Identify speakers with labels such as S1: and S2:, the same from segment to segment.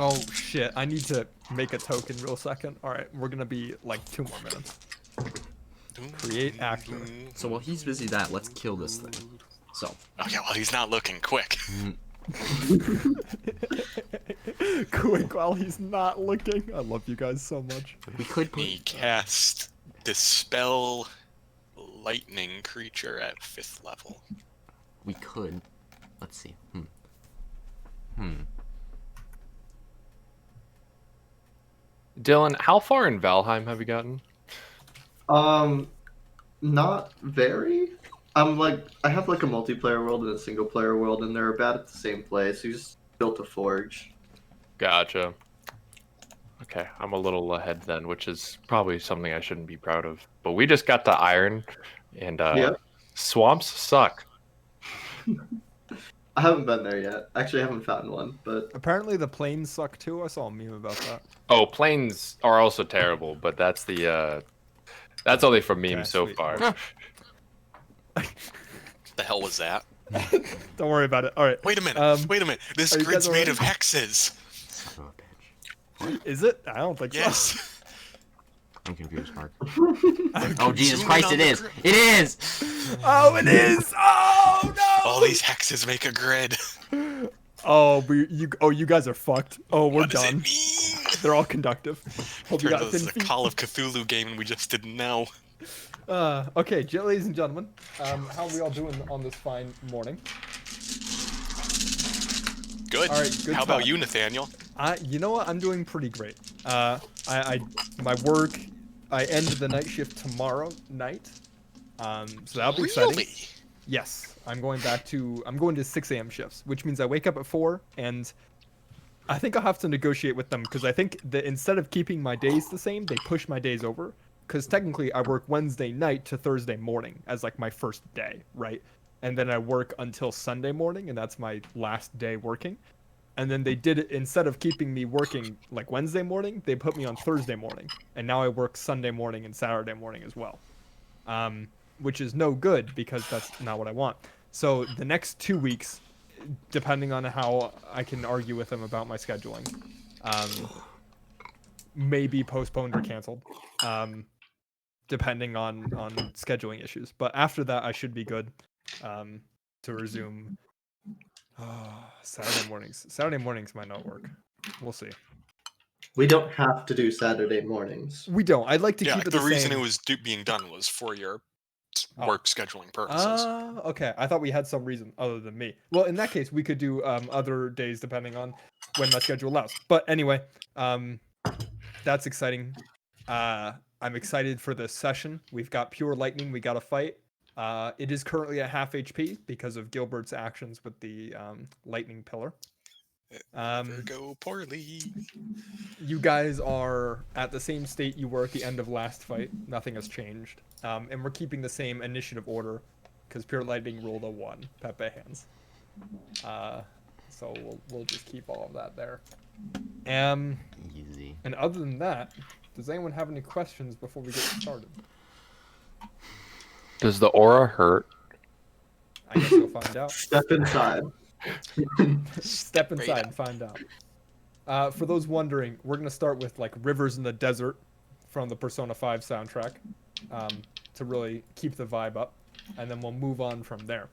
S1: Oh shit! I need to make a token real second. All right, we're gonna be like 2 more minutes. Create actor.
S2: So while he's busy that, let's kill this thing. So.
S3: Okay, well he's not looking. Quick.
S1: Quick while he's not looking. I love you guys so much.
S2: We could put...
S3: He cast Dispel Lightning Creature at 5th level.
S2: We could. Let's see.
S4: Dylan, how far in Valheim have you gotten?
S5: Not very. I have like a multiplayer world and a single player world, and they're about at the same place. You just built a forge.
S4: Gotcha. Okay, I'm a little ahead then, which is probably something I shouldn't be proud of. But we just got to iron, and swamps suck.
S5: I haven't been there yet. Actually, I haven't found one, but
S1: Apparently the plains suck too. I saw a meme about that.
S4: Oh, plains are also terrible, but that's the that's only from memes so
S1: sweet.
S4: far.
S3: The hell was that?
S1: Don't worry about it. All right.
S3: Wait a minute. Wait a minute. This
S1: are you
S3: grid's
S1: guys
S3: made
S1: already-
S3: of hexes.
S2: Son of a bitch.
S1: Is it? I don't think
S3: Yes.
S2: I'm confused, Mark.
S1: so.
S2: Oh, Jesus
S3: Zoom
S2: Christ,
S3: in
S2: it
S3: on
S2: is!
S3: the
S2: It is!
S1: Oh, it is! Oh no!
S3: All these hexes make a grid.
S1: Oh, you guys are fucked. Oh, we're
S3: What does it
S1: done.
S3: mean?
S1: They're all conductive. Hope you
S3: Turns
S1: got
S3: out this
S1: thin
S3: is a
S1: feet.
S3: Call of Cthulhu game and we just didn't know.
S1: Okay, ladies and gentlemen, how are we all doing on this fine morning?
S3: Good.
S1: All right, good
S3: How about
S1: talk.
S3: you, Nathaniel?
S1: You know what? I'm doing pretty great. My work, I end the night shift tomorrow night. So that'll be exciting.
S3: Really?
S1: Yes, I'm going to 6 a.m. shifts, which means I wake up at 4, and I think I'll have to negotiate with them because I think that instead of keeping my days the same, they push my days over. Because technically, I work Wednesday night to Thursday morning as like my first day, right? And then I work until Sunday morning, and that's my last day working. And then they did it, instead of keeping me working like Wednesday morning, they put me on Thursday morning, and now I work Sunday morning and Saturday morning as well. Which is no good because that's not what I want. So the next 2 weeks, depending on how I can argue with them about my scheduling, may be postponed or canceled, depending on scheduling issues. But after that, I should be good to resume. Saturday mornings. Saturday mornings might not work. We'll see.
S5: we don't have to do Saturday mornings.
S1: We don't. I'd like to
S3: Yeah,
S1: keep it
S3: the
S1: the
S3: reason
S1: same.
S3: it was being done was for your
S1: Oh.
S3: work scheduling purposes.
S1: Okay. I thought we had some reason other than me. Well, in that case, we could do other days depending on when my schedule allows. But anyway, that's exciting. I'm excited for this session. We've got Pure Lightning. We got to fight. It is currently at half HP because of Gilbert's actions with the lightning pillar.
S3: Never go poorly.
S1: You guys are at the same state you were at the end of last fight. Nothing has changed. And we're keeping the same initiative order because Pure Lightning rolled a 1. Pepe hands. So we'll just keep all of that there.
S2: Easy.
S1: And other than that, does anyone have any questions before we get started?
S4: Does the aura hurt?
S1: I guess you'll find out.
S5: Step inside.
S1: Step inside and find out. For those wondering, we're gonna start with like Rivers in the Desert from the Persona 5 soundtrack, to really keep the vibe up, and then we'll move on from there.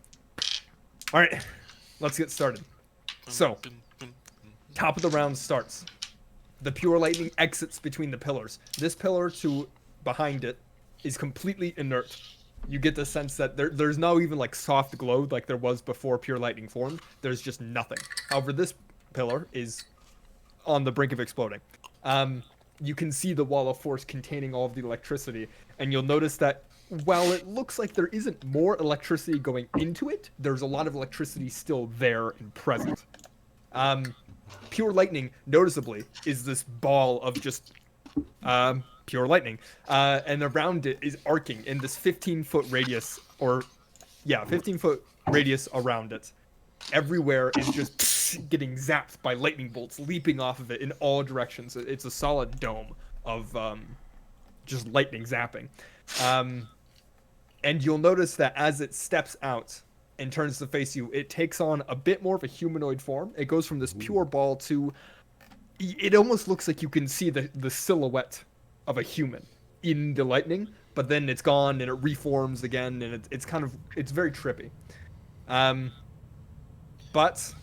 S1: All right, let's get started. So, top of the round starts. The Pure Lightning exits between the pillars. This pillar to behind it is completely inert. You get the sense that there's no even like soft glow like there was before Pure Lightning formed. There's just nothing. However, this pillar is on the brink of exploding. You can see the wall of force containing all of the electricity, and you'll notice that while it looks like there isn't more electricity going into it, there's a lot of electricity still there and present. Pure Lightning, noticeably, is this ball of just pure lightning, and around it is arcing in this 15-foot radius, 15-foot radius around it. Everywhere is just getting zapped by lightning bolts leaping off of it in all directions. It's a solid dome of just lightning zapping. And you'll notice that as it steps out and turns to face you, it takes on a bit more of a humanoid form. It goes from this pure ball to it almost looks like you can see the silhouette of a human in the lightning, but then it's gone and it reforms again, and it's very trippy. But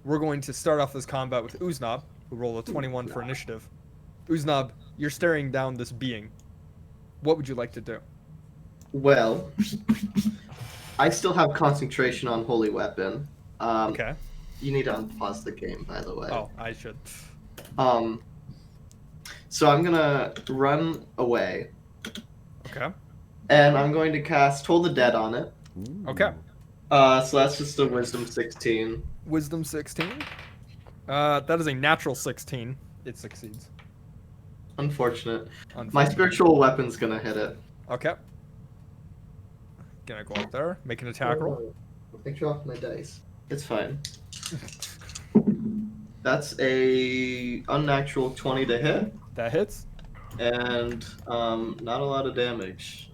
S1: we're going to start off this combat with Uznab, who rolled a 21 for initiative. Uznab, you're staring down this being. What would you like to do?
S5: Well, I still have concentration on Holy Weapon.
S1: Okay.
S5: You need to unpause the game, by the way.
S1: Oh, I should.
S5: So I'm gonna run away,
S1: Okay.
S5: and I'm going to cast Toll the Dead on it.
S1: Okay.
S5: So that's just a Wisdom 16.
S1: Wisdom 16. That is a natural 16. It succeeds.
S5: Unfortunate. My
S1: Unfortunately.
S5: spiritual weapon's gonna hit it.
S1: Okay. Gonna go up there, make an attack roll.
S5: I dropped my dice. It's fine. That's a unnatural 20 to hit,
S1: That hits.
S5: and not a lot of damage.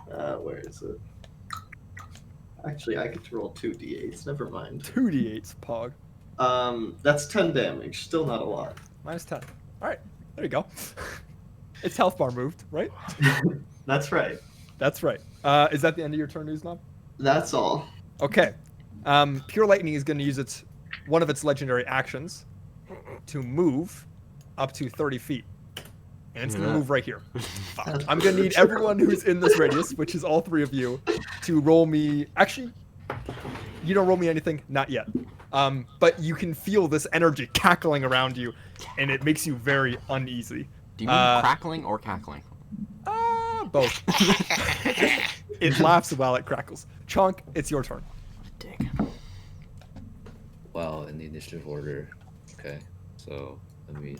S5: Where is it? Actually, I get to roll 2d8s. Never mind.
S1: 2d8s, Pog.
S5: That's 10 damage. Still not a lot.
S1: Minus 10. Alright, there you go. Its health bar moved, right?
S5: That's right.
S1: That's right. Is that the end of your turn, Uznab?
S5: That's all.
S1: Okay. Pure Lightning is going to use one of its legendary actions to move up to 30 feet. And it's going to move right here. I'm going to need everyone who's in this radius, which is all three of you, to roll me... Actually, you don't roll me anything. Not yet. But you can feel this energy cackling around you, and it makes you very uneasy.
S2: Do you mean crackling or cackling?
S1: Both. It laughs while it crackles. Chunk, it's your turn.
S2: Dick.
S6: Well, in the initiative order. Okay, so let me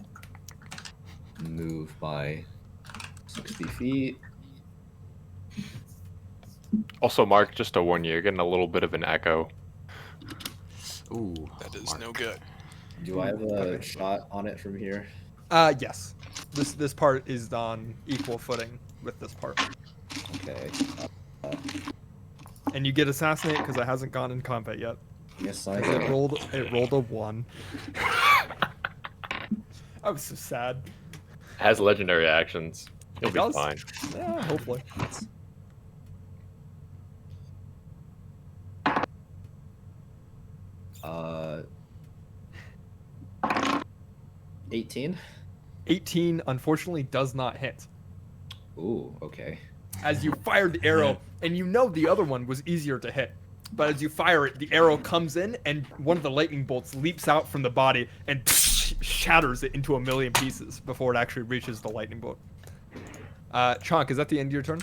S6: move by 60 feet.
S4: Also, Mark, just to warn you, you're getting a little bit of an echo.
S2: Ooh.
S3: That is
S2: Mark.
S3: no good.
S6: Do I have a shot on it from here?
S1: Yes. This part is on equal footing with this part.
S6: Okay.
S1: And you get assassinate because it hasn't gone in combat yet.
S6: Yes, I
S1: It
S6: do.
S1: rolled a 1. I was so sad.
S4: Has legendary actions. You'll
S1: It
S4: be
S1: does?
S4: fine.
S1: Yeah, hopefully.
S6: 18?
S1: 18 unfortunately does not hit.
S6: Ooh, okay.
S1: As you fire the arrow, and you know the other one was easier to hit. But as you fire it, the arrow comes in, and one of the lightning bolts leaps out from the body and shatters it into a million pieces before it actually reaches the lightning bolt. Chonk, is that the end of your turn?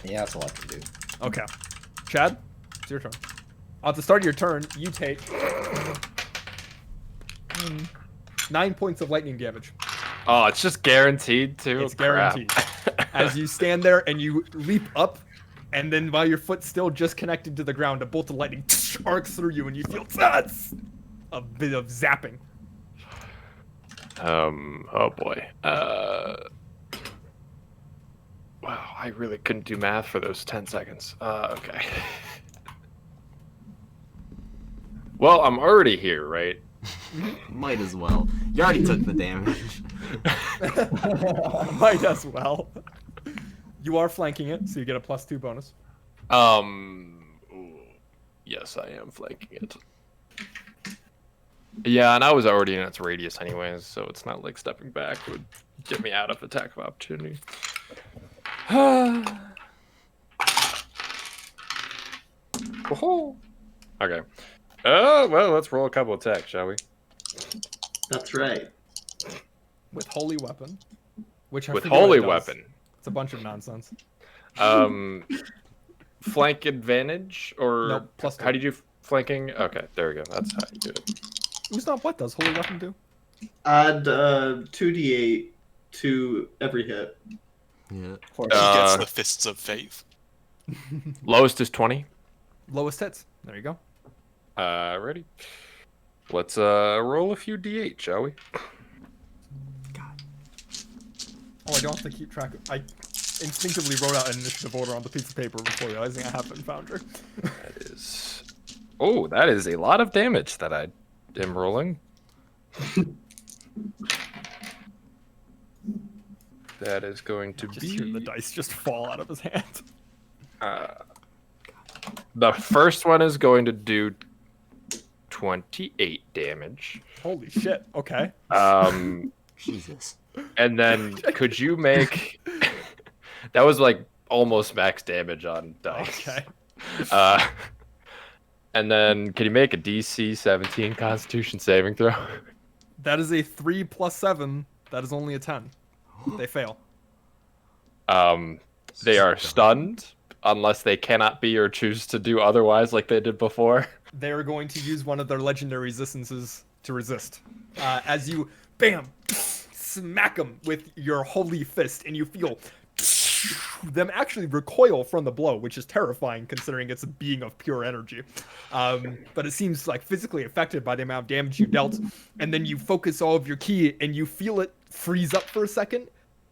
S6: Yeah, that's all I can do.
S1: Okay. Chad, it's your turn. At the start of your turn, you take 9 points of lightning damage.
S4: Oh, it's just guaranteed to.
S1: It's guaranteed. As you stand there and you leap up, and then while your foot's still just connected to the ground, a bolt of lightning arcs through you, and you feel a bit of zapping.
S4: Oh boy. Wow, I really couldn't do math for those 10 seconds. Okay. Well, I'm already here, right?
S2: Might as well. You already took the damage.
S1: Might as well. You are flanking it, so you get a +2 bonus.
S4: Ooh, yes, I am flanking it. Yeah, and I was already in its radius anyways, so it's not like stepping back would get me out of attack of opportunity. Okay. Well, let's roll a couple attacks, shall we?
S5: That's right.
S1: With Holy Weapon. Which I
S4: With
S1: forget what
S4: Holy
S1: it does.
S4: Weapon.
S1: It's a bunch of nonsense.
S4: Flank advantage, or
S1: Nope, +2.
S4: how did you flanking? Okay, there we go. That's how you do it.
S1: Who's not what does Holy Weapon do?
S5: Add 2d8 to every hit.
S2: Yeah.
S3: He gets the fists of faith.
S4: Lowest is 20.
S1: Lowest hits. There you go.
S4: Ready? Let's roll a few d8, shall we?
S1: Oh, I don't have to keep track of... I instinctively wrote out an initiative order on the piece of paper before realizing I have it in Foundry.
S4: That is... Oh, that is a lot of damage that I am rolling. That is going to
S1: Just hear the
S4: be
S1: dice just fall out of his hand.
S4: the first one is going to do 28 damage.
S1: Holy shit. Okay.
S2: Jesus.
S4: And then could you make that was like almost max damage on dice.
S1: Okay.
S4: And then can you make a DC 17 Constitution saving throw?
S1: That is a 3 plus 7. That is only a 10. They fail.
S4: They are stunned unless they cannot be or choose to do otherwise like they did before.
S1: They are going to use one of their legendary resistances to resist. As you, bam, smack them with your holy fist, and you feel them actually recoil from the blow, which is terrifying considering it's a being of pure energy. But it seems like physically affected by the amount of damage you dealt. And then you focus all of your ki, and you feel it freeze up for a second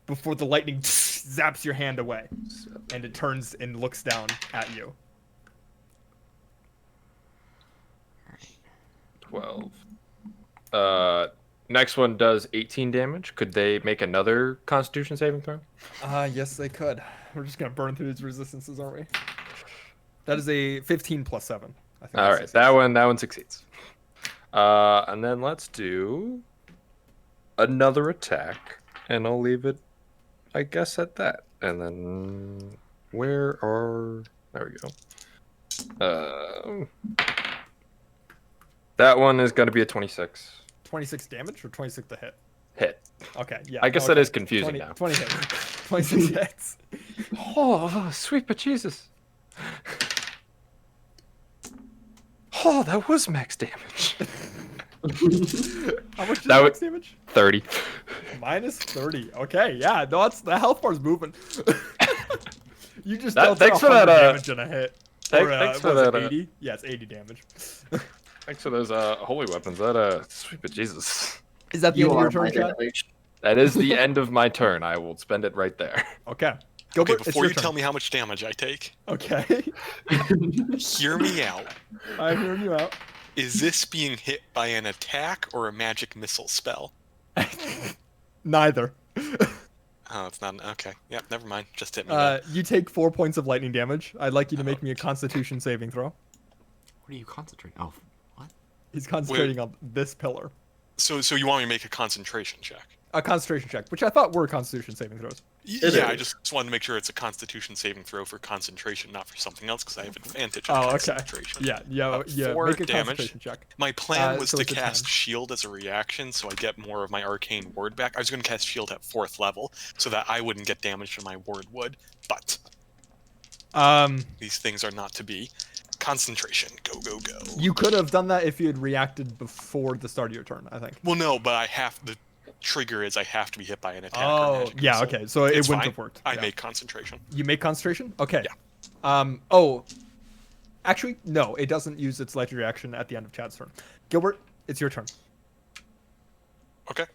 S1: before the lightning zaps your hand away. And it turns and looks down at you.
S4: 12. Next one does 18 damage. Could they make another Constitution saving throw?
S1: Yes, they could. We're just gonna burn through these resistances, aren't we? That is a 15 plus 7. I think
S4: All
S1: that
S4: right,
S1: succeeds.
S4: that one succeeds. And then let's do another attack, and I'll leave it, I guess, at that. And then there we go. That one is going to be a 26
S1: 26 damage or 26 to hit?
S4: hit.
S1: Okay, yeah.
S4: I guess
S1: okay.
S4: that is confusing
S1: 20,
S4: now.
S1: 20 hits. 26 hits.
S4: Oh, sweet but Jesus. Oh, that was max damage.
S1: How much is
S4: That
S1: max damage?
S4: 30.
S1: Minus 30. Okay, yeah. No, that's the health bar's moving. You just
S4: That-
S1: dealt
S4: thanks for
S1: 100
S4: that,
S1: damage in a hit.
S4: thanks for
S1: was it
S4: that,
S1: 80? Yeah, it's 80 damage.
S4: Thanks for those holy weapons. That sweet but Jesus.
S1: Is that the
S5: You
S1: end
S5: are
S1: of your
S5: my
S1: turn, Chad?
S5: damage.
S4: That is the end of my turn. I will spend it right there.
S1: Okay.
S3: Okay,
S1: Gilbert, it's
S3: before
S1: your
S3: you
S1: turn.
S3: tell me how much damage I take,
S1: Okay.
S3: hear me out.
S1: I'm hearing you out.
S3: Is this being hit by an attack or a magic missile spell?
S1: Neither.
S3: Oh, it's not. Okay. Yep, never mind. Just hit me. Then.
S1: You take 4 points of lightning damage. I'd like you to make me a Constitution saving throw.
S2: What are you concentrating? Oh, what?
S1: He's concentrating on this pillar.
S3: So you want me to make a concentration check?
S1: A concentration check, which I thought were Constitution saving throws.
S5: It
S3: Yeah, I
S5: is.
S3: just wanted to make sure it's a Constitution saving throw for concentration, not for something else, because I have advantage on
S1: Oh, okay.
S3: concentration.
S1: Yeah,
S3: Four
S1: make a
S3: damage.
S1: concentration check.
S3: My plan was
S1: so
S3: to
S1: it's a
S3: cast
S1: 10.
S3: Shield as a reaction, so I get more of my arcane ward back. I was going to cast Shield at 4th level, so that I wouldn't get damage and my ward would. But these things are not to be. Concentration, go go go.
S1: You could have done that if you had reacted before the start of your turn, I think.
S3: Well, no, but I have the trigger is I have to be hit by an attack. or
S1: Oh,
S3: magic
S1: yeah,
S3: missile.
S1: okay. So it
S3: It's
S1: wouldn't
S3: fine.
S1: have worked.
S3: I
S1: Yeah.
S3: make concentration.
S1: You make concentration? Okay.
S3: Yeah.
S1: Oh. Actually, no, it doesn't use its legendary action at the end of Chad's turn. Gilbert, it's your turn.
S3: Okay.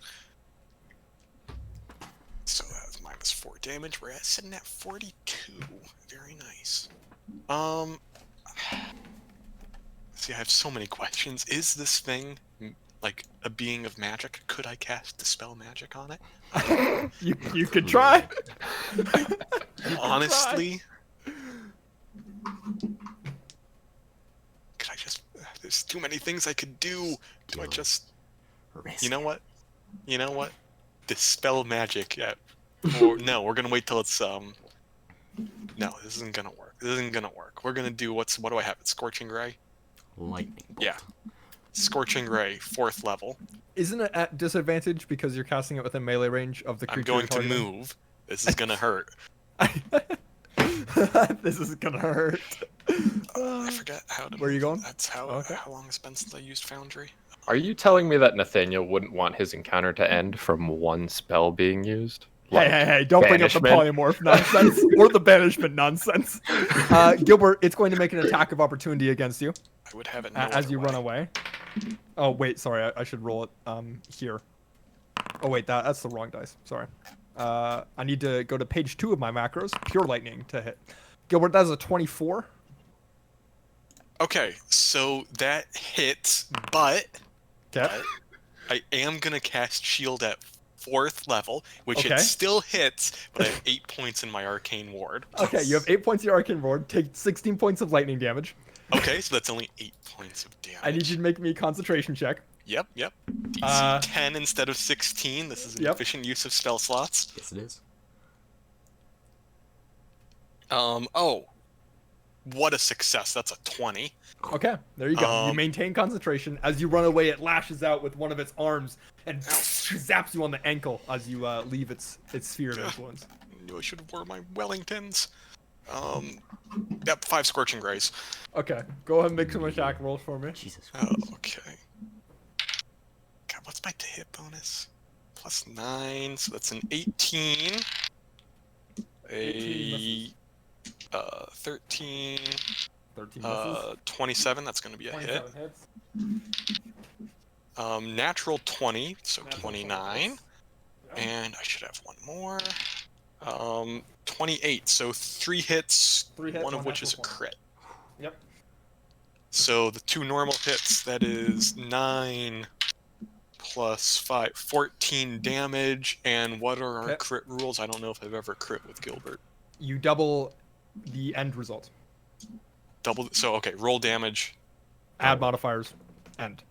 S3: So that's -4 damage. We're sitting at 42. Very nice. See, I have so many questions. Is this thing like a being of magic? Could I cast Dispel Magic on it?
S1: You could try.
S3: Honestly, could I just? There's too many things I could do. Do I just?
S2: Risk.
S3: You know what? You know what? Dispel Magic at. Or, no, we're gonna wait till it's No, this isn't gonna work. This isn't gonna work. We're gonna do what do I have? It's Scorching Ray.
S2: Lightning bolt.
S3: Yeah. Scorching Ray, 4th level.
S1: Isn't it at disadvantage because you're casting it within melee range of the
S3: I'm
S1: creature?
S3: going to
S1: you're targeting?
S3: move. This is gonna hurt.
S1: This is gonna hurt.
S3: I forgot how to.
S1: Where are you
S3: move.
S1: going?
S3: That's how.
S1: Okay.
S3: How long it's been since I used Foundry?
S4: Are you telling me that Nathaniel wouldn't want his encounter to end from one spell being used?
S1: Hey, don't bring up the
S4: banishment?
S1: polymorph nonsense or the banishment nonsense. Gilbert, it's going to make an attack of opportunity against you
S3: I would have it no
S1: as you
S3: other
S1: run
S3: way.
S1: away. Oh, wait, sorry, I should roll it here. Oh, wait, that's the wrong dice. Sorry. I need to go to page 2 of my macros, pure lightning to hit. Gilbert, that is a 24.
S3: Okay, so that hits, but
S1: Okay.
S3: I am gonna cast shield at 4th level, which
S1: Okay.
S3: it still hits, but I have 8 points in my arcane ward.
S1: Okay, you have 8 points of your arcane ward. Take 16 points of lightning damage.
S3: Okay, so that's only 8 points of damage.
S1: I need you to make me a concentration check.
S3: Yep. DC 10 instead of 16. This is an
S1: Yep.
S3: efficient use of spell slots.
S2: Yes, it is.
S3: Oh. What a success. That's a 20.
S1: Okay, there you go. You maintain concentration. As you run away, it lashes out with one of its arms and zaps you on the ankle as you leave its sphere of influence.
S3: I knew I should have worn my Wellingtons. Yep, 5 Scorching Rays.
S1: Okay, go ahead and make some attack rolls for me.
S2: Jesus
S3: Oh,
S2: Christ.
S3: okay. God, what's my to hit bonus? Plus 9, so that's an 18.
S1: 18
S3: 13.
S1: 13 misses.
S3: 27, that's going to be a hit.
S1: 27 hits.
S3: Natural 20, so
S1: Natural
S3: 29.
S1: Yeah.
S3: And I should have one more. 28, so 3 hits,
S1: 3 hits,
S3: one of
S1: one
S3: which is a
S1: natural
S3: crit.
S1: Yep.
S3: So the 2 normal hits, that is 9 plus 5, 14 damage. And what are our
S1: Okay.
S3: crit rules? I don't know if I've ever crit with Gilbert.
S1: You double the end result.
S3: Double, so okay, roll damage.
S1: Add modifiers. End.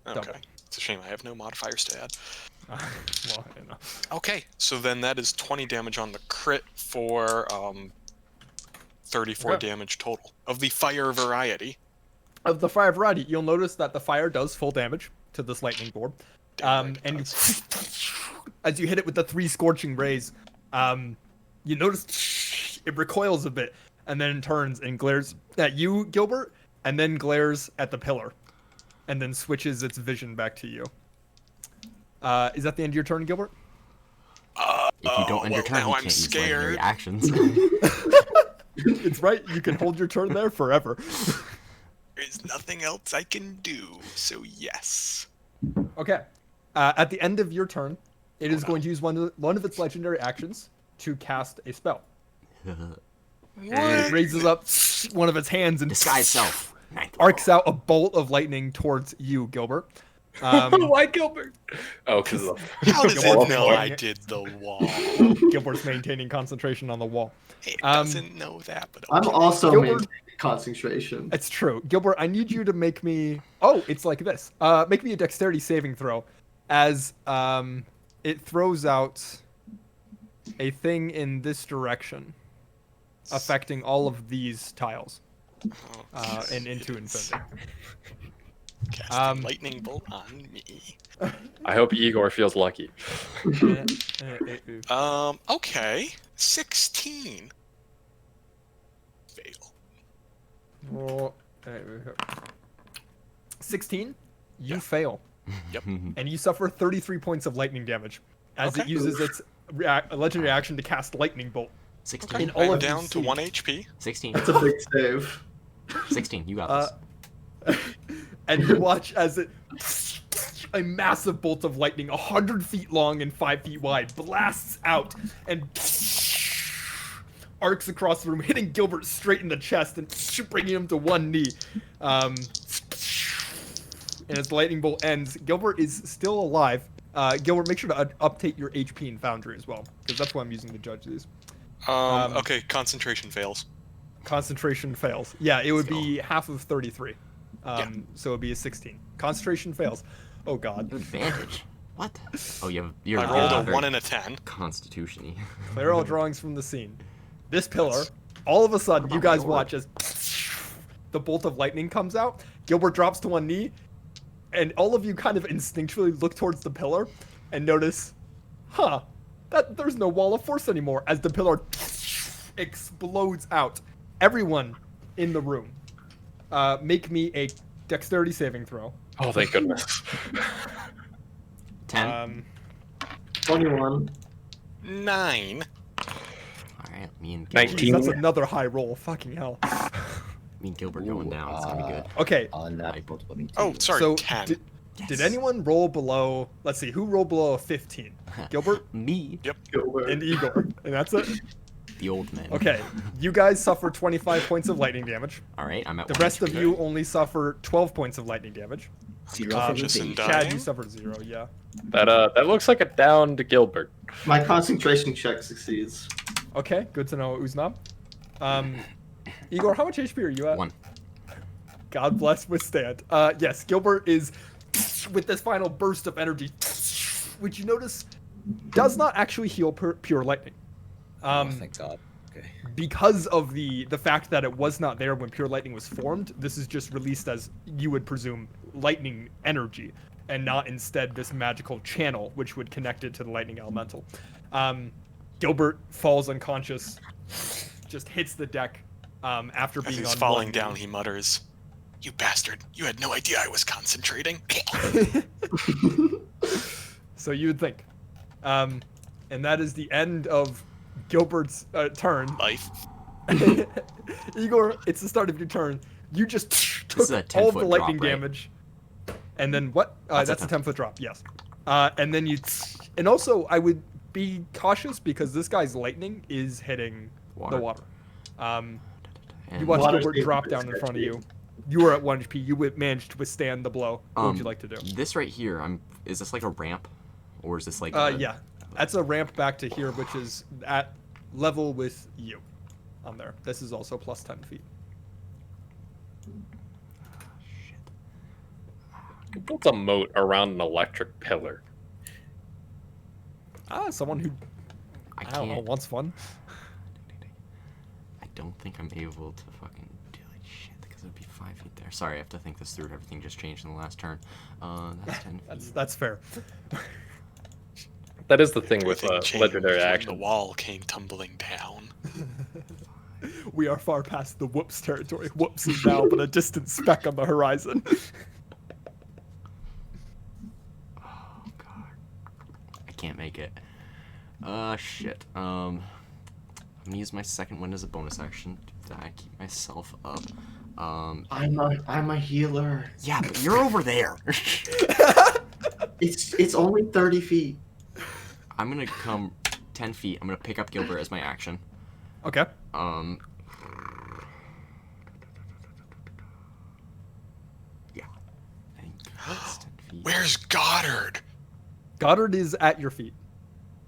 S3: Okay.
S1: Double.
S3: It's a shame I have no modifiers to add.
S1: Well, you know.
S3: Okay, so then that is 20 damage on the crit for 34
S1: Okay.
S3: damage total of the fire variety.
S1: Of the fire variety, you'll notice that the fire does full damage to this lightning board.
S3: Damn right it
S1: And
S3: does.
S1: as you hit it with the 3 scorching rays, you notice it recoils a bit and then turns and glares at you, Gilbert, and then glares at the pillar, and then switches its vision back to you. Is that the end of your turn, Gilbert?
S2: If you don't end your turn,
S3: now
S2: you
S3: I'm
S2: can't use legendary
S3: scared.
S2: actions.
S1: It's right. You can hold your turn there forever.
S3: There's nothing else I can do, so yes.
S1: Okay. At the end of your turn, it is going to use one of its legendary actions to cast a spell. It raises up one of its hands and
S2: Disguise self. Ninth
S1: arcs
S2: level.
S1: out a bolt of lightning towards you, Gilbert.
S4: Why Gilbert? Oh, because of
S3: How does
S1: Wall
S3: it know
S1: point.
S3: I did the wall?
S1: Gilbert's maintaining concentration on the wall.
S3: It doesn't know that, but
S5: I'm
S3: okay.
S5: also
S1: Gilbert-
S5: maintaining concentration.
S1: It's true. Gilbert, I need you to make me... Oh, it's like this. Make me a dexterity saving throw as it throws out a thing in this direction, affecting all of these tiles and into infinity.
S3: Casting lightning bolt on me.
S4: I hope Igor feels lucky.
S3: Okay. 16. Fail.
S1: Roll. 16. You fail.
S3: Yep.
S1: And you suffer 33 points of lightning damage as it
S3: Okay.
S1: uses its legendary action to cast lightning bolt.
S2: 16.
S1: In all
S3: I'm
S1: of
S3: down
S1: these
S3: to
S1: scenes.
S3: 1 HP.
S2: 16.
S5: That's a big save.
S2: 16. You got this.
S1: And you watch as it a massive bolt of lightning 100 feet long and 5 feet wide blasts out and arcs across the room, hitting Gilbert straight in the chest and bringing him to one knee. And as the lightning bolt ends, Gilbert is still alive. Gilbert, make sure to update your HP in Foundry as well, because that's what I'm using to judge these.
S3: Okay, concentration fails.
S1: Concentration fails. Yeah, it would
S3: So-
S1: be half of 33. So it would be a 16. Concentration fails. Oh god.
S2: Advantage. What? Oh, you have.
S3: I rolled a
S2: very
S3: 1 and a 10.
S2: Constitution-y.
S1: Clear all drawings from the scene. This pillar, all of a sudden, you guys
S2: Lord.
S1: watch as the bolt of lightning comes out. Gilbert drops to one knee, and all of you kind of instinctually look towards the pillar and notice, that there's no wall of force anymore as the pillar explodes out. Everyone in the room, make me a dexterity saving throw.
S4: Oh, thank goodness.
S2: 10.
S5: 21.
S3: 9.
S2: Alright, me and Gilbert.
S4: 19.
S1: That's another high roll. Fucking hell.
S2: Me and Gilbert going down. It's gonna be good.
S1: Okay,
S6: Unnatural 22.
S3: Oh, sorry,
S1: so
S3: 10.
S1: did
S2: Yes.
S1: anyone roll below? Let's see, who rolled below a 15? Gilbert
S2: Me,
S5: Gilbert.
S1: and Igor, and that's it.
S2: the old man.
S1: Okay, you guys suffer 25 points of lightning damage.
S2: Alright, I'm at
S1: The
S2: 1
S1: rest of
S2: HP.
S1: you only suffer 12 points of lightning damage.
S6: Zero for
S3: Conscious
S6: the
S3: and
S6: bait.
S1: Chad, you
S3: dying.
S1: suffered 0. Yeah.
S4: That looks like a down to Gilbert.
S5: My concentration check succeeds.
S1: Okay, good to know, Uznab. Igor, how much HP are you at?
S2: 1.
S1: God bless withstand. Yes, Gilbert is with this final burst of energy, which you notice does not actually heal pure lightning.
S6: Oh, thank God. Okay.
S1: Because of the fact that it was not there when pure lightning was formed, this is just released as you would presume lightning energy, and not instead this magical channel which would connect it to the lightning elemental. Gilbert falls unconscious, just hits the deck after
S3: As
S1: being
S3: he's
S1: on
S3: falling
S1: one
S3: down,
S1: knee.
S3: he mutters, "You bastard! You had no idea I was concentrating."
S1: So you would think. And that is the end of Gilbert's turn.
S3: Life.
S1: Igor, it's the start of your turn. You just took
S2: is a
S1: all of the
S2: 10-foot
S1: lightning
S2: drop, right?
S1: damage. And then what?
S2: That's a
S1: That's a 10-foot drop, yes. And then you... And also, I would be cautious because this guy's lightning is hitting the water.
S2: And
S1: You watch
S5: Water
S1: Gilbert
S5: seems
S1: drop
S5: pretty
S1: down in front of
S5: sketchy.
S1: you. You were at 1 HP. You would manage to withstand the blow. What would you like to do?
S2: This right here, is this like a ramp? Or is this like
S1: Yeah. That's a ramp back to here, which is at level with you on there. This is also plus 10 feet.
S4: Who built a moat around an electric pillar?
S1: Someone who,
S2: I
S1: I don't know,
S2: can't.
S1: wants fun.
S2: I don't think I'm able to fucking do it. Shit, because it'd be 5 feet there. Sorry, I have to think this through. Everything just changed in the last turn. That's 10 feet.
S1: That's fair.
S4: That is the thing with
S3: Everything changed
S4: legendary
S3: when
S4: action.
S3: the wall came tumbling down.
S1: We are far past the whoops territory. Whoops is now but a distant speck on the horizon.
S2: Oh god, I can't make it. Shit. I'm gonna use my second wind as a bonus action to keep myself up.
S5: I'm a healer.
S2: Yeah, but you're over there.
S5: It's only 30 feet.
S2: I'm gonna come 10 feet. I'm gonna pick up Gilbert as my action.
S1: Okay.
S2: Yeah. I think that's 10 feet.
S3: Where's Goddard?
S1: Goddard is at your feet.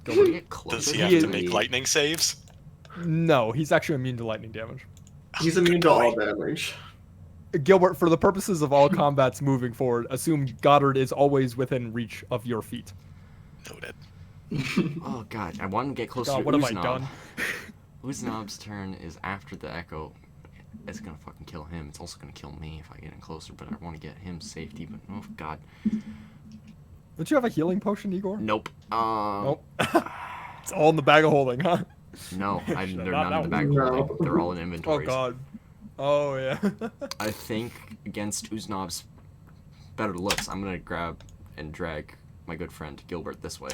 S2: Go to get closer.
S3: Does he
S1: He
S3: have
S1: is-
S3: to make lightning saves?
S1: No, he's actually immune to lightning damage.
S5: He's immune to all damage.
S1: Gilbert, for the purposes of all combats moving forward, assume Goddard is always within reach of your feet.
S3: Noted.
S2: Oh god, I want to get closer
S1: God,
S2: to
S1: what have I
S2: Uznab.
S1: done?
S2: Uznab's turn is after the echo. It's gonna fucking kill him. It's also gonna kill me if I get in closer, but I want to get him safety. But oh god,
S1: Don't you have a healing potion, Igor?
S2: nope.
S1: Nope. It's all in the bag of holding, huh?
S2: No, they're
S1: Not
S2: not in the
S1: that
S2: bag
S5: one.
S2: of holding.
S5: No.
S2: They're all in
S1: Oh
S2: inventories.
S1: god. Oh yeah.
S2: I think against Uznab's better looks, I'm gonna grab and drag my good friend Gilbert this way.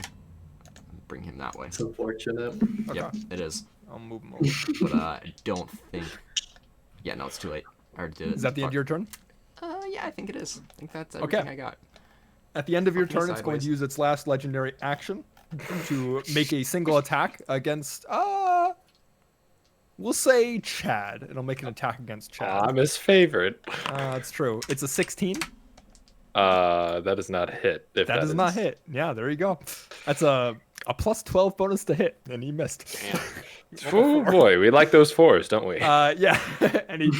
S2: Bring him that way.
S5: It's unfortunate.
S2: Yep,
S1: Okay.
S2: it is.
S1: I'll move him over.
S2: But I don't think. Yeah, no, it's too late. I already did it.
S1: Is that the end of your turn?
S2: Yeah, I think it is. I think that's
S1: Okay.
S2: everything I got.
S1: At the end of your
S2: Fuck me
S1: turn, it's going to
S2: sideways.
S1: use its last legendary action to make a single attack against, we'll say Chad. It'll make an attack against Chad.
S4: I'm his favorite.
S1: That's true. It's a 16.
S4: That does not hit. If
S1: That does
S4: is-
S1: not hit. Yeah, there you go. That's a plus 12 bonus to hit, and he missed.
S3: Damn.
S4: Oh boy, we like those fours, don't we?
S1: Yeah, and he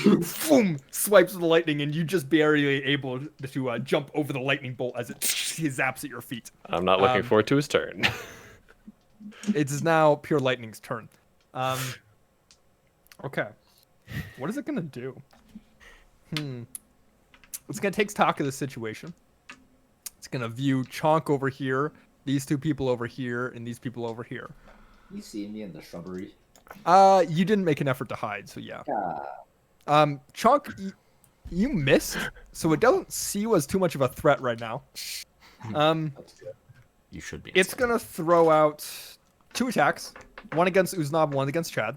S1: boom, swipes with the lightning, and you just barely able to jump over the lightning bolt as it zaps at your feet.
S4: I'm not looking
S1: um,
S4: forward to his turn.
S1: It is now pure lightning's turn. Okay, what is it gonna do? It's gonna take stock of the situation. It's gonna view Chonk over here, these two people over here, and these people over here.
S6: You see me in the shrubbery?
S1: You didn't make an effort to hide, so yeah.
S6: Ah,
S1: Chonk, you missed, so it doesn't see you as too much of a threat right now.
S6: that's good.
S2: You should be.
S1: It's gonna throw out 2 attacks, one against Uznab, one against Chad.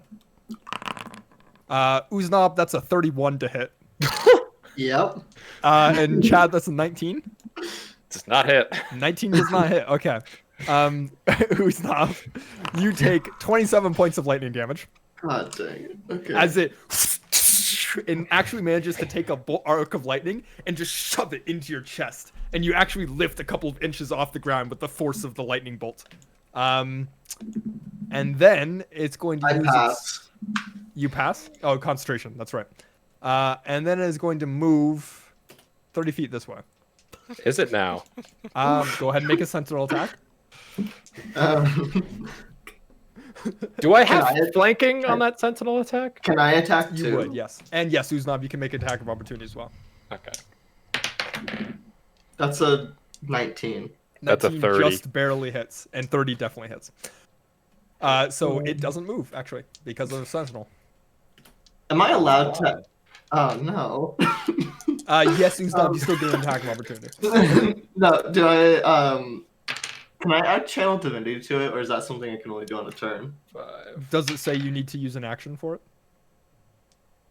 S1: Uznab, that's a 31 to hit,
S5: Yep.
S1: and Chad, that's a 19.
S4: Does not hit.
S1: 19 does not hit. Okay. Uznab, you take 27 points of lightning damage
S5: God dang it. Okay.
S1: as it and actually manages to take a arc of lightning and just shove it into your chest and you actually lift a couple of inches off the ground with the force of the lightning bolt. And then it's going to
S5: I
S1: use
S5: pass.
S1: You pass? Oh, concentration. That's right. And then it is going to move 30 feet this way.
S4: Is it now?
S1: Go ahead and make a sentinel attack.
S4: Do I
S5: Can
S4: have
S5: I-
S4: flanking on that sentinel attack?
S5: Can I attack
S1: You
S5: too?
S1: would, yes. And yes, Uznab, you can make an attack of opportunity as well.
S4: Okay.
S5: That's a 19.
S4: That's a
S1: 19
S4: 30.
S1: just barely hits, and 30 definitely hits. So it doesn't move, actually, because of the sentinel.
S5: Am I allowed to? Oh no.
S1: Yes, Uznab, you still get an attack of opportunity.
S5: No, do I? Can I add channel divinity to it, or is that something I can only do on a turn?
S4: 5.
S1: Does it say you need to use an action for it?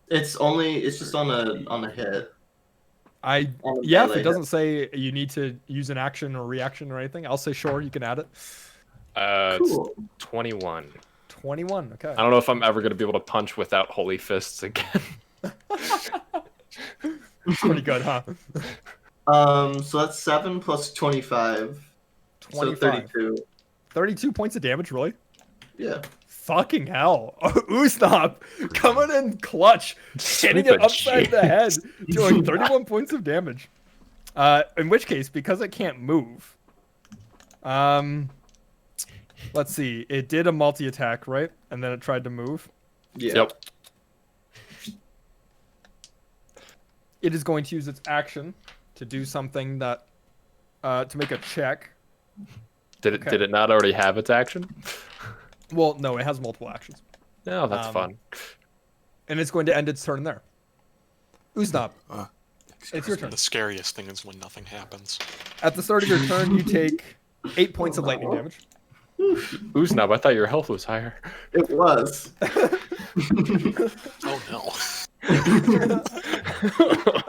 S5: It's just on a hit.
S1: Yeah, if
S5: melee
S1: it doesn't say you need to use an action or reaction or anything, I'll say sure, you can add it.
S5: Cool.
S4: It's 21.
S1: 21, okay.
S4: I don't know if I'm ever going to be able to punch without holy fists again.
S1: Pretty good, huh?
S5: So that's 7 plus 25.
S1: 25.
S5: So 32.
S1: 32 points of damage, really?
S5: Yeah.
S1: Fucking hell. Uznab coming in clutch, hitting it upside the head, doing 31 points of damage. In which case, because it can't move, let's see. It did a multi-attack, right? And then it tried to move.
S5: Yeah.
S4: Yep.
S1: It is going to use its action to do something that, to make a check. Okay.
S4: Did it not already have its action?
S1: Well, no, it has multiple actions.
S4: No, that's fun.
S1: And it's going to end its turn there. Uznab, it's your turn.
S3: The scariest thing is when nothing happens.
S1: At the start of your turn, you take 8 points of lightning damage.
S4: Uznab, I thought your health was higher.
S5: It was.
S3: Oh no.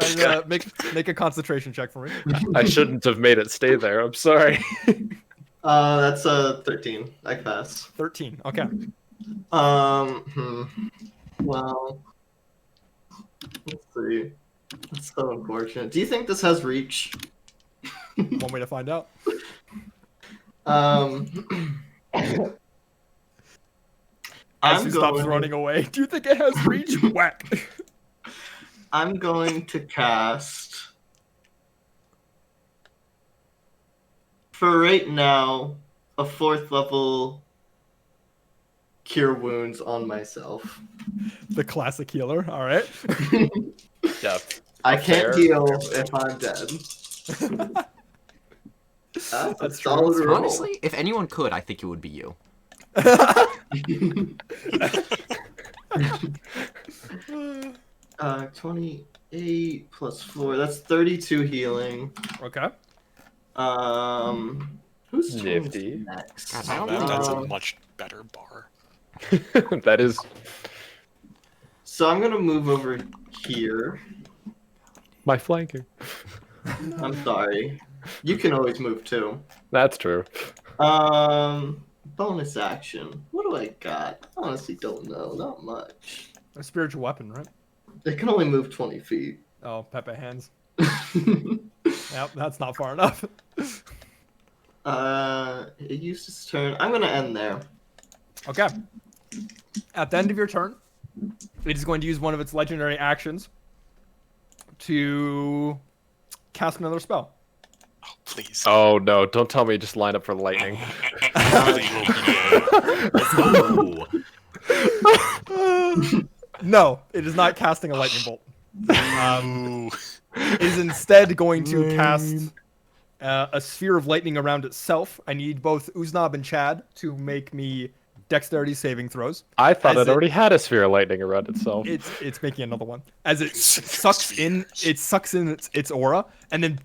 S1: And, make a concentration check for me.
S4: I shouldn't have made it stay there. I'm sorry.
S5: That's a 13. I pass.
S1: 13. Okay.
S5: Well, let's see. That's so unfortunate. Do you think this has reach?
S1: One way to find out.
S5: As
S1: As he stops running away. Do you think it has reach? Whack.
S5: I'm going to cast. For right now, a 4th level Cure Wounds on myself.
S1: The classic healer. All right.
S4: Yeah.
S5: I can't
S4: Fair.
S5: heal if I'm dead. That's a
S1: true.
S5: solid roll.
S2: Honestly, if anyone could, I think it would be you.
S5: 28 plus 4. That's 32 healing.
S1: Okay.
S5: Who's turn is
S4: Nifty.
S5: next?
S2: God, I don't
S3: That's a
S5: Um,
S3: much better bar.
S4: That is
S5: So I'm gonna move over here.
S4: my flanking.
S5: I'm sorry. You can always move too.
S4: That's true.
S5: Bonus action. What do I got? I honestly don't know. Not much.
S1: A spiritual weapon, right?
S5: It can only move 20 feet.
S1: Oh, Pepe hands. Yep, that's not far enough.
S5: It used its turn. I'm gonna end there.
S1: Okay. At the end of your turn, it is going to use one of its legendary actions to cast another spell.
S3: Oh, please.
S4: Oh no! Don't tell me you just line up for lightning.
S1: No, it is not casting a lightning bolt.
S3: Ooh.
S1: It is instead going to cast a sphere of lightning around itself. I need both Uznab and Chad to make me dexterity saving throws.
S4: I thought
S1: As
S4: it already had a sphere of lightning around itself.
S1: It's making another one as it sucks in its aura and then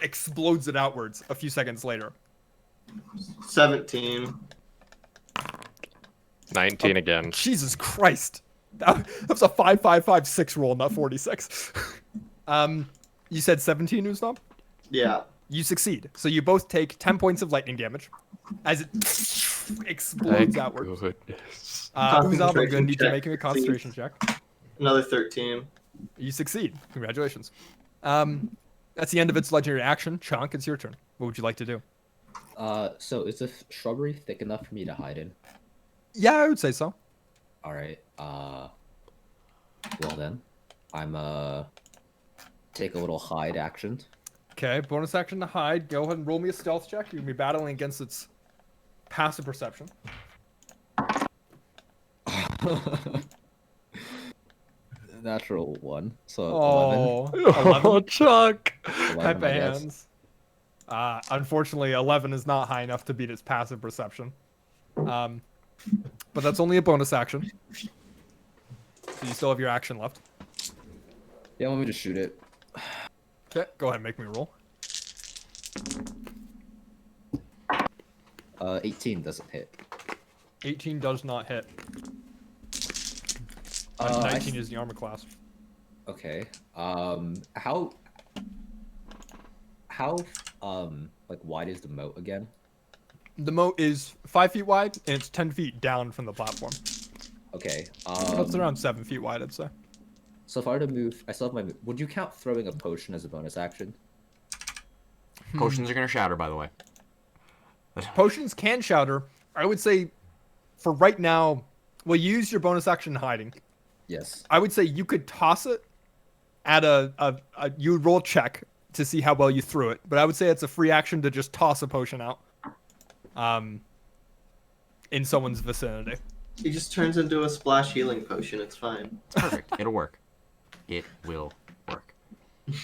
S1: explodes it outwards a few seconds later.
S5: 17.
S4: 19 again.
S1: Jesus Christ, that was a 5-5-5-6 roll, not 46. You said 17, Uznab?
S5: Yeah.
S1: You succeed. So you both take 10 points of lightning damage as it explodes
S4: Thank
S1: outwards.
S4: goodness.
S1: Uznab, I'm going to need you to
S5: check,
S1: make a concentration check.
S5: Another 13.
S1: You succeed. Congratulations. That's the end of its legendary action. Chonk, it's your turn. What would you like to do?
S6: So is the shrubbery thick enough for me to hide in?
S1: Yeah, I would say so.
S6: All right. Well then, I'm take a little hide action.
S1: Okay, bonus action to hide. Go ahead and roll me a stealth check. You're gonna be battling against its passive perception.
S6: Natural 1, so 11.
S1: Oh, 11.
S4: Oh, Chuck.
S6: 11,
S1: Type
S6: I
S1: of
S6: guess.
S1: hands. Unfortunately, 11 is not high enough to beat its passive perception. But that's only a bonus action. So you still have your action left.
S6: Yeah, let me just shoot it.
S1: Okay, go ahead and make me roll.
S6: 18 doesn't hit.
S1: 18 does not hit.
S6: I
S1: 19 is the armor class.
S6: Okay. How like wide is the moat again?
S1: The moat is 5 feet wide, and it's 10 feet down from the platform.
S6: Okay.
S1: That's around 7 feet wide, I'd say.
S6: So if I were to move, I still have my. Would you count throwing a potion as a bonus action?
S2: Potions are gonna shatter, by the way.
S1: Potions can shatter. I would say, for right now, well, use your bonus action hiding.
S6: Yes.
S1: I would say you could toss it at you would roll a check to see how well you threw it, but I would say it's a free action to just toss a potion out. In someone's vicinity.
S5: He just turns into a splash healing potion. It's fine.
S2: It's perfect. It'll work. It will work.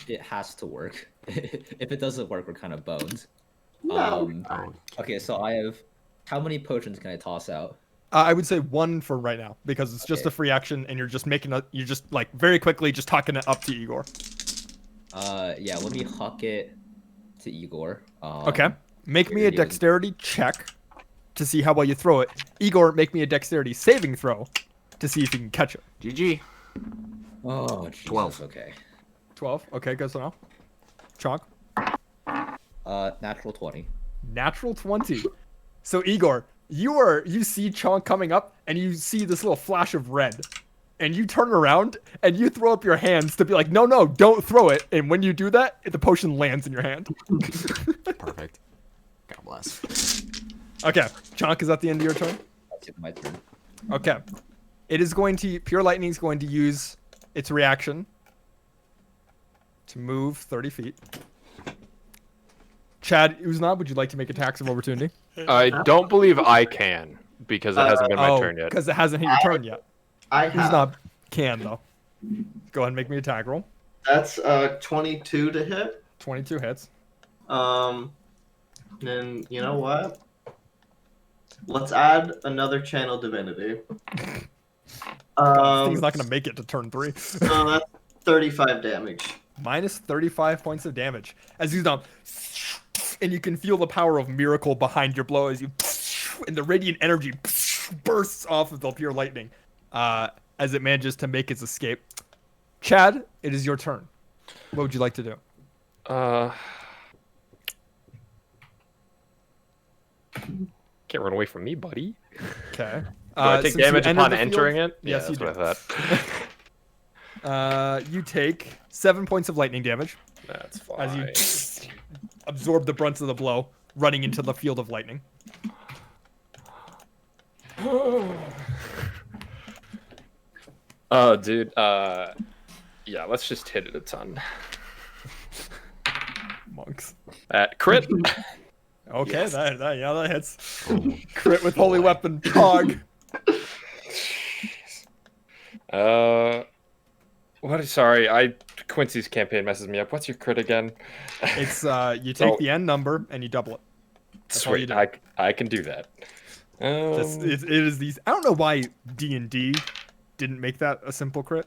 S6: It has to work. If it doesn't work, we're kind of boned.
S5: No.
S2: Oh,
S6: Okay, so I have. How many potions can I toss out?
S1: I would say 1 for right now because it's just
S6: Okay.
S1: a free action, and you're just like very quickly just tucking it up to Igor.
S6: Yeah, let me huck it to Igor.
S1: Okay, make me a
S6: you're dealing-
S1: dexterity check to see how well you throw it. Igor, make me a dexterity saving throw to see if you can catch it.
S2: GG.
S6: Oh, Jesus.
S2: 12.
S6: Okay.
S1: 12. Okay, good to know. Chonk.
S6: Natural 20.
S1: Natural 20. So Igor, you see Chonk coming up, and you see this little flash of red, and you turn around and you throw up your hands to be like, no, don't throw it. And when you do that, the potion lands in your hand.
S2: Perfect. God bless.
S1: Okay, Chonk, is that the end of your turn?
S6: That's my turn.
S1: Okay, it is going to Pure Lightning is going to use its reaction to move 30 feet. Chad Uznab, would you like to make attacks of opportunity?
S4: I don't believe I can because it hasn't been my turn yet.
S1: because it hasn't hit your turn yet.
S5: I have.
S1: Uznab can though. Go ahead and make me a attack roll.
S5: That's 22 to hit.
S1: 22 hits.
S5: And you know what? Let's add another channel divinity.
S1: This
S5: Um,
S1: thing's not gonna make it to turn 3.
S5: so that's 35 damage.
S1: Minus 35 points of damage as you dump, and you can feel the power of miracle behind your blow as you, and the radiant energy bursts off of the Pure Lightning, as it manages to make its escape. Chad, it is your turn. What would you like to do?
S4: Can't run away from me, buddy.
S1: Okay.
S4: Do I take
S1: since you
S4: damage
S1: entered
S4: upon
S1: the field-
S4: entering it?
S1: Yes,
S4: yeah,
S1: you
S4: that's
S1: do.
S4: what I thought.
S1: You take 7 points of lightning damage
S4: That's
S1: as you
S4: fine.
S1: absorb the brunt of the blow, running into the field of lightning.
S4: Oh, dude. Yeah, let's just hit it a ton.
S1: Monks.
S4: Crit.
S1: Okay,
S2: Yes.
S1: that hits.
S2: Oh,
S1: Crit with holy weapon, Pog.
S4: What? Sorry, Quincy's campaign messes me up. What's your crit again?
S1: It's you take
S4: Oh.
S1: the end number and you double it. That's all you
S4: Sweet.
S1: do.
S4: I can do that.
S1: It is these. I don't know why D&D didn't make that a simple crit.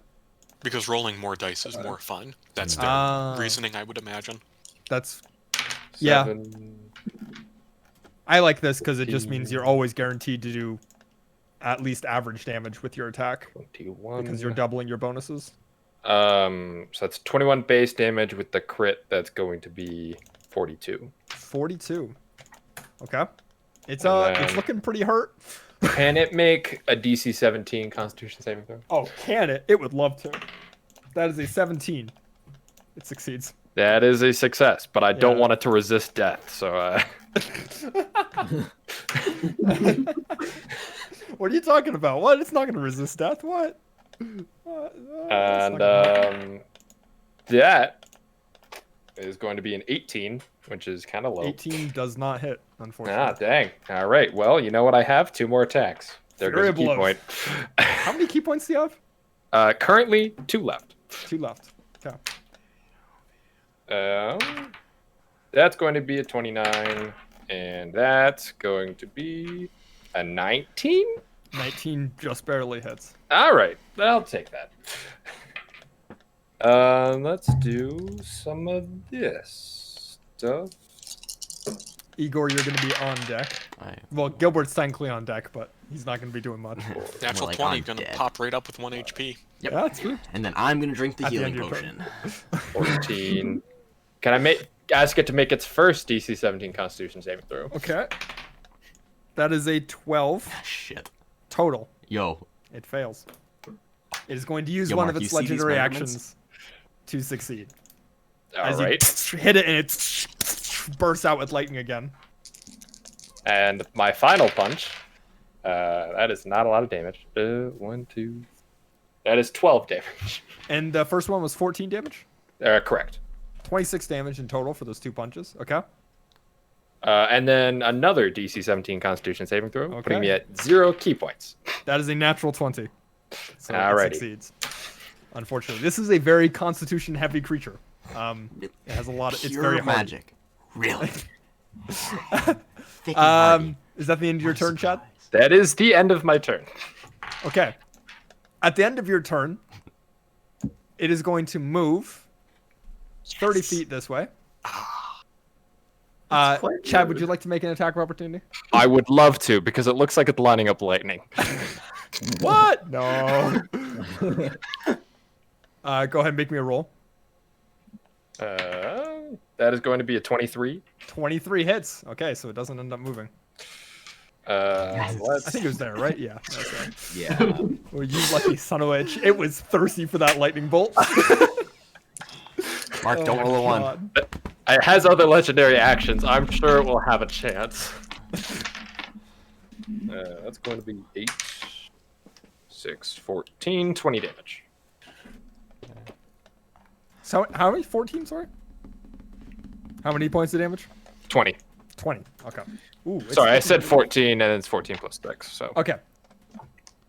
S3: Because rolling more dice is more fun. That's their
S1: Ah.
S3: reasoning, I would imagine.
S1: That's yeah.
S4: 7,
S1: I like this because it just means you're always guaranteed to do at least average damage with your attack
S4: 21.
S1: because you're doubling your bonuses.
S4: So that's 21 base damage with the crit. That's going to be 42.
S1: 42. Okay. It's
S4: And
S1: it's
S4: then-
S1: looking pretty hurt.
S4: Can it make a DC 17 Constitution saving throw?
S1: Oh, can it? It would love to. That is a 17. It succeeds.
S4: That is a success, but I don't
S1: Yeah.
S4: want it to resist death, so
S1: What are you talking about? What? It's not going to resist death. What? What? It's
S4: and
S1: not gonna hurt.
S4: that is going to be an 18, which is kind of low.
S1: 18 does not hit,
S4: Ah,
S1: unfortunately.
S4: dang. All right. Well, you know what I have? 2 more attacks. There goes
S1: Fury
S4: a key
S1: blows.
S4: point.
S1: How many key points do you have?
S4: Currently 2 left.
S1: 2 left. Okay.
S4: That's going to be a 29, and that's going to be a 19.
S1: 19 just barely hits.
S4: All right, I'll take that. Let's do some of this stuff.
S1: Igor, you're going to be on deck. Well, Gilbert's technically on deck, but he's not going to be doing much.
S3: Natural
S2: like
S3: 20,
S2: I'm
S3: gonna
S2: dead.
S3: pop right up with 1 HP.
S2: Yep.
S1: Yeah, that's true.
S2: And then I'm gonna drink the
S1: At the
S2: healing
S1: end of your
S2: potion.
S4: 14. Can I ask it to make its first DC 17 Constitution saving throw?
S1: Okay. That is a 12
S2: Shit.
S1: total.
S2: Yo.
S1: It fails. It is going to use
S2: Yo,
S1: one
S2: Mark,
S1: of
S2: you
S1: its
S2: see these
S1: legendary
S2: measurements?
S1: actions to succeed.
S4: All
S1: As
S4: right.
S1: you hit it and it bursts out with lightning again.
S4: And my final punch. That is not a lot of damage. 1, 2. That is 12 damage.
S1: And the first one was 14 damage.
S4: Correct.
S1: 26 damage in total for those 2 punches. Okay.
S4: And then another DC 17 Constitution saving throw, putting me
S1: Okay.
S4: at 0 key points.
S1: That is a natural 20. So it
S4: Alrighty.
S1: succeeds. Unfortunately, this is a very Constitution heavy creature. It has a lot of. It's
S2: Pure
S1: very hard.
S2: magic. Really. Thick and hardy.
S1: Is that the end of your
S2: What a
S1: turn, Chad?
S2: surprise.
S4: That is the end of my turn.
S1: Okay. At the end of your turn, it is going to move 30 feet this way.
S5: quite
S1: Chad, would
S5: rude.
S1: you like to make an attack of opportunity?
S4: I would love to, because it looks like it's lining up lightning.
S1: What? No. Go ahead and make me a roll.
S4: That is going to be a 23.
S1: 23 hits. Okay, so it doesn't end up moving. I think it was there, right? Yeah. That's right.
S6: Yeah.
S1: Well, you lucky son of a bitch. It was thirsty for that lightning bolt.
S2: Mark, don't
S1: Oh
S2: roll a
S1: my
S2: 1.
S1: God.
S4: It has other legendary actions. I'm sure it will have a chance. That's going to be 8, 6, 14, 20 damage.
S1: So how many? 14, sorry? How many points of damage?
S4: 20.
S1: 20. Okay. Ooh, it's
S4: Sorry, I said
S1: 14.
S4: 14, and it's 14 plus 6. So
S1: Okay.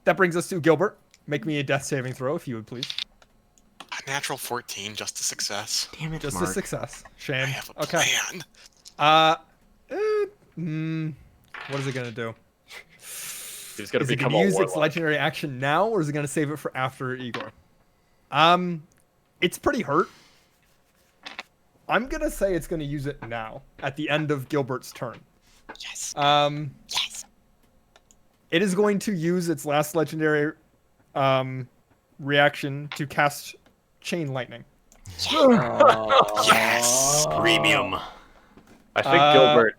S1: That brings us to Gilbert. Make me a death saving throw, if you would please.
S3: A natural 14, just a success.
S2: Damn it,
S1: Just
S2: Mark.
S1: a success. Shame.
S3: I have a
S1: Okay.
S3: plan.
S1: What is it gonna do?
S4: he's going
S1: Is
S4: to
S1: it
S4: become
S1: gonna
S4: a
S1: use its
S4: warlock.
S1: legendary action now, or is it gonna save it for after Igor? It's pretty hurt. I'm gonna say it's gonna use it now, at the end of Gilbert's turn.
S3: Yes.
S1: Yes. It is going to use its last legendary reaction to cast Chain Lightning.
S3: Yes.
S2: Premium.
S4: I think Gilbert.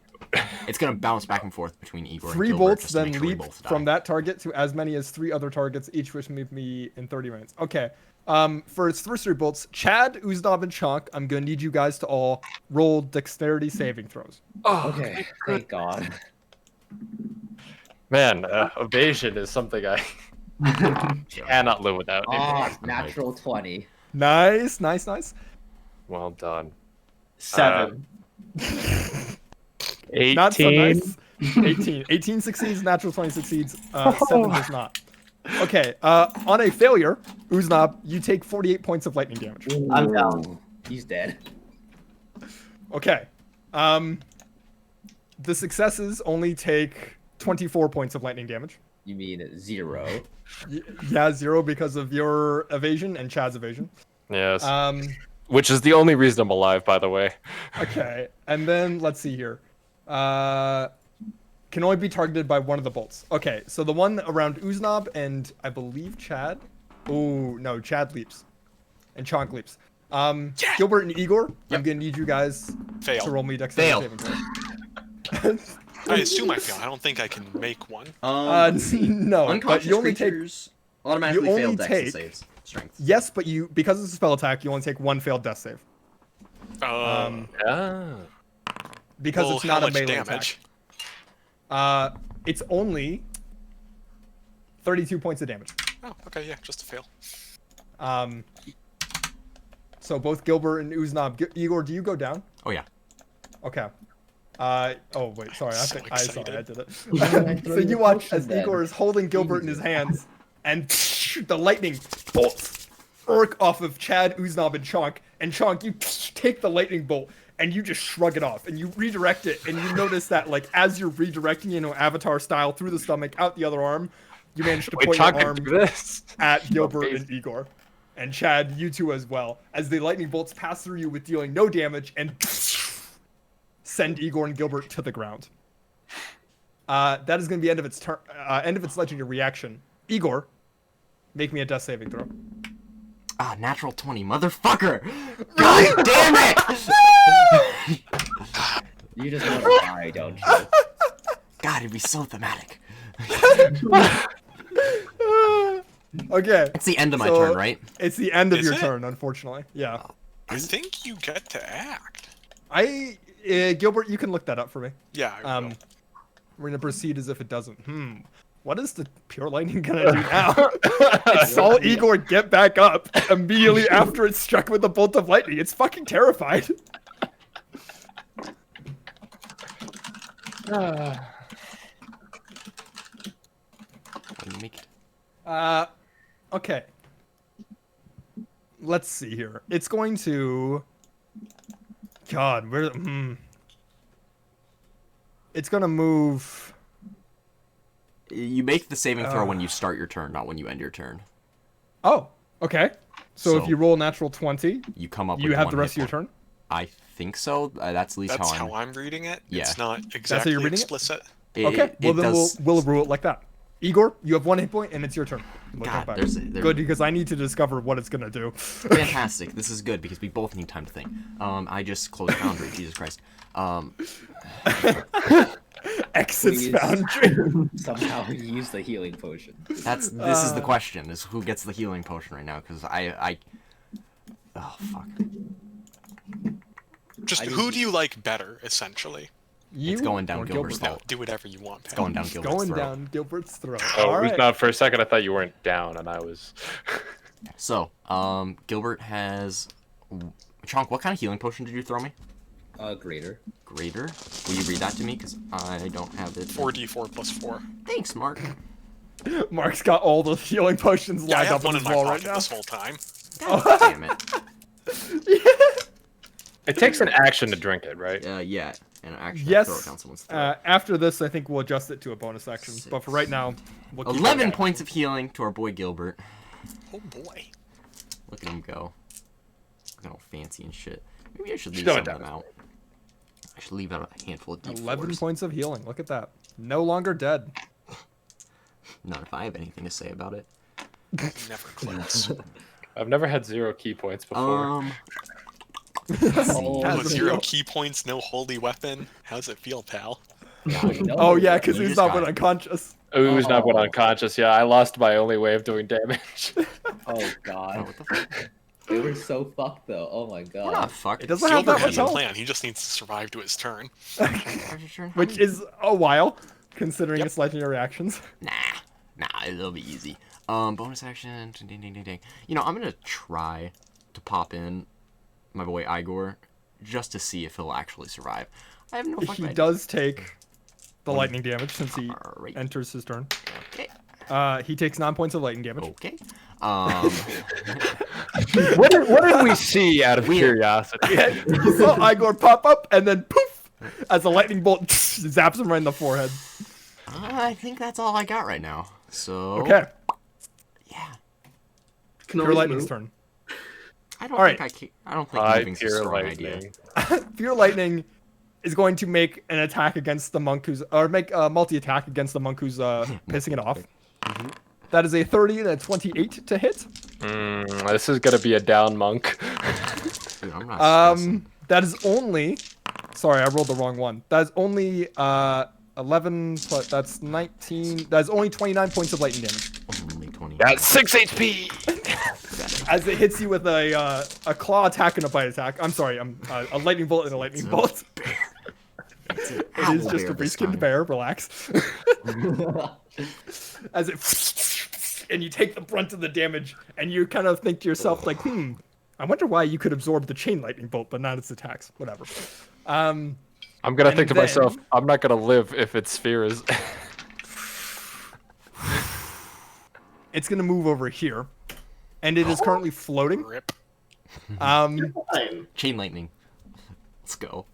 S2: It's gonna bounce back and forth between Igor and
S1: 3
S2: Gilbert
S1: bolts
S2: just to
S1: then
S2: make sure we
S1: leap
S2: both die.
S1: from that target to as many as 3 other targets, each which move me in 30 minutes. Okay. For its first 3 bolts, Chad, Uznov, and Chunk, I'm gonna need you guys to all roll dexterity saving throws.
S6: Okay. Thank God.
S4: Man, evasion is something I cannot live without.
S6: Ah, natural 20.
S1: Nice, nice, nice.
S4: Well done.
S5: 7.
S4: 18.
S1: Not so nice. 18. 18 succeeds, natural 20 succeeds, 7 does not. Okay, on a failure, Uznov, you take 48 points of lightning damage.
S5: I'm down.
S6: He's dead.
S1: Okay. The successes only take 24 points of lightning damage.
S6: You mean 0?
S1: Yeah, 0 because of your evasion and Chad's evasion.
S4: Yes.
S1: Um,
S4: Which is the only reason I'm alive, by the way.
S1: okay, and then let's see here. Can only be targeted by one of the bolts. Okay, so the one around Uznov and I believe Chad. Oh no, Chad leaps, and Chonk leaps. Gilbert and Igor, I'm gonna need you guys
S3: Fail.
S1: to roll me dexterity
S2: Fail.
S1: saving throw.
S3: I assume I fail. I don't think I can make one.
S1: No, but
S7: Unconscious
S1: you only take
S7: creatures automatically
S1: you only
S7: fail dex
S1: take-
S7: saves. Strength.
S1: yes, but you because it's a spell attack, you only take 1 failed death save. Because
S3: well,
S1: it's not
S3: how
S1: a
S3: much
S1: melee
S3: damage?
S1: attack. It's only 32 points of damage.
S3: Oh, okay, yeah, just a fail.
S1: So both Gilbert and Uznab. Igor, do you go down?
S2: Oh yeah.
S1: Okay. Oh wait, sorry.
S3: So
S1: I did it.
S6: I
S1: So you watch as Igor is holding Gilbert in his hands, and the lightning bolts off of Chad, Uznab, and Chonk. And Chonk, you take the lightning bolt and you just shrug it off, and you redirect it, and you notice that like as you're redirecting, Avatar style through the stomach, out the other arm, you manage to point your arm at Gilbert and Igor. And Chad, you two as well, as the lightning bolts pass through you with dealing no damage and send Igor and Gilbert to the ground. That is going to be end of its turn. End of its legendary reaction. Igor, make me a death saving throw.
S2: Ah, natural 20, motherfucker! God damn it!
S6: You just want to die, don't you?
S2: God, it'd be so thematic.
S1: Okay.
S2: It's the end of my turn, right?
S1: It's the end of
S3: Is
S1: your
S3: it?
S1: turn, unfortunately. Yeah.
S3: I think you get to act.
S1: Gilbert, you can look that up for me.
S3: Yeah, I will.
S1: We're gonna proceed as if it doesn't. What is the pure lightning gonna do now? It saw Igor get back up immediately after it's struck with a bolt of lightning. It's fucking terrified.
S2: What do you make it?
S1: Okay. Let's see here. It's going to. God, where? It's gonna move.
S2: You make the saving throw when you start your turn, not when you end your turn.
S1: Oh, okay. So if
S2: So-
S1: you roll a natural 20,
S2: You come up.
S1: you
S2: with
S1: have
S2: one
S1: the rest of
S2: hit
S1: your
S2: point.
S1: turn.
S2: I think so. That's at least
S3: That's
S2: how
S3: how I'm reading it.
S2: Yeah.
S3: It's not
S1: how
S3: exactly
S1: you're reading it?
S3: explicit.
S1: Okay. Well, then we'll rule it like that. Igor, you have 1 hit point, and it's your turn. Look
S2: God,
S1: back.
S2: there's
S1: Good, because I need to discover what it's gonna do.
S2: fantastic. This is good because we both need time to think. I just closed Foundry. Jesus Christ.
S1: Exits
S6: Please.
S1: Foundry.
S6: Somehow use the healing potion.
S2: This is the question: is who gets the healing potion right now? Because oh fuck.
S3: Just who do you like better, essentially?
S1: You
S2: It's going down
S1: or
S2: Gilbert's
S1: Gilbert?
S2: throat.
S3: Do whatever you want,
S2: It's
S3: pal.
S2: going down
S1: It's
S2: Gilbert's
S1: going
S2: throat.
S1: down Gilbert's throat.
S4: Oh,
S1: All right.
S4: no, for a second I thought you weren't down, and I was.
S2: So, Gilbert has. Chonk, what kind of healing potion did you throw me?
S6: Greater.
S2: Greater. Will you read that to me? Because I don't have it.
S3: 4d4 plus 4.
S2: Thanks, Mark.
S1: Mark's got all the healing potions
S3: Yeah, I
S1: lined
S3: have
S1: up on
S3: one
S1: his
S3: in my
S1: wall
S3: pocket
S1: right now.
S3: this whole time.
S2: God damn it.
S4: It takes an action to drink it, right?
S2: Yeah, and actually
S1: Yes.
S2: throw it down someone's throat.
S1: After this, I think we'll adjust it to a bonus action. But for right now, we'll keep
S2: 11
S1: it.
S2: points of healing to our boy Gilbert.
S3: Oh boy.
S2: Look at him go. Looking all fancy and shit. Maybe I should leave
S4: Show
S2: some
S4: it
S2: of them
S4: down.
S2: out. I should leave out a handful of D4s.
S1: 11 points of healing. Look at that. No longer dead.
S2: Not if I have anything to say about it.
S3: Never close.
S4: I've never had 0 key points before.
S6: Oh,
S1: Has a
S3: 0
S1: feel.
S3: key points, no holy weapon. How's it feel, pal?
S6: no.
S1: Oh yeah, because
S2: You
S1: he's
S2: just
S1: not
S2: got
S1: went
S2: it.
S1: unconscious.
S4: It was not went
S6: Oh.
S4: unconscious. Yeah, I lost my only way of doing damage.
S6: Oh
S2: Oh,
S6: god.
S2: what the fuck?
S6: They were so fucked though. Oh my
S2: We're not
S6: god.
S2: fucked.
S1: It doesn't have
S3: Gilbert
S1: that much
S3: has a
S1: health,
S3: plan. He just needs to survive to his turn.
S1: which is a while, considering its legendary actions.
S2: Nah, it'll be easy. Bonus action. Ding, ding, ding, ding. You know, I'm gonna try to pop in my boy Igor just to see if he'll actually survive. I have no fucking
S1: He
S2: idea.
S1: does take the lightning damage since he
S2: Alright.
S1: enters his turn.
S2: Okay.
S1: He takes 9 points of lightning damage.
S2: Okay.
S4: What did we see out of curiosity?
S1: You saw Igor pop up and then poof, as a lightning bolt zaps him right in the forehead.
S2: I think that's all I got right now. So.
S1: Okay,
S2: Yeah.
S5: Can
S1: pure
S5: always
S1: lightning's
S5: move.
S1: turn.
S2: I don't
S1: All
S2: think
S1: right.
S2: I don't think
S4: Hi,
S2: moving's a
S4: pure
S2: strong idea.
S4: lightning.
S1: Pure lightning is going to make an attack against the monk who's, or make a multi-attack against the monk who's pissing it off. That is a 30 and a 28 to hit.
S4: This is gonna be a down monk.
S2: Dude, I'm not stressing.
S1: That is only. Sorry, I rolled the wrong one. That is only 11 plus. That's 19. That is only 29 points of lightning damage.
S2: Only 20.
S4: That's 6 HP.
S1: As it hits you with a claw attack and a bite attack. I'm sorry, a lightning bolt and a lightning bolt. It is just a bear-skinned bear. Relax. As it and you take the brunt of the damage, and you kind of think to yourself like, I wonder why you could absorb the chain lightning bolt, but not its attacks. Whatever.
S4: I'm gonna think to myself, I'm not gonna live if its sphere is.
S1: It's gonna move over here, and it is currently floating.
S3: Rip.
S5: Fine.
S2: Chain lightning. Let's go.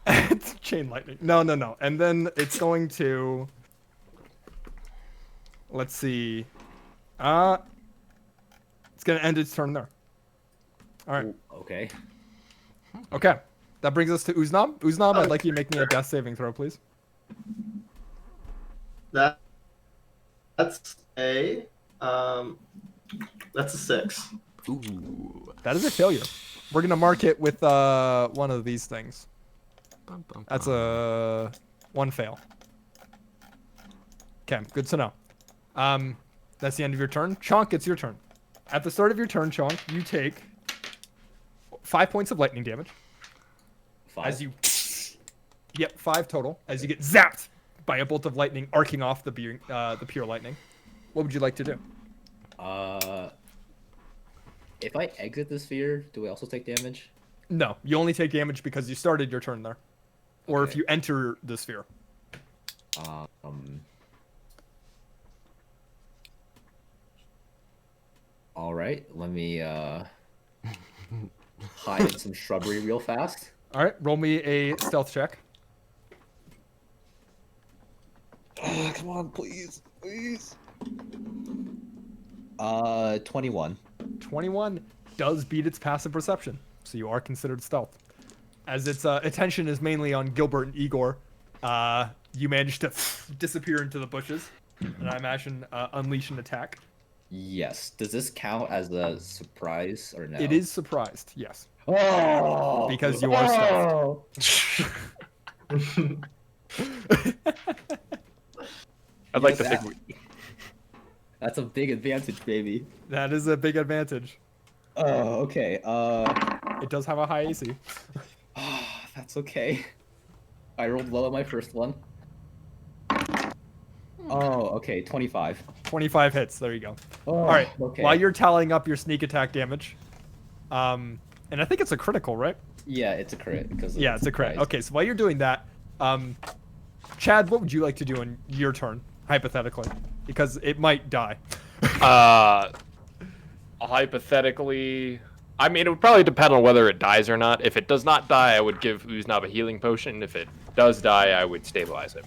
S1: It's chain lightning. No. And then it's going to. Let's see. It's gonna end its turn there. All right.
S6: Okay.
S1: Okay. That brings us to Uznab. Uznab, I'd like you to make me a death saving throw, please.
S5: That's a 6.
S2: Ooh.
S1: That is a failure. We're gonna mark it with one of these things.
S2: Bum, bum,
S1: That's
S2: bum.
S1: a 1 fail. Okay, good to know. That's the end of your turn. Chonk, it's your turn. At the start of your turn, Chonk, you take 5 points of lightning damage.
S6: 5.
S1: As you, 5 total. As you get zapped by a bolt of lightning arcing off the pure lightning. What would you like to do?
S6: If I exit the sphere, do I also take damage?
S1: No, you only take damage because you started your turn there, or if
S6: Okay.
S1: you enter the sphere.
S6: All right, let me hide in some shrubbery real fast.
S1: All right, roll me a stealth check.
S6: Come on, please, please. 21.
S1: 21 does beat its passive perception, so you are considered stealth. As its attention is mainly on Gilbert and Igor, you manage to disappear into the bushes, and I imagine unleash an attack.
S6: Yes. Does this count as a surprise or no?
S1: It is surprised, yes,
S6: Oh.
S1: because you are stealth.
S4: I'd like to
S6: Yeah.
S4: think.
S6: That's a big advantage, baby.
S1: That is a big advantage.
S6: Oh, okay.
S1: It does have a high AC.
S6: That's okay. I rolled low on my first one. Oh, okay, 25.
S1: 25 hits. There you go.
S6: Oh,
S1: All right.
S6: okay.
S1: While you're tallying up your sneak attack damage, and I think it's a critical, right?
S6: Yeah, it's a crit.
S1: Yeah, it's a crit.
S6: surprise.
S1: Okay, so while you're doing that, Chad, what would you like to do in your turn, hypothetically? Because it might die.
S4: Hypothetically, I mean, it would probably depend on whether it dies or not. If it does not die, I would give Uznab a healing potion. If it does die, I would stabilize him.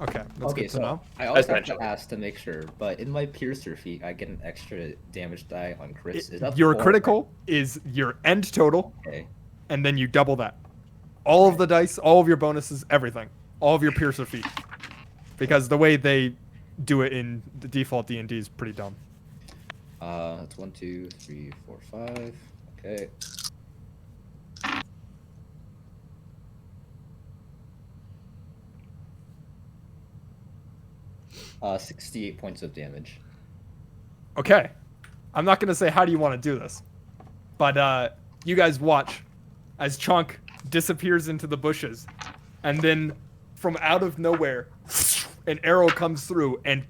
S1: Okay, that's
S6: Okay,
S1: good to
S6: so
S1: know.
S6: I always have
S4: Essentially.
S6: to ask to make sure, but in my piercer feat, I get an extra damage die on crits. Is that
S1: Your
S6: four?
S1: critical is your end total,
S6: Okay.
S1: and then you double that. All of the dice, all of your bonuses, everything. All of your piercer feat. Because the way they do it in the default D&D is pretty dumb.
S6: That's 1, 2, 3, 4, 5. Okay. Uh, 68 points of damage.
S1: Okay. I'm not going to say how do you want to do this. But you guys watch as Chunk disappears into the bushes. And then from out of nowhere, an arrow comes through and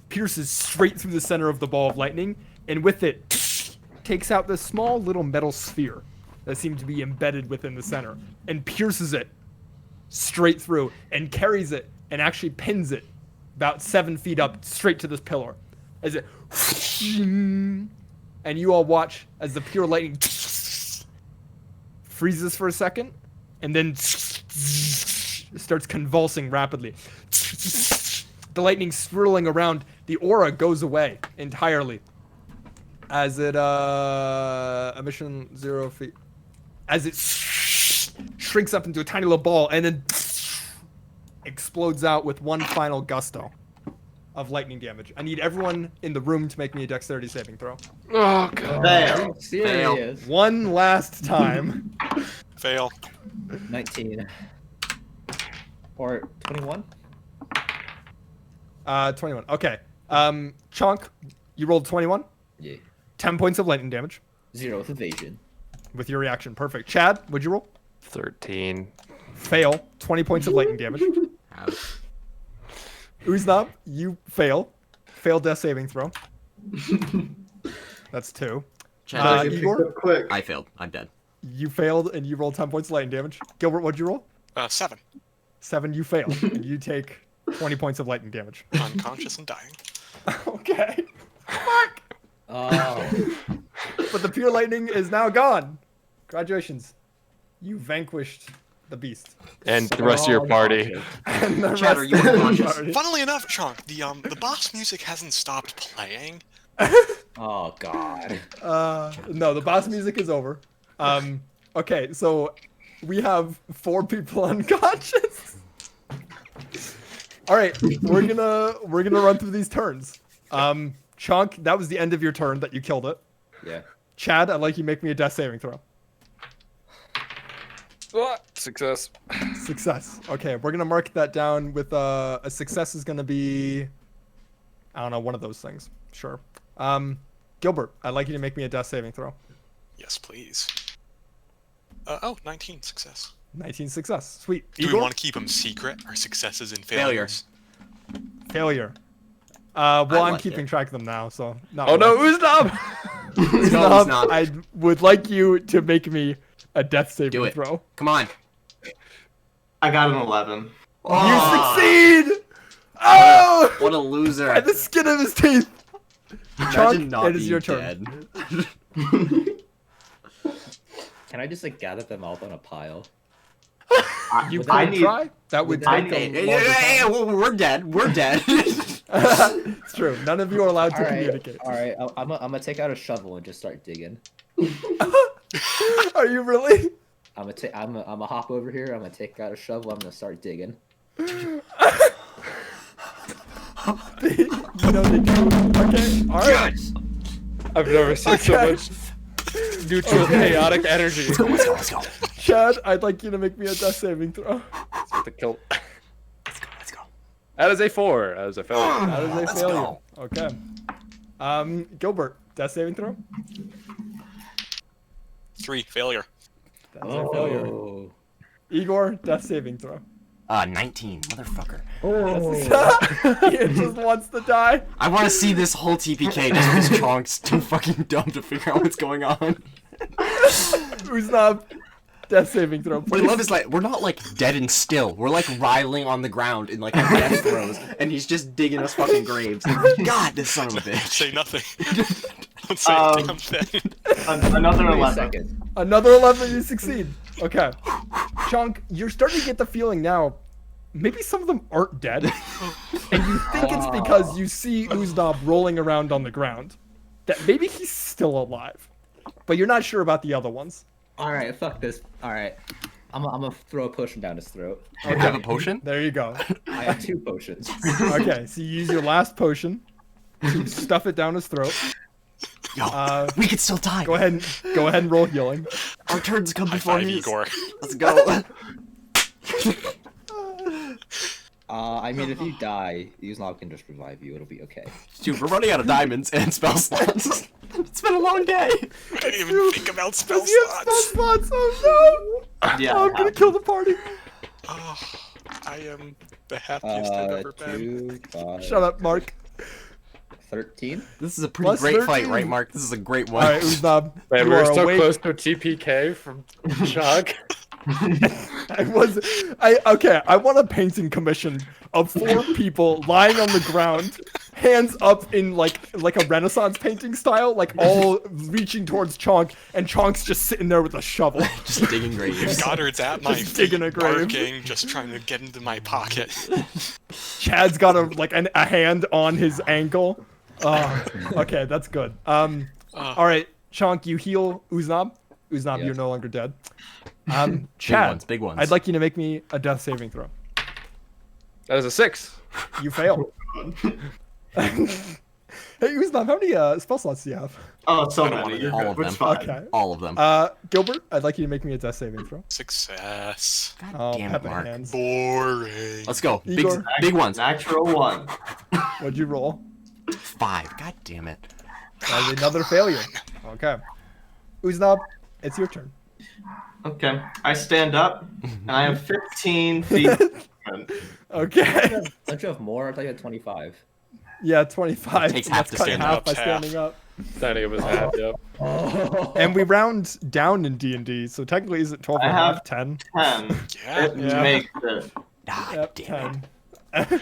S1: pierces straight through the center of the ball of lightning. And with it, takes out this small little metal sphere that seemed to be embedded within the center. And pierces it straight through and carries it and actually pins it about 7 feet up straight to this pillar. As it and you all watch as the pure lightning freezes for a second and then starts convulsing rapidly. The lightning swirling around, the aura goes away entirely as it emission 0 feet as it shrinks up into a tiny little ball and then explodes out with one final gusto of lightning damage. I need everyone in the room to make me a dexterity saving throw.
S4: Oh god.
S5: Bam.
S6: Serious.
S1: One last time.
S3: Fail.
S6: 19. Or 21?
S1: 21. Okay. Chunk, you rolled 21?
S6: Yeah.
S1: 10 points of lightning damage
S6: 0 with evasion.
S1: with your reaction. Perfect. Chad, what'd you roll?
S4: 13.
S1: Fail. 20 points of lightning damage.
S2: Ouch.
S1: Uznab, you fail. Fail death saving throw. That's 2.
S2: Chad,
S5: Get
S1: Igor?
S5: picked up quick.
S2: I failed. I'm dead.
S1: You failed and you rolled 10 points of lightning damage. Gilbert, what'd you roll?
S3: 7.
S1: 7, you fail. And you take 20 points of lightning damage.
S3: Unconscious and dying.
S1: Okay. Fuck.
S6: Oh.
S1: But the pure lightning is now gone. Congratulations. You vanquished the beast.
S4: And the rest of your party.
S1: And the
S2: Chad, are
S1: rest
S2: you
S1: of the
S2: unconscious?
S1: party-
S3: Funnily enough, Chunk, the boss music hasn't stopped playing.
S6: Oh god.
S1: No, the boss music is over. Okay, so we have 4 people unconscious. All right, we're gonna run through these turns. Chunk, that was the end of your turn that you killed it.
S6: Yeah.
S1: Chad, I'd like you to make me a death saving throw.
S4: Success.
S1: Success. Okay, we're gonna mark that down with a success is gonna be, I don't know, one of those things. Sure. Gilbert, I'd like you to make me a death saving throw.
S3: Yes, please. 19 success.
S1: 19 success. Sweet.
S3: Do we
S1: Igor?
S3: want to keep them secret? Our successes and
S2: Failure.
S3: failures?
S1: Failure. Well, I'm
S2: like
S1: keeping
S2: it.
S1: track of them now, so. Not
S4: Oh no,
S1: really.
S4: Uznab!
S1: Uznab,
S2: not.
S1: I would like you to make me a death saving
S2: Do it.
S1: throw.
S2: Come on.
S5: I got an 11.
S2: Oh,
S1: You succeed! Oh!
S2: what a loser.
S1: By the skin of his teeth.
S2: Imagine
S1: Chunk,
S2: not
S1: it is
S2: being
S1: your turn.
S2: dead.
S6: Can I just like gather them all up on a pile?
S1: You
S5: Would I
S1: could
S5: need-
S1: try. That would
S5: I
S1: take
S5: need-
S1: a
S2: Hey,
S1: longer
S2: hey,
S1: time.
S2: well, we're dead. We're dead.
S1: It's true. None of you are allowed to
S6: All right.
S1: communicate.
S6: All right. I'm gonna take out a shovel and just start digging.
S1: Are you really?
S6: I'm gonna hop over here. I'm gonna take out a shovel. I'm gonna start digging.
S1: You know they do. Okay. All right.
S2: Yes.
S4: I've never seen so
S1: Okay.
S4: much neutral chaotic energy.
S2: Let's go, let's go, let's go.
S1: Chad, I'd like you to make me a death saving throw.
S4: The kill.
S2: Let's go.
S4: That is a 4. That is a failure.
S1: That is a
S2: Let's
S1: failure.
S2: go.
S1: Okay. Gilbert, death saving throw.
S3: 3, failure.
S1: That's a failure.
S6: Oh.
S1: Igor, death saving throw.
S2: 19, motherfucker.
S1: He just wants to die.
S2: I want to see this whole TPK just because Chonk's too fucking dumb to figure out what's going on.
S1: Uznab, death saving throw,
S2: What I
S1: please.
S2: love is like we're not like dead and still. We're like wriling on the ground in like death throes, and he's just digging us fucking graves. God, this son of a bitch.
S3: Say nothing. Don't say a damn thing.
S5: Another
S6: Wait a
S5: 11.
S6: second.
S1: Another 11, you succeed. Okay. Chunk, you're starting to get the feeling now, maybe some of them aren't dead. And you think it's because you see Uznab rolling around on the ground. That maybe he's still alive. But you're not sure about the other ones.
S6: All right. Fuck this. All right. I'm gonna throw a potion down his throat.
S2: You have a potion?
S1: There you go.
S6: I have 2 potions.
S1: Okay, so you use your last potion to stuff it down his throat.
S2: Yo, we could still die.
S1: Go ahead and roll healing.
S2: Our turns come
S3: High
S2: before
S3: five,
S2: his.
S3: Igor.
S2: Let's go.
S6: I mean, if you die, Uznab can just revive you. It'll be okay.
S2: Dude, we're running out of diamonds and spell slots. It's been a long day.
S3: I didn't even think about spell
S1: Does he have spell
S3: slots.
S1: slots? Oh
S5: Yeah.
S1: no! I'm gonna kill the party.
S3: Oh, I am the happiest I've ever been.
S6: 2, 5,
S1: Shut up, Mark.
S6: 13.
S2: This is a pretty
S1: Plus
S2: great
S1: 13.
S2: fight, right, Mark? This is a great one.
S1: All right, Uznab.
S4: Man,
S1: you
S4: we're
S1: are
S4: so
S1: awake.
S4: close to a TPK from Chuck.
S1: I want a painting commission of 4 people lying on the ground, hands up in like a Renaissance painting style, like all reaching towards Chonk, and Chonk's just sitting there with a shovel.
S2: Just digging graves.
S3: Goddard's at my
S1: Just digging
S3: feet,
S1: a grave.
S3: barking, just trying to get into my pocket.
S1: Chad's got a hand on his ankle. Okay, that's good. All right, Chonk, you heal Uznab. Uznab,
S6: Yes.
S1: you're no longer dead. Chad,
S2: big ones.
S1: I'd like you to make me a death saving throw.
S4: That is a 6.
S1: You fail. Hey, Uznab, how many spell slots do you have?
S5: Oh, so
S3: I don't wanna
S5: many.
S3: know.
S2: All of
S5: It's
S2: them.
S5: fine.
S1: Okay.
S2: All of them.
S1: Gilbert, I'd like you to make me a death saving throw.
S3: Success.
S2: God
S1: Oh,
S2: damn it,
S1: Peppa
S2: Mark.
S1: hands.
S3: Boring.
S2: Let's go.
S1: Igor.
S2: Big ones.
S5: Natural 1.
S1: What'd you roll?
S2: 5. God damn it.
S1: That is another failure. Okay. Uznab, it's your turn.
S5: Okay, I stand up, and I have 15 feet.
S1: Okay.
S6: Don't you have more? I thought you had 25.
S1: Yeah, 25.
S2: It takes half to
S1: Cut
S2: stand
S1: half
S3: up.
S1: by
S3: Half.
S1: standing up.
S4: Standing up is half, yep.
S1: And we round down in D&D, so technically is it 12 and
S5: I
S1: a half?
S5: have
S1: 10?
S5: 10.
S3: Yeah.
S5: It
S1: Yeah.
S5: makes it.
S2: Ah,
S1: Yep,
S2: damn it.
S1: 10.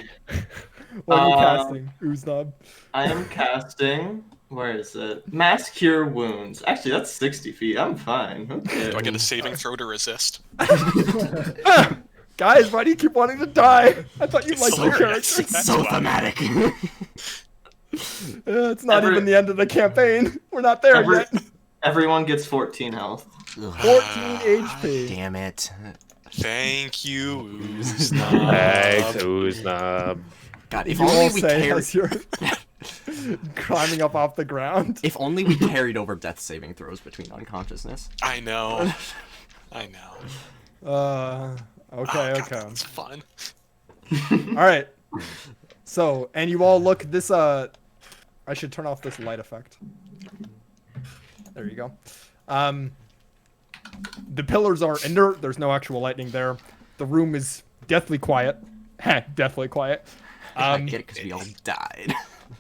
S1: What are you
S5: Um,
S1: casting, Uznab?
S5: I am casting. Where is it? Mass Cure Wounds. Actually, that's 60 feet. I'm fine. Okay.
S3: Do I get a saving throw to resist?
S1: Guys, why do you keep wanting to die? I thought you
S3: It's
S1: liked your
S3: hilarious.
S1: character.
S2: It's
S3: That's
S2: so
S3: why.
S2: thematic.
S1: It's not even the end of the campaign. We're not there
S5: Every-
S1: yet.
S5: Everyone gets 14 health.
S1: 14
S2: Ah,
S1: HP.
S2: Damn it.
S3: Thank you,
S4: Thanks,
S3: Uznab.
S4: Uznab.
S2: God, if
S1: You
S2: only
S1: all
S2: we
S1: say
S2: carried.
S1: as you're climbing up off the ground.
S2: If only we carried over death saving throws between unconsciousness.
S3: I know. I know.
S1: Okay,
S3: Oh, God,
S1: okay.
S3: that's fun.
S1: All right. So, and you all look this I should turn off this light effect. There you go. The pillars are inert. There's no actual lightning there. The room is deathly quiet. Deathly quiet.
S2: I get it because we all died.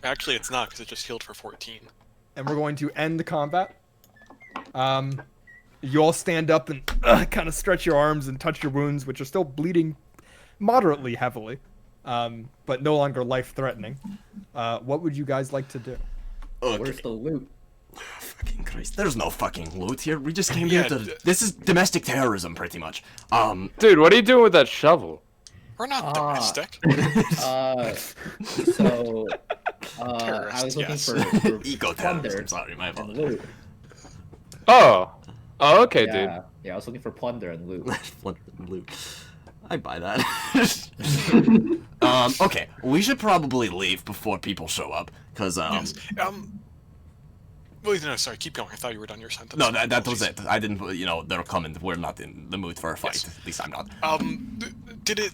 S3: Actually, it's not because it just healed for 14.
S1: And we're going to end the combat. You all stand up and kind of stretch your arms and touch your wounds, which are still bleeding moderately heavily, but no longer life-threatening. What would you guys like to do?
S6: Where's the loot?
S2: Fucking Christ. There's no fucking loot here. We just came
S3: Yeah,
S2: here to. This is domestic terrorism, pretty much.
S4: Dude, what are you doing with that shovel?
S3: We're not domestic.
S6: So, I
S3: Terrorist,
S6: was looking
S3: yes.
S6: for
S2: Eco
S6: plunder
S2: terrorism. Sorry, my
S6: and
S2: apologies.
S6: loot.
S4: Oh, okay, dude.
S6: Yeah, I was looking for plunder and loot.
S2: Plunder and loot. I buy that. Okay, we should probably leave before people show up, cause
S3: Yes. Wait, no, sorry. Keep going. I thought you were done your sentence.
S2: no, that was it. I didn't, they're coming. We're not in the mood for a fight.
S3: Yes.
S2: At least I'm not.
S3: Did it?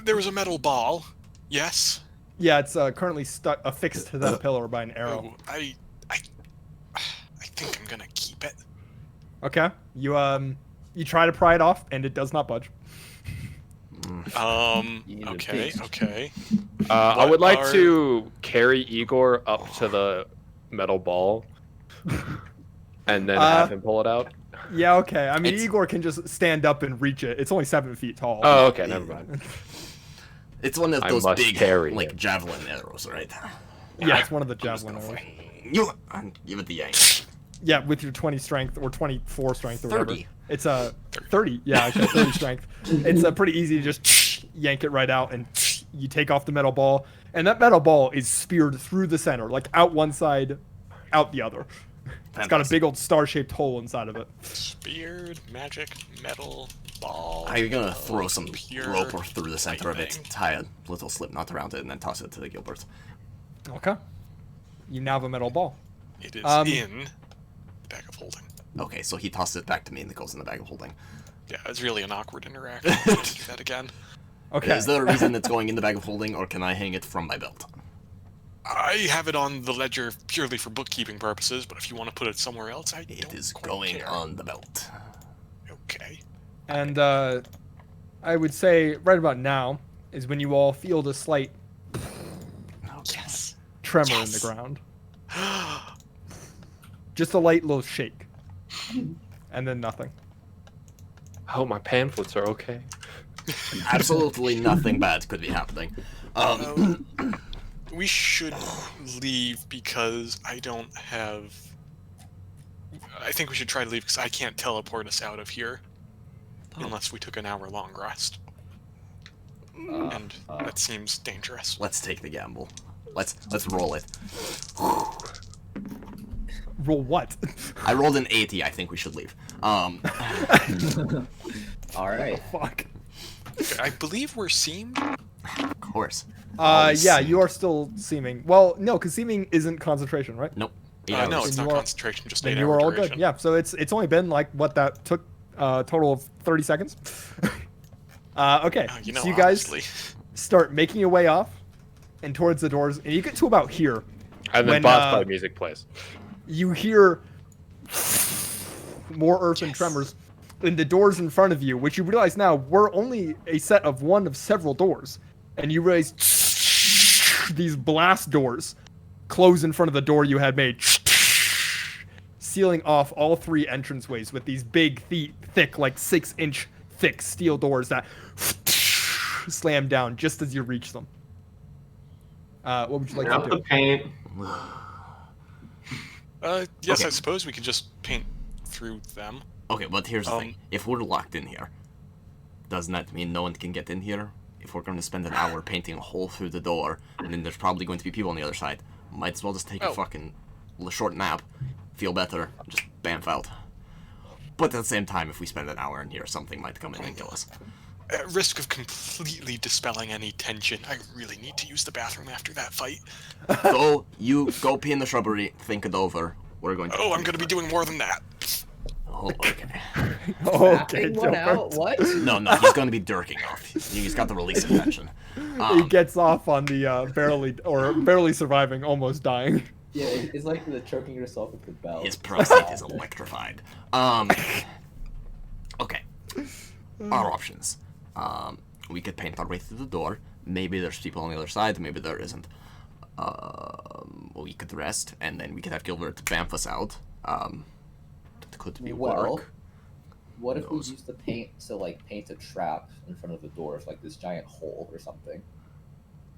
S3: There was a metal ball. Yes.
S1: Yeah, it's currently stuck affixed to that pillar by an arrow.
S3: Oh, I think I'm gonna keep it.
S1: Okay. You try to pry it off, and it does not budge.
S6: You need a
S3: Okay.
S6: beast.
S3: Okay.
S4: I would like
S3: are-
S4: to carry Igor up to the metal ball, and then have him pull it out.
S1: Yeah, okay. I mean,
S2: It's-
S1: Igor can just stand up and reach it. It's only 7 feet tall.
S4: Oh, okay, never mind.
S2: It's one of
S4: I
S2: those
S4: must
S2: big,
S4: carry
S2: like
S4: him.
S2: javelin arrows, right?
S1: Yeah, it's one of the
S2: I'm just
S1: javelin
S2: gonna
S1: arrows.
S2: You give it the yank.
S1: Yeah, with your 20 strength or 24 strength or whatever.
S2: 30.
S1: It's a 30. Yeah, okay, 30 strength. It's pretty easy to just yank it right out, and you take off the metal ball, and that metal ball is speared through the center, like out one side, out the other. It's got a big old star-shaped hole inside of it.
S3: Speared magic metal ball.
S2: I'm gonna throw some
S3: pure
S2: rope through the center of it,
S3: lightning.
S2: tie a little slip knot around it, and then toss it to the Gilberts.
S1: Okay. You now have a metal ball.
S3: It is
S1: Um,
S3: in the bag of holding.
S2: Okay, so he tosses it back to me, and it goes in the bag of holding.
S3: Yeah, it's really an awkward interaction. Let's do that again.
S1: Okay.
S2: Is there a reason it's going in the bag of holding, or can I hang it from my belt?
S3: I have it on the ledger purely for bookkeeping purposes, but if you want to put it somewhere else, I
S2: It
S3: don't
S2: is
S3: quite
S2: going
S3: care.
S2: on the belt.
S3: Okay.
S1: And I would say right about now is when you all feel the slight
S3: Yes.
S1: tremor in
S3: Yes.
S1: the ground. Just a light little shake. And then nothing.
S4: I hope my pamphlets are okay.
S2: Absolutely nothing bad could be happening.
S3: We should leave because I don't have. I think we should try to leave because I can't teleport us out of here unless we took an hour-long rest, and that seems dangerous.
S2: Let's take the gamble. Let's roll it.
S1: Roll what?
S2: I rolled an 80. I think we should leave.
S6: All right.
S1: Fuck.
S3: Okay, I believe we're seamed.
S2: Of course.
S1: Yeah, you are still seeming. Well, no, because seeming isn't concentration, right?
S2: Nope. 8
S3: No,
S2: hours.
S3: it's
S1: Then
S3: not
S1: you are-
S3: concentration, just
S1: Then
S3: 8
S1: you
S3: hour
S1: are all
S3: duration.
S1: good. Yeah, so it's only been like what that took a total of 30 seconds. Okay,
S3: You know,
S1: so you guys
S3: honestly.
S1: start making your way off and towards the doors, and you get to about here,
S4: And then
S1: When,
S4: boss fight music plays.
S1: You hear more earth and tremors in the doors in front of you, which you realize now were only a set of one of several doors. And you realize these blast doors close in front of the door you had made, sealing off all 3 entranceways with these big, thick, like 6-inch thick steel doors that slam down just as you reach them. What would you like
S5: Up
S1: to
S5: the
S1: do?
S5: paint.
S3: Yes,
S2: Okay.
S3: I suppose we could just paint through them.
S2: Okay, but here's the thing. If we're locked in here, doesn't that mean no one can get in here? If we're going to spend an hour painting a hole through the door, and then there's probably going to be people on the other side, might as well just take a fucking short nap, feel better, just bamf out. But at the same time, if we spend an hour in here, something might come in and kill us.
S3: At risk of completely dispelling any tension, I really need to use the bathroom after that fight.
S2: So, you go pee in the shrubbery, think it over. We're going to...
S3: Oh, I'm going to be doing more than that.
S2: Oh, okay.
S1: Okay,
S6: Fapping one out?
S1: Gilbert.
S6: What?
S2: No, he's going to be dirking off. He's got the release intention.
S1: He gets off on the barely surviving, almost dying.
S6: Yeah, it's like the choking yourself with the belt.
S2: His prostate is electrified. Okay. Our options. We could paint our way through the door. Maybe there's people on the other side, maybe there isn't. We could rest, and then we could have Gilbert bamf us out. That could be work.
S6: What if we use the paint to like paint a trap in front of the doors, like this giant hole or something?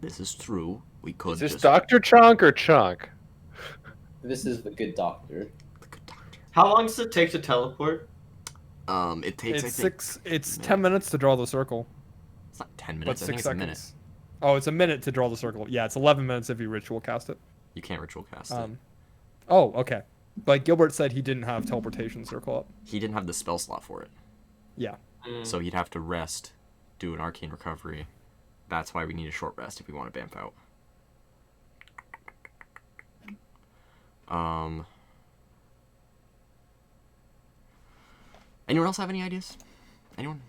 S2: This is true. We could
S4: Is this
S2: just...
S4: Dr. Chunk or Chunk?
S6: This is the good doctor.
S5: How long does it take to teleport?
S2: It takes, I think...
S1: It's 10 minutes to draw the circle.
S2: It's not 10
S1: But
S2: minutes, I think
S1: 6
S2: it's a minute.
S1: seconds. Oh, it's a minute to draw the circle. Yeah, it's 11 minutes if you ritual cast it.
S2: You can't ritual cast it.
S1: Oh, okay. But Gilbert said he didn't have teleportation circle up.
S2: He didn't have the spell slot for it.
S1: Yeah.
S2: So he'd have to rest, do an arcane recovery. That's why we need a short rest if we want to bamf out. Anyone else have any ideas? Anyone?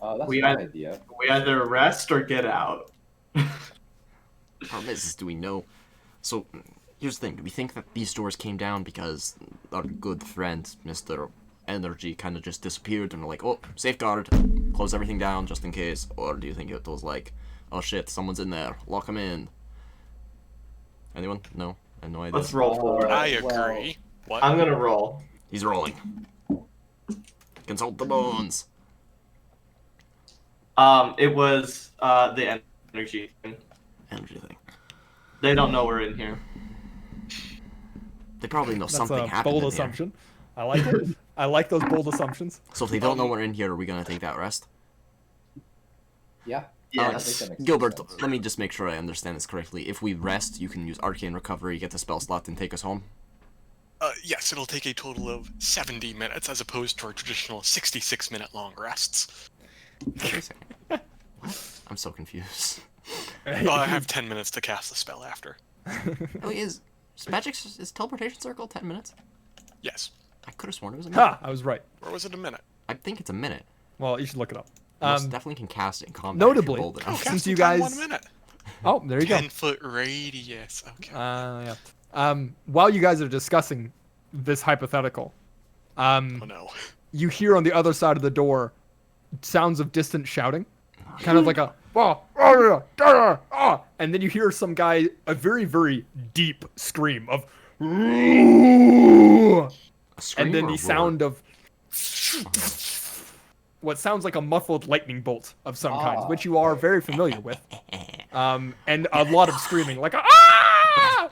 S6: That's
S5: We
S6: my
S5: had-
S6: idea.
S5: We either rest or get out.
S2: Problem is, do we know? So, here's the thing. Do we think that these doors came down because our good friend, Mr. Energy, kind of just disappeared and we're like, oh, safeguard, close everything down just in case? Or do you think it was like, oh shit, someone's in there, lock them in? Anyone? No? I have no idea.
S5: Let's roll for it.
S3: I agree.
S6: well,
S3: What?
S5: I'm gonna roll.
S2: He's rolling. Consult the bones.
S5: It was the energy thing.
S2: Energy thing.
S5: They don't know we're in here.
S2: They probably know
S1: That's
S2: something
S1: a
S2: happened
S1: bold
S2: in here.
S1: assumption. I like it. I like those bold assumptions.
S2: So if they don't know we're in here, are we gonna take that rest?
S6: Yeah.
S5: Yes.
S6: That makes
S2: Gilbert,
S6: sense.
S2: let me just make sure I understand this correctly. If we rest, you can use Arcane Recovery, get the spell slot, and take us home?
S3: Yes, it'll take a total of 70 minutes as opposed to our traditional 66-minute long rests.
S2: Wait a second. What? I'm so confused.
S3: I have 10 minutes to cast the spell after.
S2: Oh, is teleportation circle 10 minutes?
S3: Yes.
S2: I could have sworn it was a minute.
S1: Ha! I was right.
S3: Or was it a minute?
S2: I think it's a minute.
S1: Well, you should look it up.
S2: Most definitely can cast it in combat. if you're
S1: notably-
S2: bold enough.
S3: Oh,
S1: Since
S3: cast
S1: you
S3: it in
S1: guys-
S3: 1 minute.
S1: Oh, there you go.
S3: 10-foot radius. Okay.
S1: Yeah. While you guys are discussing this hypothetical,
S3: Oh no.
S1: you hear on the other side of the door sounds of distant shouting, kind of like a and then you hear some guy a very, very deep scream of,
S2: A scream
S1: and then
S2: or a
S1: the
S2: roar?
S1: sound of what sounds like a muffled lightning bolt of some kind, which you are very familiar with, and a lot of screaming, like ah,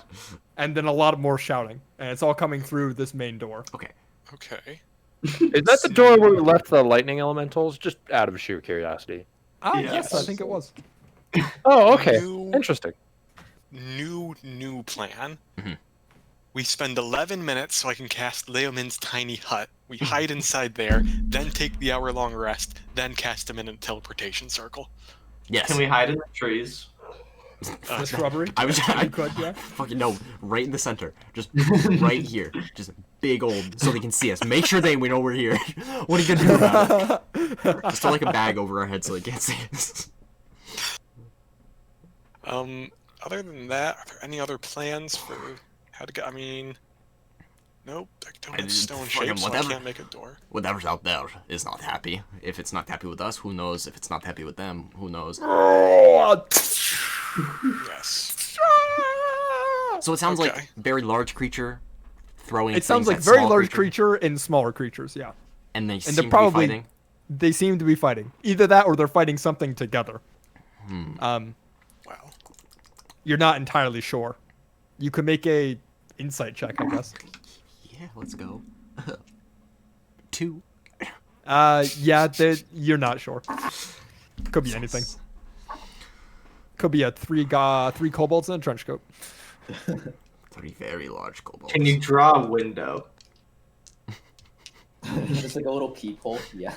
S1: and then a lot more shouting, and it's all coming through this main door.
S2: Okay.
S3: Okay.
S4: Is that the door where we left the lightning elementals? Just out of sheer curiosity.
S1: Yes, I think it was.
S4: Oh, okay.
S3: New-
S4: Interesting.
S3: New plan.
S2: Mhm.
S3: We spend 11 minutes so I can cast Leomin's tiny hut. We hide inside there, then take the hour-long rest, then cast him in a teleportation circle.
S2: Yes.
S5: Can we hide in the trees?
S1: The shrubbery.
S2: I was
S1: You could, yeah.
S2: fucking no, right in the center, just right here, just big old, so they can see us. Make sure we know we're here. What are you gonna do about it? Just throw like a bag over our heads so they can't see us.
S3: other than that, are there any other plans for how to get? I mean, nope. I don't have stone
S2: fucking
S3: shape, so I
S2: whatever.
S3: can't make a door.
S2: Whatever's out there is not happy. If it's not happy with us, who knows? If it's not happy with them, who knows?
S3: Yes.
S2: So it sounds
S3: Okay.
S2: like very large creature throwing.
S1: It sounds
S2: things
S1: like
S2: at
S1: very
S2: small
S1: large creature and smaller creatures. Yeah,
S2: and they
S1: and
S2: seem
S1: they're
S2: to
S1: probably
S2: be fighting.
S1: they seem to be fighting. Either that or they're fighting something together.
S3: Wow.
S1: You're not entirely sure. You could make a insight check, I guess.
S2: Yeah, let's go. 2.
S1: Yeah, you're not sure. Could be anything. Could be a three kobolds and a trench coat.
S2: 3 very large kobolds.
S5: Can you draw a window?
S6: Just like a little peephole. Yeah.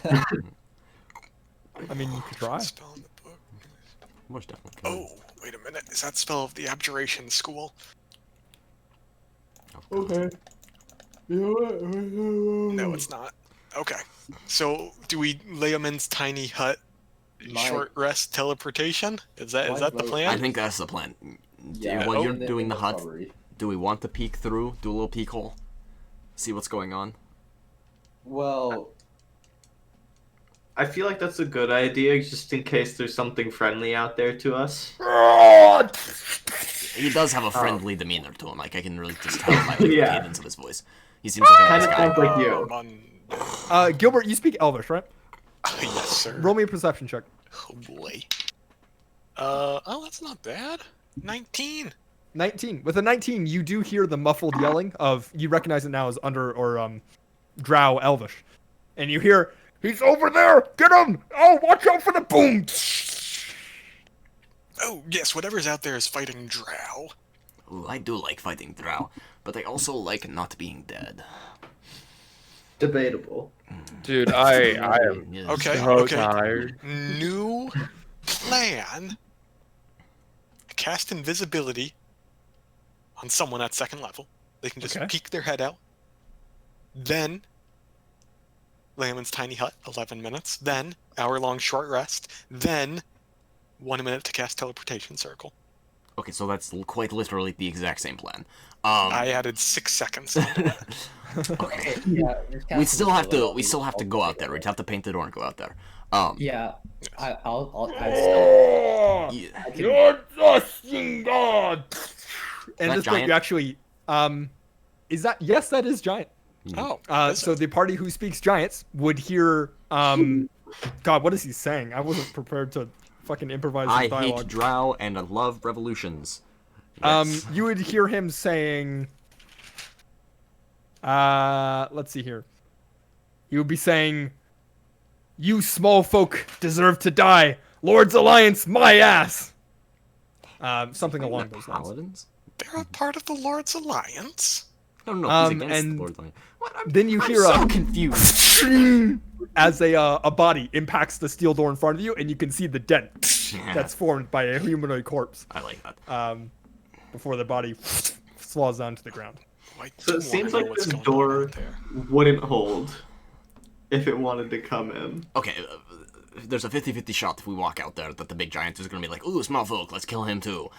S1: I mean, you could try.
S3: Spell in the book.
S2: Most definitely. could.
S3: Oh, wait a minute. Is that spell of the abjuration school?
S1: Okay.
S3: No, it's not. Okay. So, do we Leomin's tiny hut, short rest teleportation? Is that
S6: My
S3: the
S6: vote-
S3: plan?
S2: I think that's the plan.
S6: Yeah.
S2: While you're
S6: in
S2: doing the hut,
S6: recovery.
S2: do we want to peek through? Do a little peek hole? See what's going on?
S6: Well,
S5: I feel like that's a good idea, just in case there's something friendly out there to us.
S2: He does have a friendly demeanor to him. Like, I can really just tell by the
S5: Yeah.
S2: cadence of his voice. He seems like a
S5: Kind
S2: nice
S5: of
S2: guy.
S5: sounds like you.
S1: Gilbert, you speak Elvish, right?
S3: Yes, sir.
S1: Roll me a perception check.
S3: Oh boy. Oh, that's not bad. 19.
S1: 19. With a 19, you do hear the muffled yelling of, you recognize it now as Drow Elvish. And you hear, he's over there! Get him! Oh, watch out for the boom!
S3: Oh, yes, whatever's out there is fighting drow.
S2: Ooh, I do like fighting drow, but I also like not being dead.
S5: Debatable.
S4: Dude, I am
S2: Yes.
S3: Okay,
S4: so
S3: okay.
S4: tired.
S3: New plan. Cast invisibility on someone at second level. They can just
S1: Okay.
S3: peek their head out. Then, Layman's tiny hut, 11 minutes. Then, hour-long short rest. Then, 1 minute to cast teleportation circle.
S2: Okay, so that's quite literally the exact same plan.
S3: I added 6 seconds.
S2: Okay.
S6: yeah.
S2: We still have to go out there. We'd have to paint the door and go out there.
S6: Yeah. I still.
S2: Yeah.
S6: I can,
S1: You're dusting God! And
S2: That
S1: this point,
S2: giant?
S1: you actually, is that, yes, that is giant.
S3: Oh, is
S1: So
S3: it?
S1: the party who speaks giants would hear, God, what is he saying? I wasn't prepared to fucking improvise
S2: I
S1: his dialogue.
S2: hate drow and I love revolutions. Yes.
S1: You would hear him saying, let's see here. He would be saying, "You small folk deserve to die. Lord's Alliance, my ass." Something along those lines.
S2: Paladins?
S3: They're a part of the Lord's Alliance.
S2: No, he's against
S1: and
S2: the Lord Lion. What?
S1: Then you
S2: I'm
S1: hear
S2: so
S1: a
S2: confused.
S1: as a body impacts the steel door in front of you, and you can see the dent that's formed by a humanoid corpse
S2: I like that.
S1: before the body falls down to the ground.
S3: I
S5: So
S3: do
S5: it seems
S3: wanna know
S5: like
S3: what's
S5: this
S3: going on
S5: door
S3: out there.
S5: wouldn't hold if it wanted to come in.
S2: Okay, there's a 50-50 shot if we walk out there that the big giant is gonna be like, "Ooh, small folk, let's kill him too."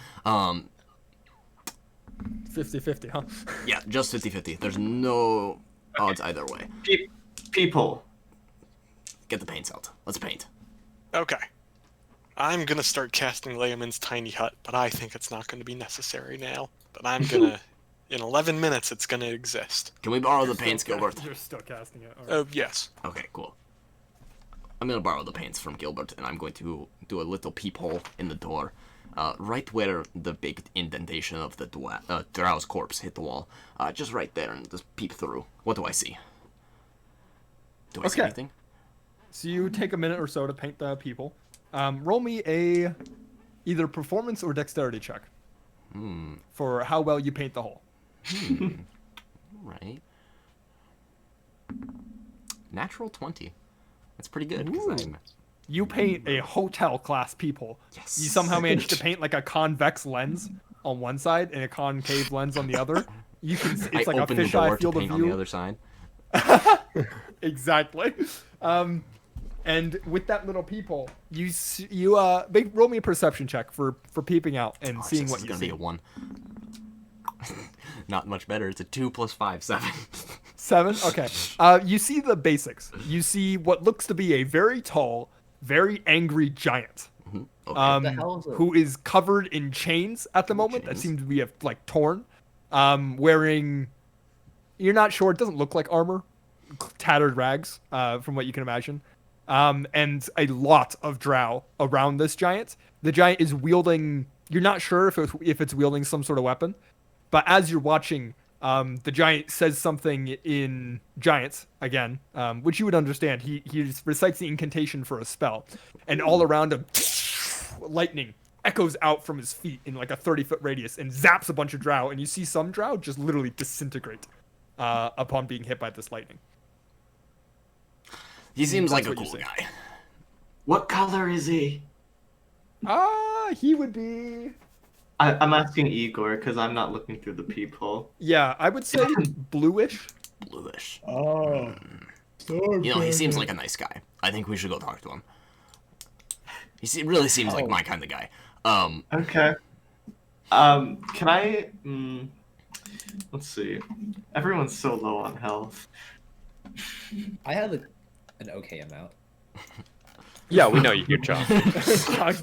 S1: 50-50, huh?
S2: Yeah, just 50-50. There's no odds either way.
S5: People.
S2: Get the paints out. Let's paint.
S3: Okay. I'm gonna start casting Layman's tiny hut, but I think it's not gonna be necessary now. But I'm gonna... In 11 minutes, it's gonna exist.
S2: Can we borrow the paints, Gilbert?
S1: You're still casting it. All right.
S3: Yes.
S2: Okay, cool. I'm gonna borrow the paints from Gilbert, and I'm going to do a little peephole in the door, right where the big indentation of the drow's corpse hit the wall. Just right there, and just peep through. What do I see? Do I see
S1: Okay.
S2: anything?
S1: So you take a minute or so to paint the people. Roll me a either performance or dexterity check for how well you paint the hole.
S2: Right. Natural 20. That's pretty good. 'Cause I'm...
S1: You paint a hotel class people.
S2: Yes.
S1: You somehow managed to paint like a convex lens on one side and a concave lens on the other. You can. It's
S2: I
S1: like a
S2: opened the
S1: fisheye
S2: door to
S1: field of
S2: paint on the
S1: view.
S2: other side.
S1: Exactly. And And with that little peephole, roll me a perception check for peeping out and
S2: Gosh,
S1: seeing
S2: this
S1: what
S2: is
S1: you
S2: gonna
S1: see.
S2: be a 1. Not much better. It's a 2 plus 5, 7.
S1: 7? Okay. You see the basics. You see what looks to be a very tall, very angry giant.
S2: Okay.
S6: the hell is it?
S1: Who is covered in chains at the moment that
S2: chains.
S1: seem to be like torn. Wearing, you're not sure. It doesn't look like armor, tattered rags, from what you can imagine. And a lot of drow around this giant. The giant is wielding. You're not sure if it's wielding some sort of weapon, but as you're watching, the giant says something in giant again, which you would understand. He recites the incantation for a spell, and all around him, lightning echoes out from his feet in like a 30-foot radius and zaps a bunch of drow, and you see some drow just literally disintegrate upon being hit by this lightning.
S2: He seems
S1: That's
S2: like a
S1: what you
S2: cool
S1: say.
S2: guy.
S5: What color is he?
S1: He would be.
S5: I'm asking Igor because I'm not looking through the peephole.
S1: Yeah, I would say bluish.
S2: Bluish.
S7: Oh.
S2: You know, he seems like a nice guy. I think we should go talk to him. Really seems like my kind of guy.
S5: Okay. Can I? Let's see. Everyone's so low on health.
S6: I have an okay amount.
S4: Yeah, we know you do, John.
S1: He's got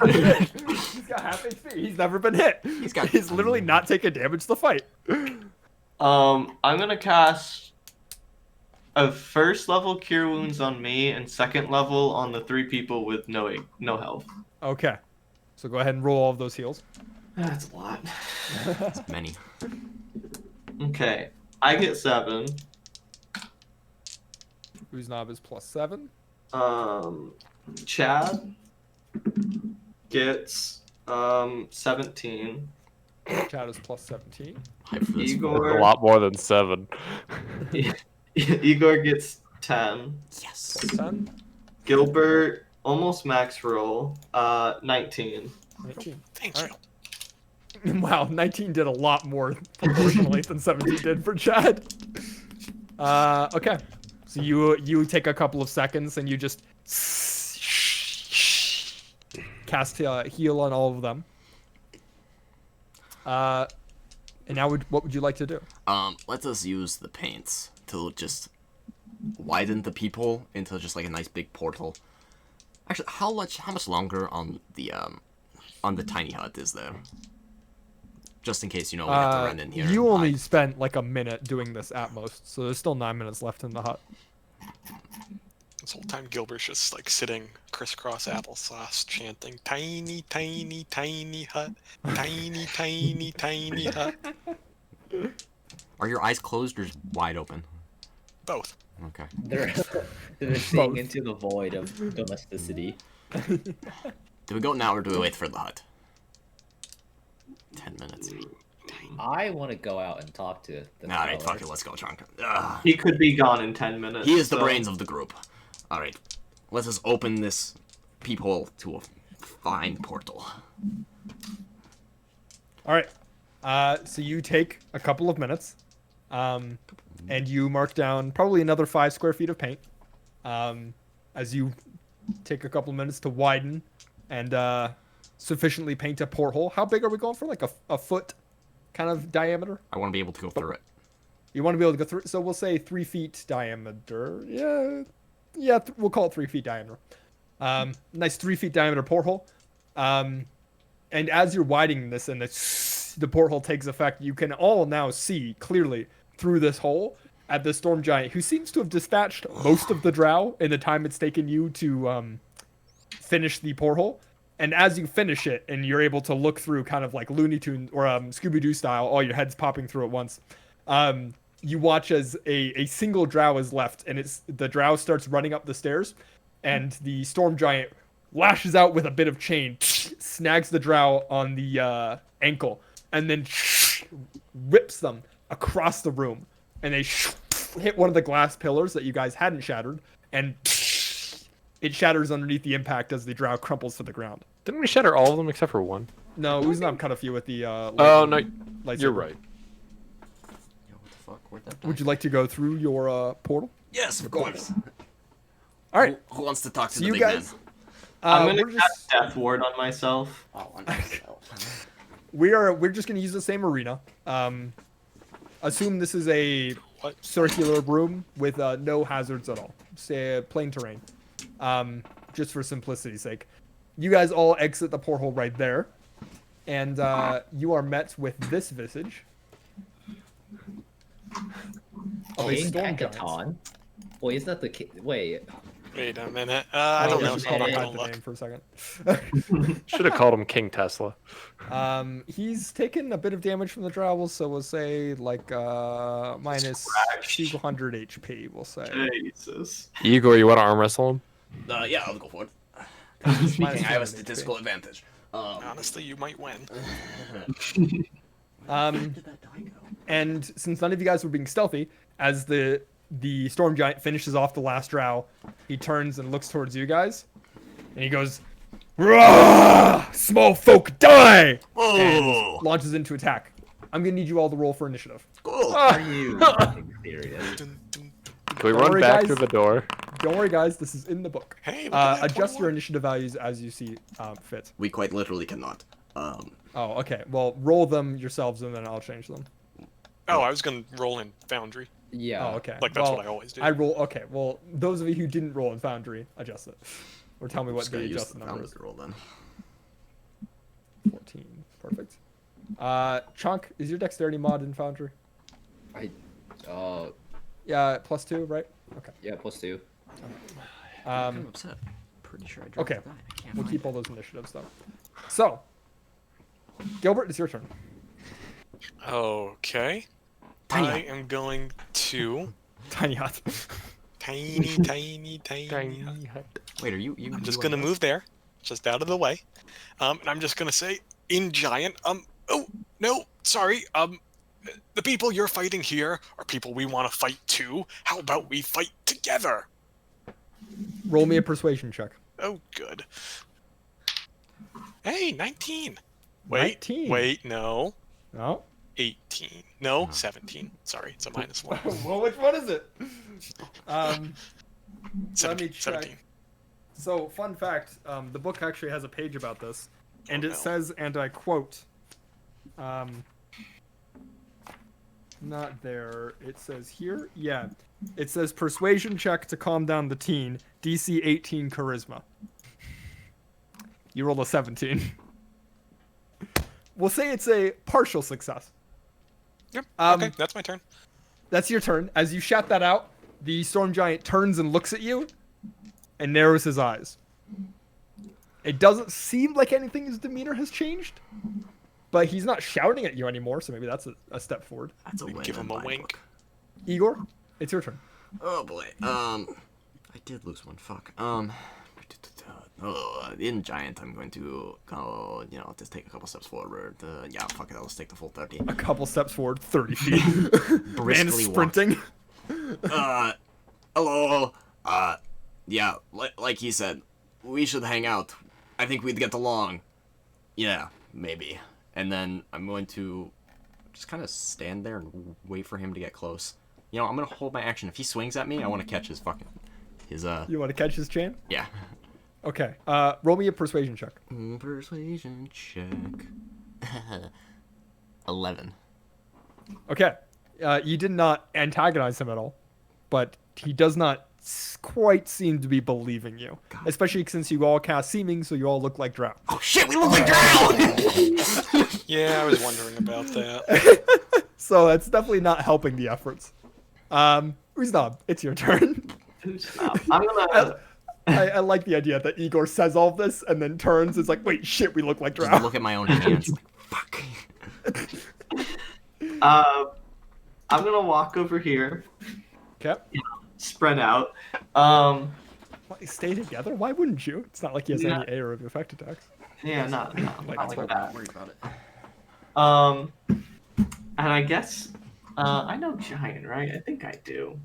S1: half HP. He's never been hit. He's literally not taken damage the fight.
S5: I'm gonna cast a first level cure wounds on me and second level on the 3 people with no health.
S1: Okay. So go ahead and roll all of those heals.
S5: That's a lot.
S2: Many.
S5: Okay, I get 7.
S1: Uznav is +7.
S5: Chad gets 17.
S1: Chad is +17.
S2: Hype for this.
S4: A
S5: Igor
S4: lot more than 7.
S5: Igor gets 10.
S2: Yes.
S1: 10.
S5: Gilbert almost max roll. 19.
S1: 19.
S3: Thank
S1: All
S3: you.
S1: right. Wow, 19 did a lot more proportionally than 17 did for Chad. Okay. So you take a couple of seconds and you just cast heal on all of them. And now what would you like to do?
S2: Let us use the paints to just widen the peephole into just like a nice big portal. Actually, how much longer on the tiny hut is there? Just in case, we have to run in here.
S1: You
S2: and
S1: only
S2: hide.
S1: spent like a minute doing this at most, so there's still 9 minutes left in the hut.
S3: This whole time Gilbert's just like sitting crisscross applesauce chanting tiny, tiny, tiny hut. Tiny, tiny, tiny hut.
S2: Are your eyes closed or just wide open?
S3: Both.
S2: Okay.
S6: They're seeing into the void of domesticity.
S2: Do we go now or do we wait for the hut? 10 minutes.
S6: I want to go out and talk to the
S2: Alright,
S6: fellas.
S2: fuck it, let's go, Chonka. Ugh.
S5: He could be gone in 10 minutes.
S2: He is the
S5: so-
S2: brains of the group. Alright, let's just open this peephole to a fine portal.
S1: All right. So you take a couple of minutes, and you mark down probably another 5 square feet of paint, as you take a couple of minutes to widen and sufficiently paint a porthole. How big are we going for? Like a foot kind of diameter?
S2: I want to be able to go through it.
S1: You want to be able to go through. So we'll say 3 feet diameter. Yeah. We'll call it 3 feet diameter. Nice 3 feet diameter porthole. And as you're widening this and the porthole takes effect, you can all now see clearly through this hole at the storm giant, who seems to have dispatched most of the drow in the time it's taken you to finish the porthole. And as you finish it and you're able to look through kind of like Looney Tunes or Scooby-Doo style, all your heads popping through at once, you watch as a single drow is left, and the drow starts running up the stairs, and the storm giant lashes out with a bit of chain, snags the drow on the ankle, and then rips them across the room, and they hit one of the glass pillars that you guys hadn't shattered, and it shatters underneath the impact as the drow crumples to the ground.
S4: Didn't we shatter all of them except for one?
S1: No, Uznam cut a few with the
S4: Oh, no,
S1: lightsaber.
S4: you're right.
S2: Yo, what the fuck? Where'd that die?
S1: Would you like to go through your portal?
S2: Yes, of course.
S1: All right.
S2: Who wants to talk to
S1: So
S2: the
S1: you
S2: big
S1: guys,
S2: man?
S5: I'm gonna
S1: we're just
S5: cast Death Ward on myself.
S2: Oh, wonderful.
S1: we're just gonna use the same arena. Assume this is a
S3: What?
S1: circular room with no hazards at all. Say plain terrain. Just for simplicity's sake. You guys all exit the porthole right there, and you are met with this visage of a
S6: King
S1: storm giant.
S6: Hackathon? Wait, is that the wait?
S3: Wait a minute. I don't
S1: Oh,
S3: know.
S1: we should
S3: Hold on,
S1: probably hide
S3: don't
S1: the
S3: look.
S1: name for a second.
S4: Should have called him King Tesla.
S1: He's taken a bit of damage from the drow, so we'll say like minus
S5: Scratch.
S1: 200 HP. We'll say.
S5: Jesus.
S4: Igor, you want to arm wrestle him?
S2: Yeah, I'll go for it.
S1: Minus
S2: Speaking, I have a
S1: 200
S2: statistical advantage.
S3: Honestly, you might win.
S1: And since none of you guys were being stealthy, as the storm giant finishes off the last drow, he turns and looks towards you guys, and he goes, "Rah! Small folk die!"
S2: Whoa!
S1: and launches into attack. I'm gonna need you all to roll for initiative.
S2: Cool.
S6: Are you fucking serious?
S3: Dun, dun,
S4: Can we
S1: Don't
S4: run
S1: worry,
S4: back
S1: guys.
S4: to the door?
S1: Don't worry, guys. This is in the book.
S3: Hey, look at that,
S1: Adjust your
S3: 21.
S1: initiative values as you see fit.
S2: We quite literally cannot.
S1: Oh, okay. Well, roll them yourselves, and then I'll change them.
S3: Oh, I was gonna roll in Foundry.
S6: Yeah.
S1: Oh, okay.
S3: Like that's
S1: well,
S3: what I always do.
S1: I roll. Okay. Well, those of you who didn't roll in Foundry, adjust it, or tell me what
S2: just
S1: the
S2: gonna use
S1: adjusted
S2: the
S1: number
S2: founders
S1: is.
S2: to roll then.
S1: 14. Perfect. Chunk, is your dexterity mod in Foundry?
S6: Uh,
S1: Yeah, +2, right? Okay.
S6: yeah, +2.
S2: I'm upset. Pretty sure I dropped
S1: Okay.
S2: the die. I can't
S1: We'll
S2: find
S1: keep
S2: it.
S1: all those initiatives though. So, Gilbert, it's your turn.
S3: Okay.
S2: Tiny
S3: I
S2: hut.
S3: am going to
S1: Tiny hut.
S3: tiny.
S2: Wait, are you?
S3: I'm just gonna move there, just out of the way. And I'm just gonna say in giant. Oh no, sorry. The people you're fighting here are people we want to fight too. How about we fight together?
S1: Roll me a persuasion check.
S3: Oh, good. Hey, 19. Wait,
S1: 19.
S3: wait, no.
S1: No.
S3: 18. No, 17. Sorry, it's a -1.
S1: Well, which one is it? Let me
S3: 17.
S1: check.
S3: 17.
S1: So, fun fact: the book actually has a page about this, and
S3: Oh,
S1: it
S3: no.
S1: says, and I quote, not there. It says here, yeah. It says persuasion check to calm down the teen. DC 18 charisma. You rolled a 17. We'll say it's a partial success.
S3: Yep.
S1: Um,
S3: Okay, that's my turn.
S1: That's your turn. As you shout that out, the storm giant turns and looks at you and narrows his eyes. It doesn't seem like anything his demeanor has changed, but he's not shouting at you anymore, so maybe that's a step forward.
S2: That's a win.
S3: Give
S2: in
S3: him a
S2: my
S3: wink.
S2: book.
S1: Igor, it's your turn.
S2: Oh boy. I did lose one. Fuck. In giant, I'm going to go. Just take a couple steps forward. Yeah, fuck it. I'll just take the full 30.
S1: A couple steps forward, 30 feet. Man is
S2: Briskly walk.
S1: sprinting.
S2: Hello. Yeah. Like he said, we should hang out. I think we'd get along. Yeah, maybe. And then I'm going to just kind of stand there and wait for him to get close. I'm gonna hold my action. If he swings at me, I want to catch his fucking
S1: You want to catch his chain?
S2: Yeah.
S1: Okay. Roll me a persuasion check.
S2: Persuasion check. 11.
S1: Okay. You did not antagonize him at all, but he does not quite seem to be believing you.
S2: God.
S1: Especially since you all cast seeming, so you all look like drow.
S2: Oh shit, we look like drow!
S3: Yeah, I was wondering about that.
S1: So that's definitely not helping the efforts. Uznab, it's your turn.
S5: I'm gonna.
S1: I like the idea that Igor says all of this and then turns. It's like, wait, shit, we look like
S2: Just
S1: drow.
S2: look at my own hands. Like, fuck.
S5: I'm gonna walk over here,
S1: Okay.
S5: spread out.
S1: Stay together? Why wouldn't you? It's not like he has
S5: Yeah.
S1: any air of effect attacks.
S5: Yeah, not
S1: Like,
S5: like that.
S2: Worried about it.
S5: And I guess I know giant, right? I think I do.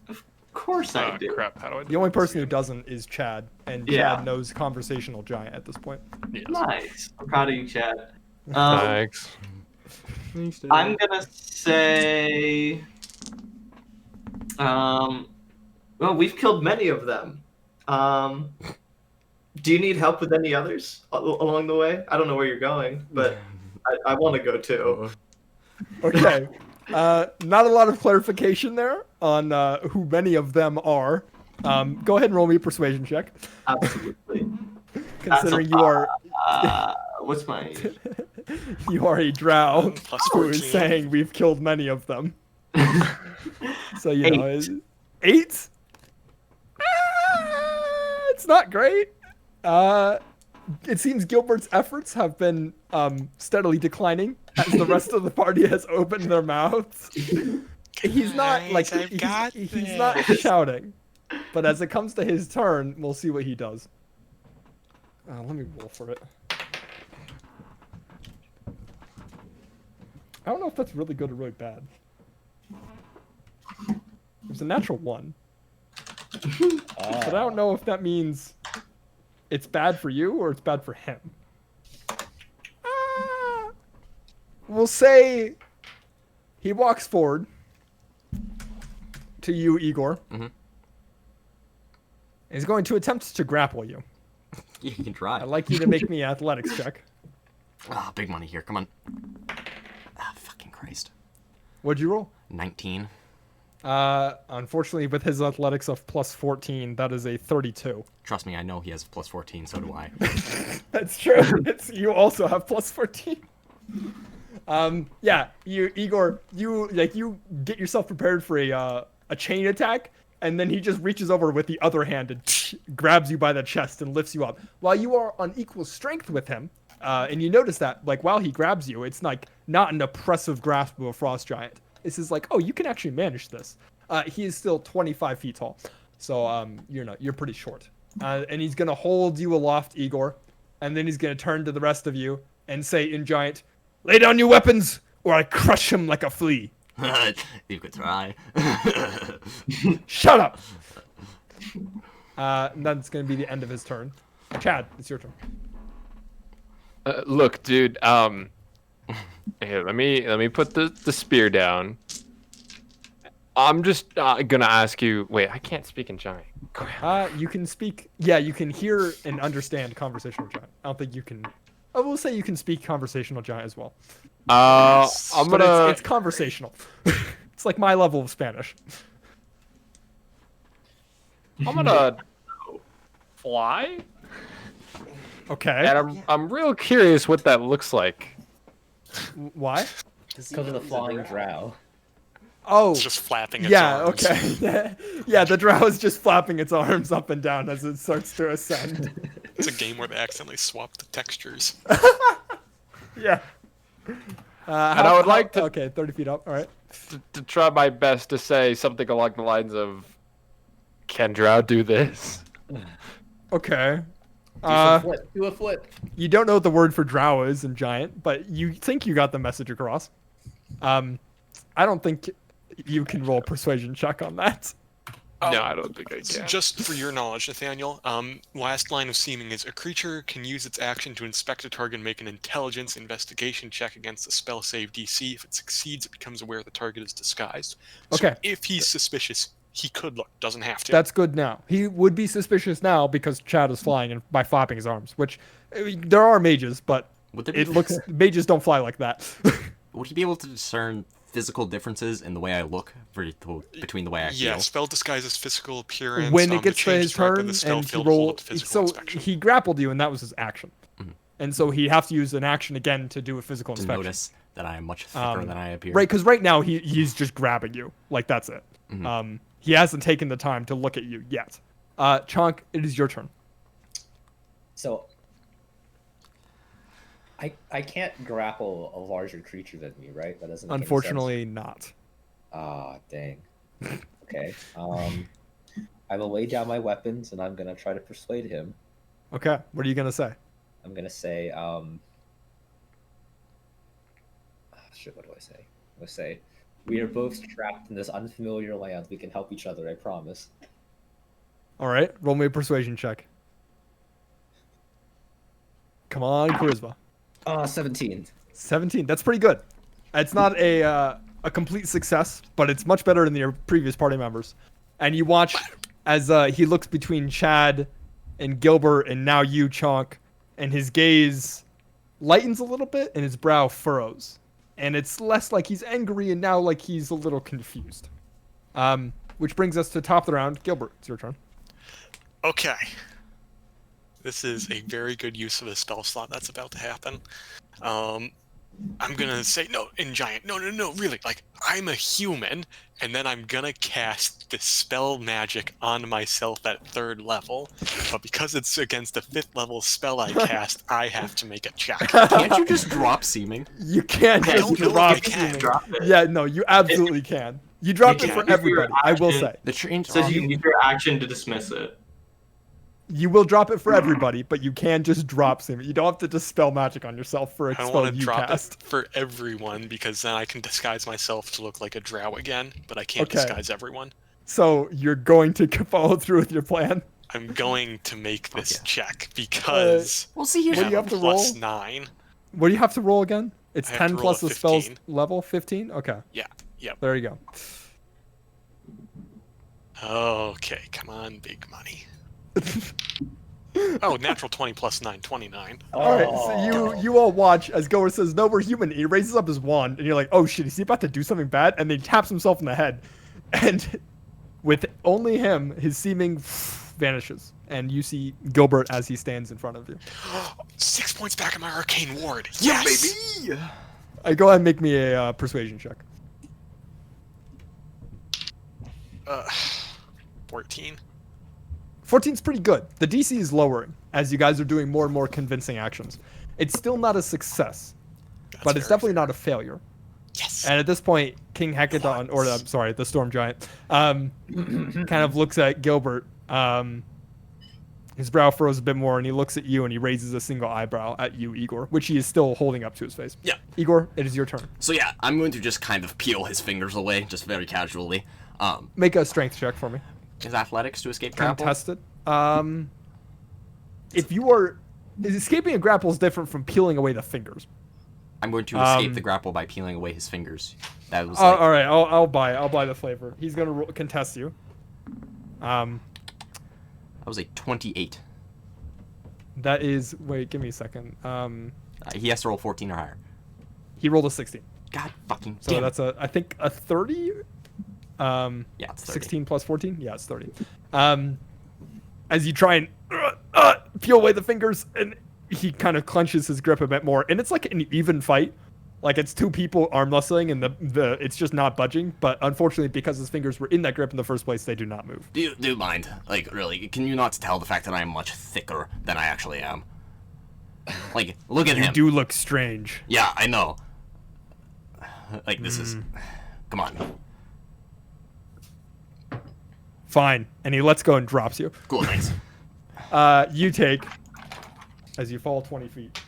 S5: Of course I do.
S4: Crap, how do I do
S1: The only
S4: this
S1: person who
S4: again?
S1: doesn't is Chad, and
S5: Yeah.
S1: Chad knows conversational giant at this point.
S4: Yes.
S5: Nice. I'm proud of you, Chad.
S4: Thanks.
S5: I'm gonna say, Well, we've killed many of them. Do you need help with any others along the way? I don't know where you're going, but I want to go too.
S1: Okay. Not a lot of clarification there on who many of them are. Go ahead and roll me a persuasion check.
S5: Absolutely.
S1: Considering you are
S5: What's my
S1: you are a drow
S3: Plus
S1: who is
S3: 14.
S1: saying we've killed many of them. So you know,
S5: 8.
S1: 8. It's not great. It seems Gilbert's efforts have been steadily declining as the rest of the party has opened their mouths. He's not like he's not shouting, but as it comes to his turn, we'll see what he does. Let me roll for it. I don't know if that's really good or really bad. It was a natural 1. But I don't know if that means it's bad for you or it's bad for him. We'll say he walks forward to you, Igor.
S2: Mm-hmm.
S1: He's going to attempt to grapple you.
S2: You can try.
S1: I'd like you to make me an athletics check.
S2: Big money here. Come on. Fucking Christ.
S1: What'd you roll?
S2: 19.
S1: Unfortunately, with his athletics of plus 14, that is a 32.
S2: Trust me, I know he has plus 14, so do I.
S1: That's true. You also have plus 14. Yeah, Igor, you get yourself prepared for a chain attack, and then he just reaches over with the other hand and grabs you by the chest and lifts you up. While you are on equal strength with him, and you notice that, like, while he grabs you, it's like not an oppressive grasp of a frost giant. This is like, oh, you can actually manage this. He is still 25 feet tall, so you're pretty short. And he's gonna hold you aloft, Igor, and then he's gonna turn to the rest of you and say in giant, "Lay down your weapons, or I crush him like a flea."
S2: You could try.
S1: Shut up. And that's gonna be the end of his turn. Chad, it's your turn.
S4: Look, dude. Here, let me put the spear down. I'm just gonna ask you. Wait, I can't speak in giant.
S1: You can speak. Yeah, you can hear and understand conversational giant. I don't think you can. I will say you can speak conversational giant as well.
S4: I'm
S1: But
S4: gonna.
S1: it's conversational. It's like my level of Spanish.
S4: I'm gonna fly,
S1: Okay.
S4: and I'm real curious what that looks like.
S1: Why?
S6: Because of the flying drow.
S1: Oh.
S3: It's just flapping its
S1: Yeah,
S3: arms.
S1: okay. Yeah, the drow is just flapping its arms up and down as it starts to ascend.
S3: It's a game where they accidentally swap the textures.
S1: Yeah.
S4: I would like to-
S1: Okay, 30 feet up. All right.
S4: To try my best to say something along the lines of, "Can drow do this?"
S1: Okay.
S6: Do some flip. Do a flip.
S1: You don't know what the word for drow is in giant, but you think you got the message across. I don't think you can roll a persuasion check on that.
S4: No, I don't think I can.
S3: Just for your knowledge, Nathaniel, last line of seeming is a creature can use its action to inspect a target and make an intelligence investigation check against the spell save DC. If it succeeds, it becomes aware the target is disguised. So
S1: Okay.
S3: if he's suspicious, he could look. Doesn't have to.
S1: That's good now. He would be suspicious now because Chad is flying and by flapping his arms, which there are mages, but
S2: Would there be,
S1: it looks mages don't fly like that.
S2: would he be able to discern physical differences in the way I look between the way I feel?
S3: Yeah, spell disguises physical appearance.
S1: When
S3: the
S1: it gets to
S3: change
S1: his
S3: factor,
S1: turn
S3: the spell
S1: and he
S3: field
S1: rolled,
S3: hold physical
S1: so
S3: inspection.
S1: he grappled you and that was his action, and so he'd have to use an action again to do a physical
S2: To
S1: inspection.
S2: notice that I am much thicker than I appear.
S1: Right, because right now he's just grabbing you, like that's it. He hasn't taken the time to look at you yet. Chonk, it is your turn.
S6: So I can't grapple a larger creature than me, right? That doesn't make any sense.
S1: Unfortunately, not.
S6: Ah, dang. Okay. I'm gonna lay down my weapons and I'm gonna try to persuade him.
S1: Okay, what are you gonna say?
S6: I'm gonna say, shit, what do I say? I'm gonna say, we are both trapped in this unfamiliar land. We can help each other, I promise.
S1: All right, roll me a persuasion check. Come on, charisma.
S6: 17.
S1: 17. That's pretty good. It's not a complete success, but it's much better than your previous party members. And you watch as he looks between Chad and Gilbert and now you, Chonk, and his gaze lightens a little bit and his brow furrows. And it's less like he's angry and now like he's a little confused. Which brings us to top of the round. Gilbert, it's your turn.
S3: Okay. This is a very good use of a spell slot that's about to happen. I'm gonna say no in giant. No, really. Like, I'm a human, and then I'm gonna cast Dispel Magic on myself at 3rd level. But because it's against a 5th level spell I cast, I have to make a check.
S2: Can't you just drop seeming?
S1: You can't
S3: I
S1: just
S3: don't know if
S1: drop
S3: I can.
S1: seeming.
S5: Drop it.
S1: Yeah, no, you absolutely can. You drop
S5: You
S1: it for
S5: can. If you're
S1: everybody, I will say.
S2: The change.
S5: So you use your action to dismiss it.
S1: You will drop it for everybody, but you can just drop seeming. You don't have to dispel magic on yourself for a
S3: I don't
S1: spell
S3: want to
S1: you
S3: drop
S1: cast.
S3: it for everyone, because then I can disguise myself to look like a drow again, but I can't
S1: Okay.
S3: disguise everyone.
S1: So you're going to follow through with your plan.
S3: I'm going to make this
S2: Okay.
S3: check because
S2: We'll see
S3: I
S2: here.
S1: What do you
S3: have
S1: have
S3: a
S1: to roll?
S3: +9.
S1: What do you have to roll again? It's
S3: I have to
S1: 10
S3: roll
S1: plus
S3: a
S1: the spell's
S3: 15.
S1: level, 15? Okay.
S3: Yeah, yep.
S1: There you go.
S3: Okay, come on, big money. Oh, natural 20 plus 9, 29.
S1: All right, so you all watch as Goer says, "No, we're human." He raises up his wand, and you're like, "Oh shit, is he about to do something bad?" And then he taps himself in the head, and with only him, his seeming vanishes, and you see Gilbert as he stands in front of you.
S3: 6 points back in my arcane ward. Yes!
S2: baby.
S1: Go ahead and make me a persuasion check.
S3: 14.
S1: 14's pretty good. The DC is lowering as you guys are doing more and more convincing actions. It's still not a success,
S3: That's
S1: but it's
S3: very
S1: definitely
S3: fair.
S1: not a failure.
S3: Yes!
S1: And at this point, King Hekaton, or I'm sorry, the Storm Giant, kind of looks at Gilbert. His brow furrows a bit more, and he looks at you, and he raises a single eyebrow at you, Igor, which he is still holding up to his face.
S2: Yeah.
S1: Igor, it is your turn.
S2: So yeah, I'm going to just kind of peel his fingers away, just very casually.
S1: Make a strength check for me.
S2: Is athletics to escape grapple?
S1: Contested. If you are escaping a grapple is different from peeling away the fingers.
S2: I'm going to escape the grapple by peeling away his fingers. That was like,
S1: All right, I'll buy the flavor. He's gonna contest you.
S2: that was a 28.
S1: That is. Wait, give me a second.
S2: He has to roll 14 or higher.
S1: He rolled a 16.
S2: God fucking
S1: So
S2: damn.
S1: that's I think a 30.
S2: Yeah, it's 30.
S1: 16 plus 14. Yeah, it's 30. As you try and peel away the fingers, and he kind of clenches his grip a bit more, and it's like an even fight. Like it's two people arm wrestling, and the it's just not budging. But unfortunately, because his fingers were in that grip in the first place, they do not move.
S2: Do you mind? Like, really? Can you not tell the fact that I am much thicker than I actually am? Like, look at
S1: You
S2: him.
S1: do look strange.
S2: Yeah, I know. Like, this is... Come on.
S1: Fine, and he lets go and drops you.
S2: Cool, thanks.
S1: You take, as you fall 20 feet,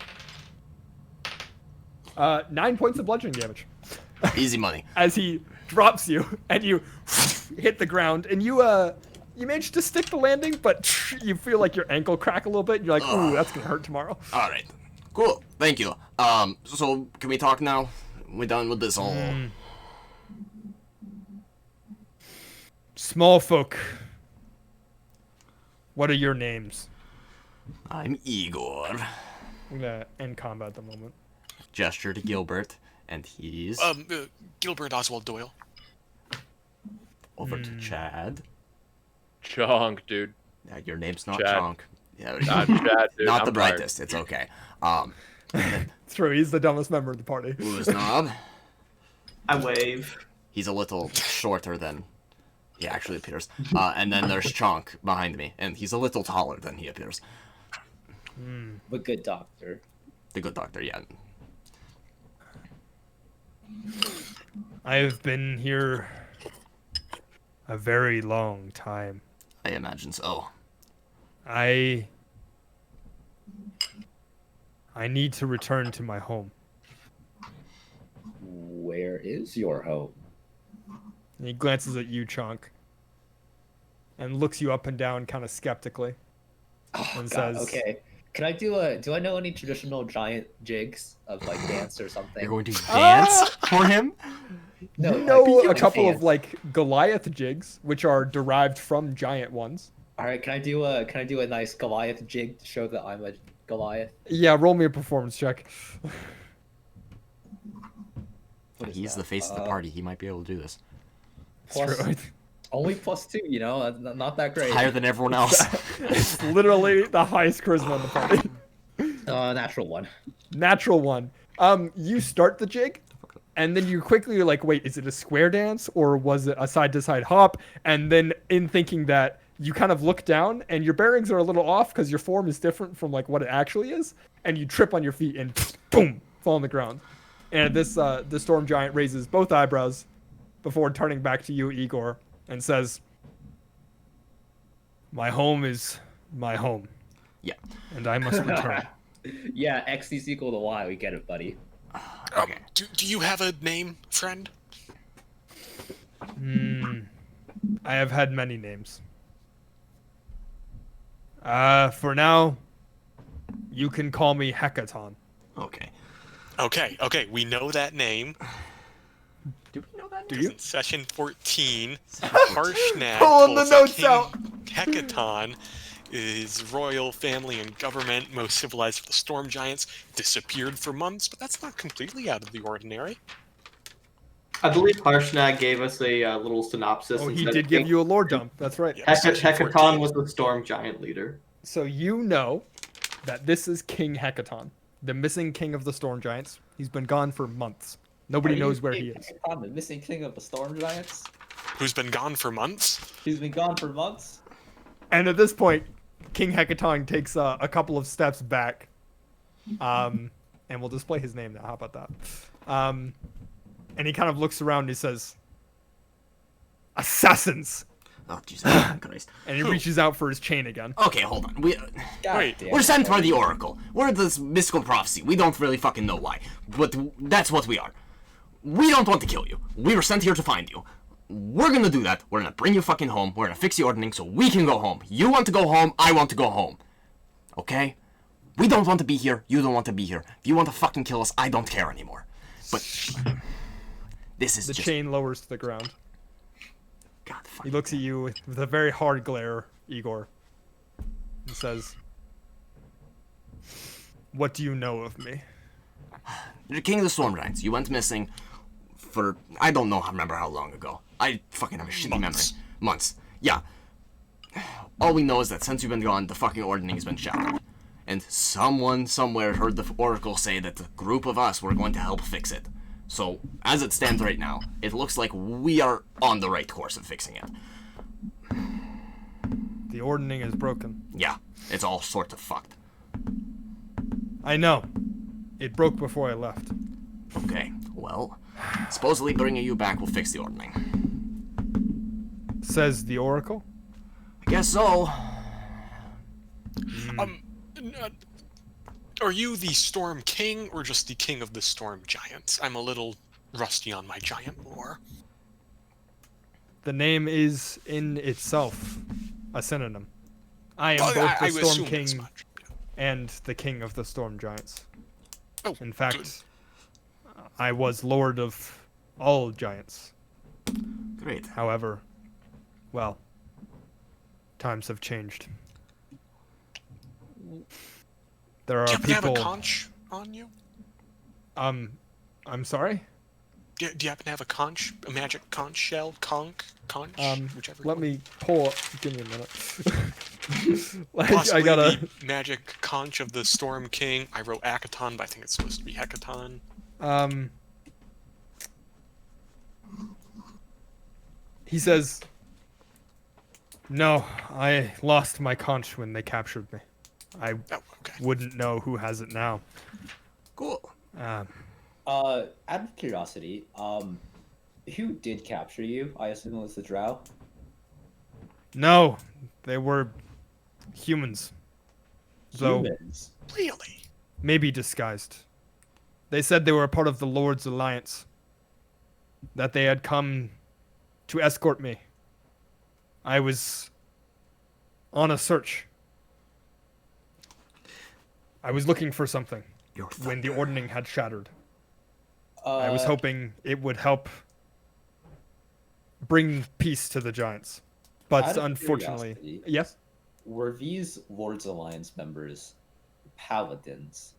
S1: 9 points of bludgeoning damage.
S2: Easy money.
S1: As he drops you, and you hit the ground, and you manage to stick the landing, but you feel like your ankle crack a little bit, and you're like, ooh, that's gonna hurt tomorrow.
S2: Alright. Cool. Thank you. So, can we talk now? We're done with this all.
S1: Small folk, what are your names?
S2: I'm Igor.
S1: I'm gonna end combat at the moment.
S2: Gesture to Gilbert, and he's
S3: Gilbert Oswald Doyle.
S2: over to Chad.
S4: Chonk, dude.
S2: Yeah, your name's not
S4: Chad.
S2: Chonk. Yeah,
S4: Not Chad, dude.
S2: not
S4: I'm
S2: the
S4: tired.
S2: brightest. It's okay.
S1: It's true, he's the dumbest member of the party.
S2: Who's Knob?
S5: I wave.
S2: He's a little shorter than he actually appears. And then there's Chonk behind me, and he's a little taller than he appears.
S6: The good doctor.
S2: The good doctor, yeah.
S1: I have been here a very long time.
S2: I imagine so.
S1: I need to return to my home.
S6: Where is your home?
S1: And he glances at you, Chunk, and looks you up and down kind of skeptically.
S6: Oh,
S1: And
S6: God,
S1: says-
S6: okay. Can I do I know any traditional giant jigs of like dance or something?
S2: You're going to dance for him?
S7: No,
S1: you know a
S7: like
S1: couple of
S7: ants.
S1: like Goliath jigs, which are derived from giant ones.
S7: All right, can I do a nice Goliath jig to show that I'm a Goliath?
S1: Yeah, roll me a performance check.
S7: What is
S2: He's
S7: that?
S2: the face of the party. He might be able to do this.
S7: Plus,
S1: True.
S7: only +2. You know, that's not that great.
S2: Higher than everyone else.
S1: It's literally the highest charisma in the party.
S7: Natural one.
S1: Natural one. You start the jig, and then you quickly are like, wait, is it a square dance or was it a side to side hop? And then in thinking that, you kind of look down and your bearings are a little off because your form is different from like what it actually is, and you trip on your feet and boom, fall on the ground. And this the storm giant raises both eyebrows before turning back to you, Igor, and says, "My home is my home,
S2: Yeah.
S1: and I must return."
S7: Yeah, X is equal to Y. We get it, buddy.
S2: Okay.
S3: Do you have a name, friend?
S1: I have had many names. For now, you can call me Hecaton.
S2: Okay.
S3: Okay, we know that name.
S2: Do we know that?
S1: Do
S3: 'Cause
S1: you?
S3: in session 14, Harshnag
S1: Pulling
S3: told
S1: the
S3: us
S1: notes
S3: King
S1: out.
S3: Hecaton is royal family and government, most civilized of the storm giants, disappeared for months, but that's not completely out of the ordinary.
S5: I believe Harshnag gave us a little synopsis.
S1: Oh,
S5: and
S1: he
S5: said
S1: did give you a lore dump. That's right.
S3: Yeah, section
S5: Hecaton
S3: 14.
S5: was the storm giant leader.
S1: So you know that this is King Hecaton, the missing king of the storm giants. He's been gone for months. Nobody knows where he is.
S7: Hecaton, the missing king of the storm giants.
S3: Who's been gone for months?
S7: He's been gone for months.
S1: And at this point, King Hecaton takes a couple of steps back. And we'll display his name now. How about that? And he kind of looks around and he says, "Assassins!"
S2: Oh, Jesus Christ.
S1: And he reaches out for his chain again.
S2: Okay, hold on.
S7: God
S3: Wait,
S7: damn
S2: We're
S7: it,
S2: sent by
S7: buddy.
S2: the Oracle. We're this mystical prophecy. We don't really fucking know why. But that's what we are. We don't want to kill you. We were sent here to find you. We're gonna do that. We're gonna bring you fucking home. We're gonna fix the ordning so we can go home. You want to go home, I want to go home. Okay? We don't want to be here. You don't want to be here. If you want to fucking kill us, I don't care anymore. But this is
S1: The
S2: just...
S1: chain lowers to the ground.
S2: God,
S1: He
S2: fuck.
S1: looks at you with a very hard glare, Igor, and says, "What do you know of me?"
S2: You're king of the storm giants. You went missing for... I don't know. Remember how long ago. I fucking have a shitty
S3: Months.
S2: memory. Months. Yeah. All we know is that since you've been gone, the fucking ordning's been shattered. And someone somewhere heard the Oracle say that the group of us were going to help fix it. So, as it stands right now, it looks like we are on the right course of fixing it.
S1: The ordning is broken.
S2: Yeah, it's all sorts of fucked.
S1: I know. It broke before I left.
S2: Okay, well, supposedly bringing you back will fix the ordning.
S1: Says the Oracle.
S2: I guess so.
S3: Are you the Storm King or just the King of the Storm Giants? I'm a little rusty on my giant lore.
S1: The name is in itself a synonym. I am
S3: Well,
S1: both
S3: I
S1: the
S3: would
S1: Storm
S3: assume as
S1: King
S3: much.
S1: and the King of the Storm Giants.
S3: Oh,
S1: In fact,
S3: good.
S1: I was Lord of all giants.
S2: Great.
S1: However, well, times have changed. There are
S3: Do you happen to have a
S1: people.
S3: conch on you?
S1: I'm sorry.
S3: Do you happen to have a conch, a magic conch shell, conch, whichever.
S1: Let
S3: one.
S1: me pull. Give me a minute. Like
S3: Possibly
S1: I gotta.
S3: the magic conch of the Storm King. I wrote Akaton, but I think it's supposed to be Hecaton.
S1: He says, "No, I lost my conch when they captured me. I
S3: Oh, okay.
S1: wouldn't know who has it now."
S2: Cool.
S7: Out of curiosity, who did capture you? I assume it was the Drow.
S1: No, they were humans. Though
S7: Humans.
S3: Really?
S1: maybe disguised. They said they were a part of the Lord's Alliance. That they had come to escort me. I was on a search. I was looking for something
S2: Your
S1: when the
S2: thunder.
S1: ordning had shattered. I was hoping it would help bring peace to the giants. But
S7: Out of
S1: unfortunately,
S7: curiosity,
S1: yes.
S7: were these Lords Alliance members paladins?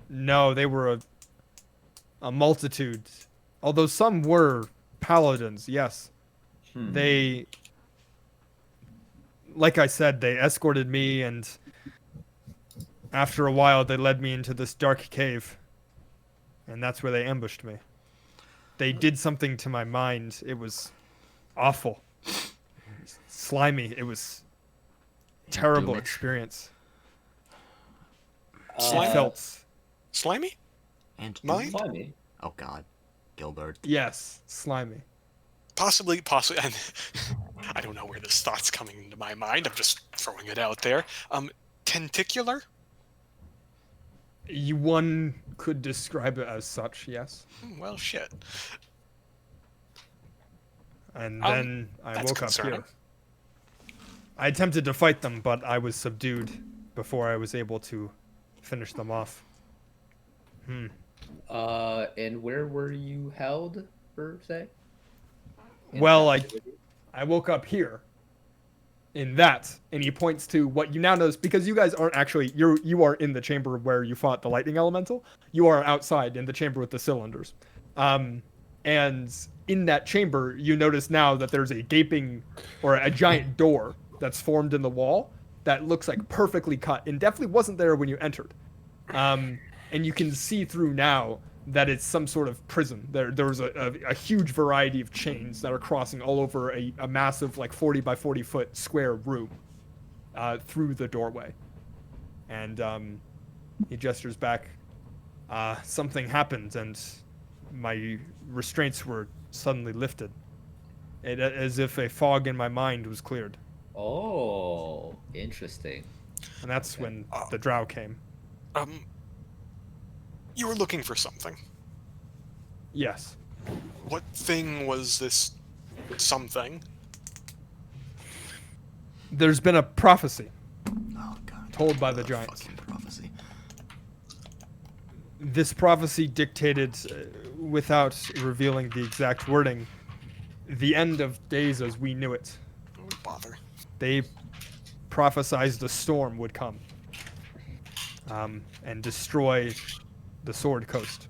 S1: No, they were a multitude. Although some were paladins, yes. They, like I said, they escorted me, and after a while, they led me into this dark cave. And that's where they ambushed me. They did something to my mind. It was awful. Slimy. It was terrible
S2: Doomish.
S1: experience.
S3: Slimy?
S1: It felt,
S3: Slimy?
S2: And
S3: Mine?
S7: Slimy.
S2: Oh God, Gilbert.
S1: yes, slimy.
S3: Possibly. And I don't know where this thought's coming into my mind. I'm just throwing it out there. Tentacular?
S1: One could describe it as such, yes.
S3: Well, shit.
S1: And
S3: Um,
S1: then I
S3: that's
S1: woke up
S3: concerning.
S1: here. I attempted to fight them, but I was subdued before I was able to finish them off.
S6: And where were you held, per se? In
S1: Well,
S6: captivity?
S1: I woke up here in that, and he points to what you now notice, because you guys aren't actually, you are in the chamber where you fought the lightning elemental. You are outside in the chamber with the cylinders. And in that chamber, you notice now that there's a gaping or a giant door that's formed in the wall that looks like perfectly cut and definitely wasn't there when you entered. And you can see through now that it's some sort of prison. There's a huge variety of chains that are crossing all over a massive, like 40 by 40 foot square room through the doorway. And he gestures back. Something happened, and my restraints were suddenly lifted. As if a fog in my mind was cleared.
S6: Oh, interesting.
S1: And that's when the drow came.
S3: You were looking for something.
S1: Yes.
S3: What thing was this something?
S1: There's been a prophecy
S2: Oh God.
S1: told by the
S2: Another
S1: giants.
S2: fucking prophecy.
S1: This prophecy dictated, without revealing the exact wording, the end of days as we knew it.
S3: Oh, bother.
S1: They prophesized a storm would come and destroy the Sword Coast.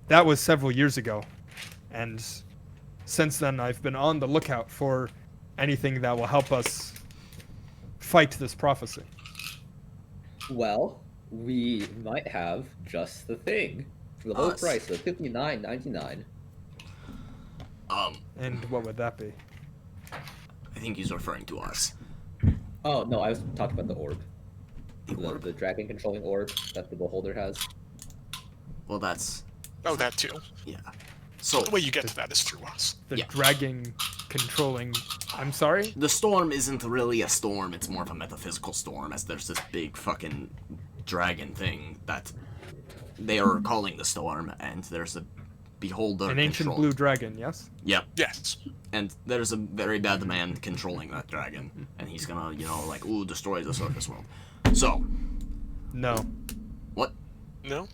S1: That was several years ago, and since then I've been on the lookout for anything that will help us fight this prophecy.
S6: Well, we might have just the thing for the low
S2: Us.
S6: price of $59.99.
S1: And what would that be?
S2: I think he's referring to us.
S6: Oh no, I was talking about the orb.
S2: The orb.
S6: The dragon controlling orb that the beholder has.
S2: Well, that's
S3: Oh, that too.
S2: yeah. So
S3: The way you get to that is through us.
S1: The
S2: Yeah.
S1: dragon controlling... I'm sorry?
S2: the storm isn't really a storm. It's more of a metaphysical storm, as there's this big fucking dragon thing that they are calling the storm, and there's a beholder.
S1: An ancient blue dragon, yes?
S2: Yep.
S3: Yes.
S2: And there's a very bad man controlling that dragon, and he's gonna, like, destroy the surface world. So,
S1: No,
S2: what?
S3: No?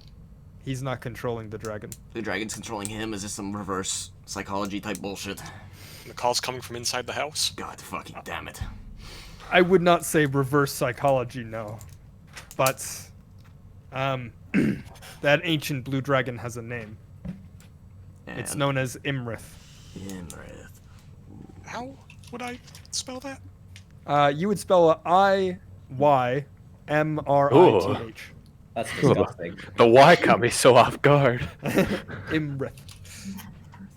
S1: he's not controlling the dragon.
S2: The dragon's controlling him? Is this some reverse psychology type bullshit?
S3: The call's coming from inside the house?
S2: God fucking damn it.
S1: I would not say reverse psychology, no. But, that ancient blue dragon has a name. It's
S2: And
S1: known as Imrith.
S2: Imrith.
S3: How would I spell that?
S1: You would spell it I-Y-M-R-I-T-H.
S7: That's disgusting.
S4: The Y caught me so off guard.
S1: Imrith.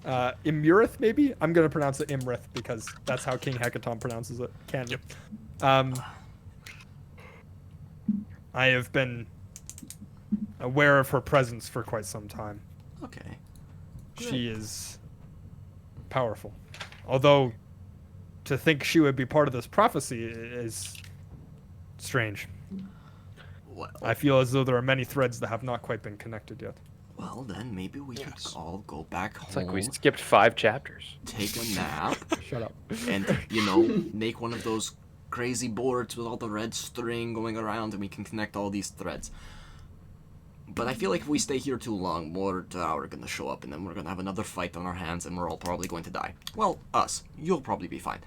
S1: Imurith, maybe? I'm going to pronounce it Imrith because that's how King Hecaton pronounces it. Canon. I have been aware of her presence for quite some time.
S2: Okay.
S1: She is powerful. Although, to think she would be part of this prophecy is strange.
S2: Well,
S1: I feel as though there are many threads that have not quite been connected yet.
S2: well then maybe we could
S3: Yes.
S2: all go back
S4: It's
S2: home,
S4: like we skipped 5 chapters.
S2: take a nap,
S1: Shut up.
S2: and, make one of those crazy boards with all the red string going around, and we can connect all these threads. But I feel like if we stay here too long, more Drow are gonna show up, and then we're gonna have another fight on our hands, and we're all probably going to die. Well, us. You'll probably be fine.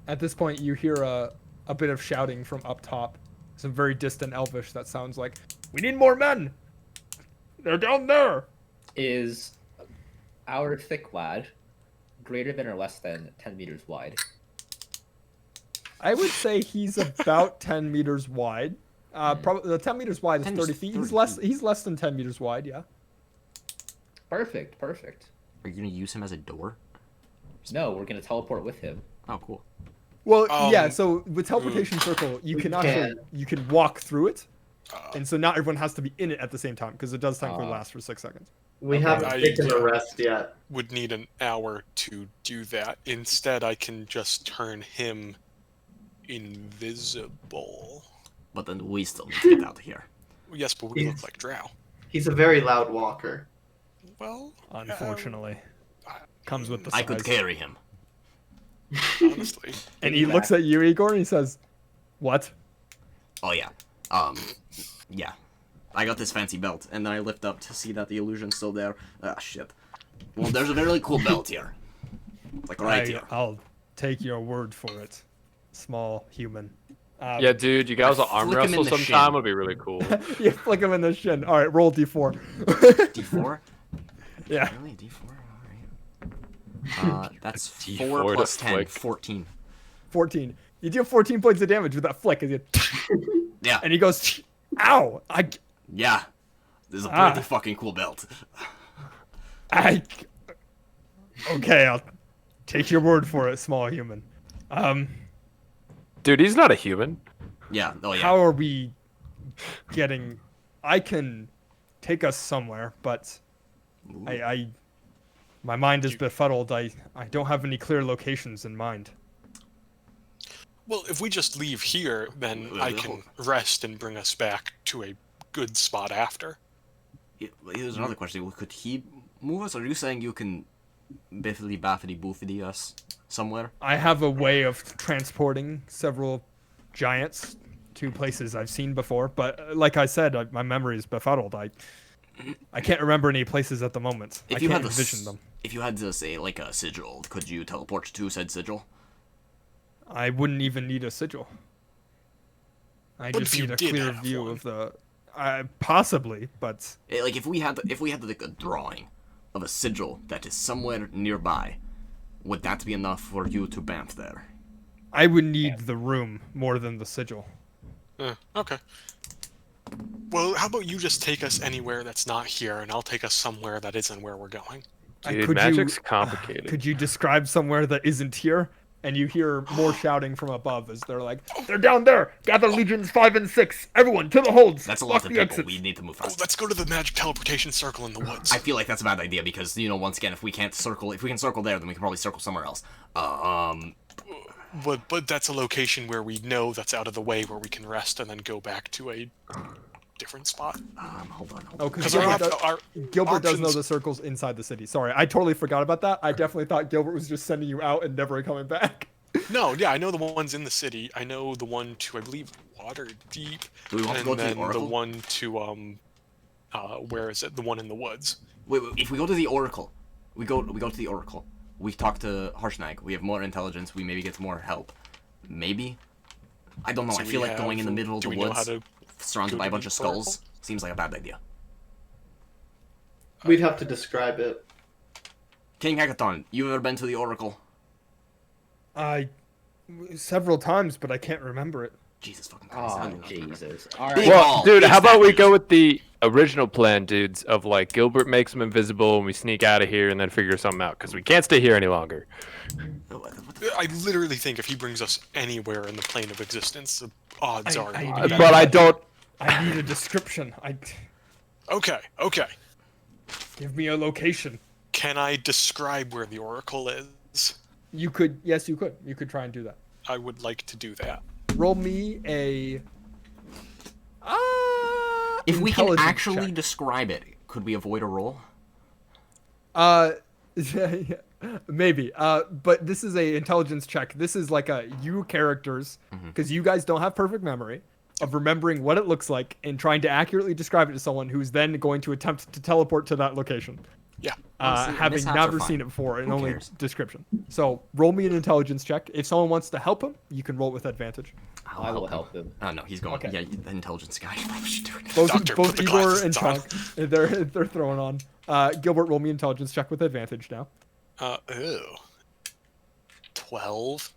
S1: At this point, you hear a bit of shouting from up top. Some very distant Elvish that sounds like, "We need more men! They're down there!"
S7: Is our thick lad greater than or less than 10 meters wide?
S1: I would say he's about 10 meters wide. Probably the 10 meters wide is
S2: 10
S1: 30
S2: is
S1: feet.
S2: 30
S1: He's less.
S2: feet.
S1: He's less than 10 meters wide. Yeah.
S7: Perfect, perfect.
S2: Are you gonna use him as a door?
S7: No, we're gonna teleport with him.
S2: Oh, cool.
S1: Well, yeah. So with teleportation circle, you
S5: We
S1: can walk through it, and so not everyone has to be in it at the same time because it does technically last for 6 seconds.
S5: We
S7: Okay.
S5: haven't taken a rest yet.
S3: Would need an hour to do that. Instead, I can just turn him invisible.
S2: But then we still need to get out of here.
S3: Yes, but we look like Drow.
S5: He's a very loud walker.
S3: Well,
S1: Unfortunately, comes with the size.
S2: I could carry him.
S3: honestly.
S1: And he looks at you, Igor, and he says, "What?"
S2: Oh yeah. Yeah. I got this fancy belt, and then I lift up to see that the illusion's still there. Ah, shit. Well, there's a very cool belt here. Like right here.
S1: I'll take your word for it, small human.
S4: Yeah, dude, you guys will arm
S2: Flick him in
S4: wrestle
S2: the
S4: sometime.
S2: shin.
S4: Would be really cool.
S1: You flick him in the shin. All right, roll d4.
S2: D4?
S1: Yeah.
S2: Really? D4? Alright. That's
S4: D4
S2: 4
S4: to
S2: plus 10.
S4: flick.
S2: 14.
S1: 14. You deal 14 points of damage with that flick, and
S2: Yeah.
S1: he goes, "Ow!
S2: Yeah. This is a pretty fucking cool belt.
S1: Okay, I'll take your word for it, small human.
S4: Dude, he's not a human.
S2: Yeah. Oh yeah.
S1: How are we getting? I can take us somewhere, but my mind is befuddled. I don't have any clear locations in mind.
S3: Well, if we just leave here, then I can rest and bring us back to a good spot after.
S2: Here's another question. Could he move us? Or are you saying you can biffity baffity boofity us somewhere?
S1: I have a way of transporting several giants to places I've seen before, but like I said, my memory is befuddled. I can't remember any places at the moment. I can't envision them.
S2: If you had to say like a sigil, could you teleport to said sigil?
S1: I wouldn't even need a sigil. I
S3: What
S1: just
S3: if you
S1: need a
S3: did
S1: clear
S3: have
S1: view
S3: one?
S1: of the. Possibly, but
S2: Like if we had like a drawing of a sigil that is somewhere nearby, would that be enough for you to bamf there?
S1: I would need the room more than the sigil.
S3: Okay. Well, how about you just take us anywhere that's not here, and I'll take us somewhere that isn't where we're going.
S4: Dude, magic's complicated.
S1: Could you describe somewhere that isn't here? And you hear more shouting from above as they're like, "They're down there! Gather legions 5 and 6! Everyone to the holds!
S2: That's a
S1: Block
S2: lot of
S1: the
S2: people.
S1: exits!"
S2: We need to move
S3: Oh,
S2: fast.
S3: let's go to the magic teleportation circle in the woods.
S2: I feel like that's a bad idea because once again, if we can circle there, then we can probably circle somewhere else.
S3: But that's a location where we know that's out of the way, where we can rest and then go back to a different spot.
S2: Hold on.
S1: Oh, because
S3: Because our
S1: Gilbert does know
S3: options-
S1: the circles inside the city. Sorry, I totally forgot about that. I definitely thought Gilbert was just sending you out and never coming back.
S3: No, yeah, I know the ones in the city. I know the one to, I believe, Waterdeep.
S2: Do we want to
S3: and
S2: go to the
S3: then
S2: Oracle?
S3: one to, where is it? The one in the woods.
S2: Wait, if we go to the Oracle, we go to the Oracle. We talk to Harshnag. We have more intelligence. We maybe get more help. Maybe. I don't know.
S3: Do
S2: I feel
S3: we
S2: like going in the
S3: have-
S2: middle of
S3: do
S2: the
S3: we know how
S2: woods,
S3: to
S2: surrounded
S3: go
S2: by a
S3: to
S2: bunch
S3: the
S2: of skulls,
S3: Oracle?
S2: seems like a bad idea.
S5: We'd have to describe it.
S2: King Hackathon, you ever been to the Oracle?
S1: Several times, but I can't remember it.
S2: Jesus fucking Christ.
S7: Oh, Jesus. All
S2: Big
S7: right.
S4: Well,
S2: ball,
S4: dude,
S2: big
S4: how about we
S2: stack.
S4: go with the original plan, dudes, of like Gilbert makes him invisible and we sneak out of here and then figure something out because we can't stay here any longer.
S3: I literally think if he brings us anywhere in the plane of existence, the odds are he'll be
S1: I-
S3: back.
S4: But I don't.
S1: I need a description.
S3: Okay.
S1: Give me a location.
S3: Can I describe where the Oracle is?
S1: You could, yes, you could. You could try and do that.
S3: I would like to do that.
S1: Roll me a.
S2: If we can
S1: intelligence
S2: actually
S1: check.
S2: describe it, could we avoid a roll?
S1: Maybe. But this is a intelligence check. This is like a you characters, because you guys don't have perfect memory. of remembering what it looks like and trying to accurately describe it to someone who's then going to attempt to teleport to that location.
S3: Yeah.
S2: Honestly,
S1: Having
S2: mishaps
S1: never
S2: are fine.
S1: seen it before and
S2: Who
S1: only
S2: cares?
S1: description. So roll me an intelligence check. If someone wants to help him, you can roll with advantage.
S7: I will help him.
S2: Oh no, he's going.
S1: Okay.
S2: Yeah, the intelligence guy probably should do it.
S3: Doctor,
S1: Both
S3: put the
S1: Igor
S3: glasses
S1: and
S3: on.
S1: Chunk, they're throwing on. Gilbert, roll me intelligence check with advantage now.
S3: Ew. 12.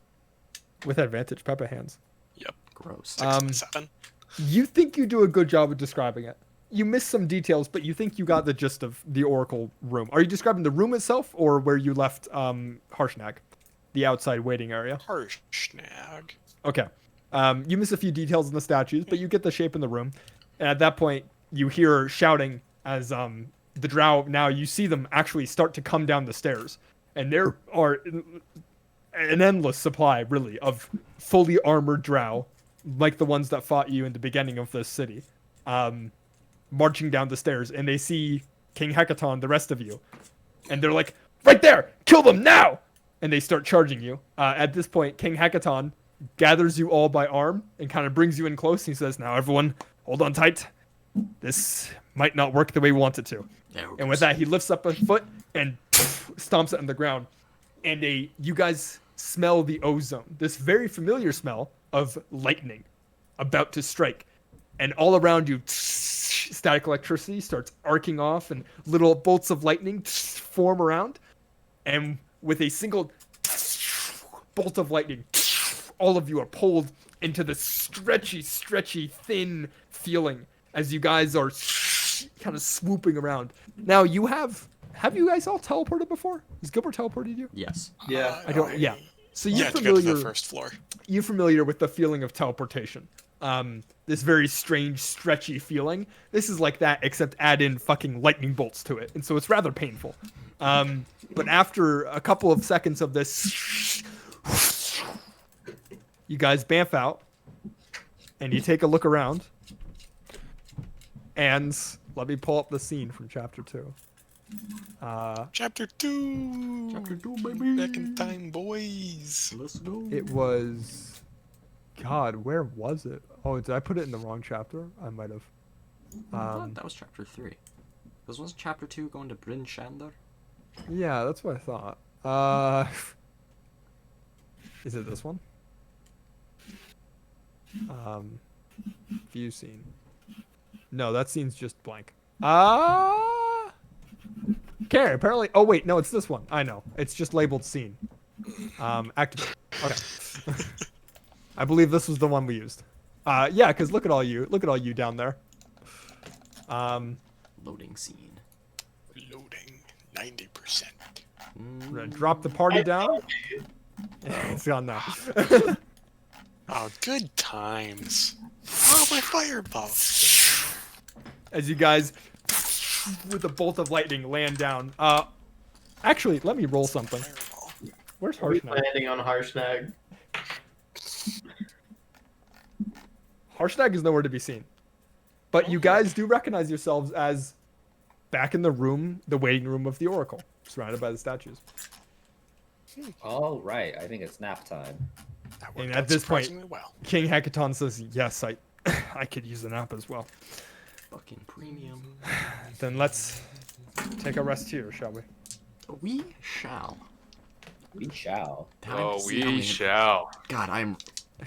S1: With advantage, Peppa hands.
S3: Yep.
S2: Gross.
S3: 6 and 7.
S1: You think you do a good job of describing it. You missed some details, but you think you got the gist of the Oracle room. Are you describing the room itself, or where you left Harshnag, the outside waiting area?
S3: Harshnag.
S1: Okay. You miss a few details in the statues, but you get the shape in the room. And at that point, you hear shouting as the drow, now you see them actually start to come down the stairs. And there are an endless supply, really, of fully armored drow, like the ones that fought you in the beginning of this city, marching down the stairs. And they see King Hecaton, the rest of you. And they're like, right there! Kill them now! And they start charging you. At this point, King Hecaton gathers you all by arm and kind of brings you in close. He says, now everyone, hold on tight. This might not work the way we want it to. And with that, he lifts up a foot and stomps it on the ground. And you guys smell the ozone, this very familiar smell of lightning about to strike. And all around you, static electricity starts arcing off and little bolts of lightning form around. And with a single bolt of lightning, all of you are pulled into the stretchy, thin feeling as you guys are kind of swooping around. Now have you guys all teleported before? Has Gilbert teleported you?
S2: Yes.
S5: Yeah.
S1: Yeah. So you're
S3: Yeah, to go to
S1: familiar.
S3: the first floor.
S1: You're familiar with the feeling of teleportation. This very strange, stretchy feeling. This is like that, except add in fucking lightning bolts to it, and so it's rather painful. But after a couple of seconds of this, you guys bamf out, and you take a look around. And let me pull up the scene from chapter 2.
S3: Chapter 2.
S2: Chapter 2, baby.
S3: Back in time, boys.
S2: Let's go.
S1: It was... God, where was it? Oh, did I put it in the wrong chapter? I might have.
S2: I thought that was chapter 3. Because wasn't chapter 2 going to Bryn Shander?
S1: Yeah, that's what I thought. Is it this one? View scene. No, that scene's just blank. Okay, apparently. Oh wait, no, it's this one. I know. It's just labeled scene. Activate. Okay. I believe this was the one we used. Yeah, because look at all you. Look at all you down there.
S2: Loading scene.
S3: Loading 90%.
S1: We're gonna drop the party down. It's gone now.
S3: Oh, good times. Oh, my fireball.
S1: As you guys, with a bolt of lightning, land down. Actually, let me roll something.
S3: Fireball.
S1: Where's
S5: Are we
S1: Harshnag?
S5: landing on Harshnag?
S1: Harshnag is nowhere to be seen. But you guys do recognize yourselves as back in the room, the waiting room of the Oracle, surrounded by the statues.
S7: All right, I think it's nap time.
S3: That
S1: And
S3: worked
S1: at
S3: out
S1: this point-
S3: surprisingly well.
S1: King Hecaton says, yes, I could use a nap as well.
S2: Fucking premium.
S1: Then let's take a rest here, shall we?
S2: We shall.
S7: We shall.
S2: Time
S4: Oh,
S2: to see how many
S4: we
S2: hit-
S4: shall.
S2: God, I'm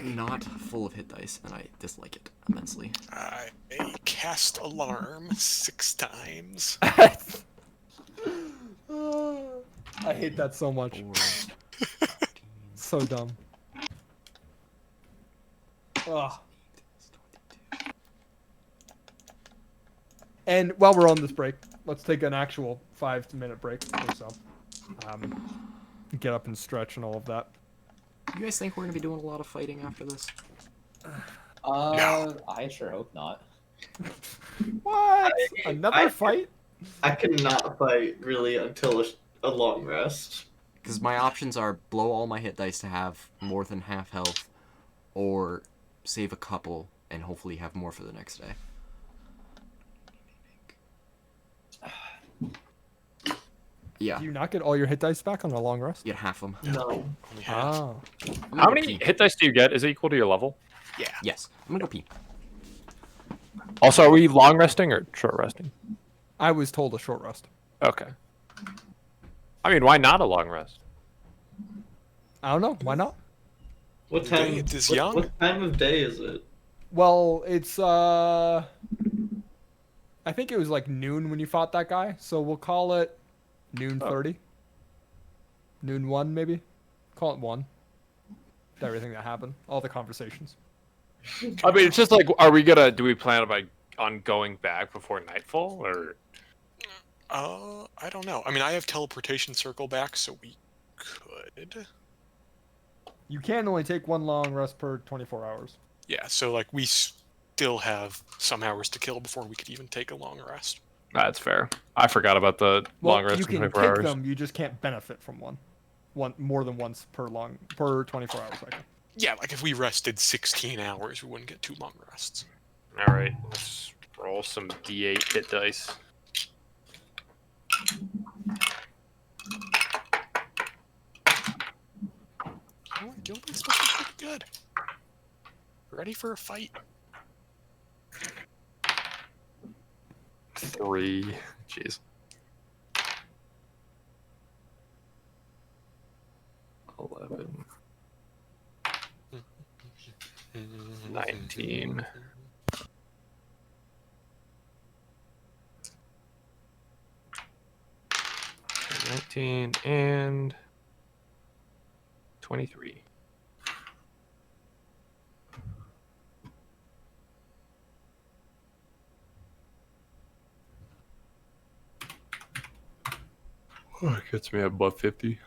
S2: not full of hit dice, and I dislike it immensely.
S3: I cast alarm 6 times.
S1: I hate that so much.
S2: 4,
S1: So dumb. Ugh. And while we're on this break, let's take an actual 5-minute break or so. Get up and stretch and all of that.
S2: You guys think we're gonna be doing a lot of fighting after this?
S3: No.
S7: I sure hope not.
S1: What? Another
S5: I-
S1: fight?
S5: I cannot fight really until a long rest.
S2: Because my options are blow all my hit dice to have more than half health, or save a couple and hopefully have more for the next day. Yeah,
S1: Do you not get all your hit dice back on a long rest?
S2: get half them.
S5: No.
S3: Only half.
S1: Ah.
S2: I'm gonna
S4: How
S2: go
S4: many
S2: pee.
S4: hit dice do you get? Is it equal to your level?
S3: Yeah.
S2: Yes, I'm gonna go pee.
S4: Also, are we long resting or short resting?
S1: I was told a short rest.
S4: Okay. I mean, why not a long rest?
S1: I don't know. Why not?
S5: What
S3: The
S5: time?
S3: day it is
S5: what,
S3: young.
S5: what time of day is it?
S1: Well, it's I think it was like noon when you fought that guy, so we'll call it noon 30. Noon 1 maybe. Call it 1. Everything that happened, all the conversations.
S4: I mean, it's just like, do we plan on going back before nightfall, or?
S3: I don't know. I mean, I have teleportation circle back, so we could.
S1: You can only take 1 long rest per 24 hours.
S3: Yeah, so like we still have some hours to kill before we could even take a long rest.
S4: That's fair. I forgot about the
S1: Well,
S4: long rest
S1: you
S4: in
S1: can
S4: 24
S1: take
S4: hours.
S1: them, you just can't benefit from one more than once per 24 hour cycle.
S3: Yeah, like if we rested 16 hours, we wouldn't get 2 long rests.
S4: All right, let's roll some D8 hit dice.
S3: Oh, Gilbert's looking pretty good. Ready for a fight?
S4: 3. Jeez. 11. 19. 19 and 23. Oh, it gets me above 50.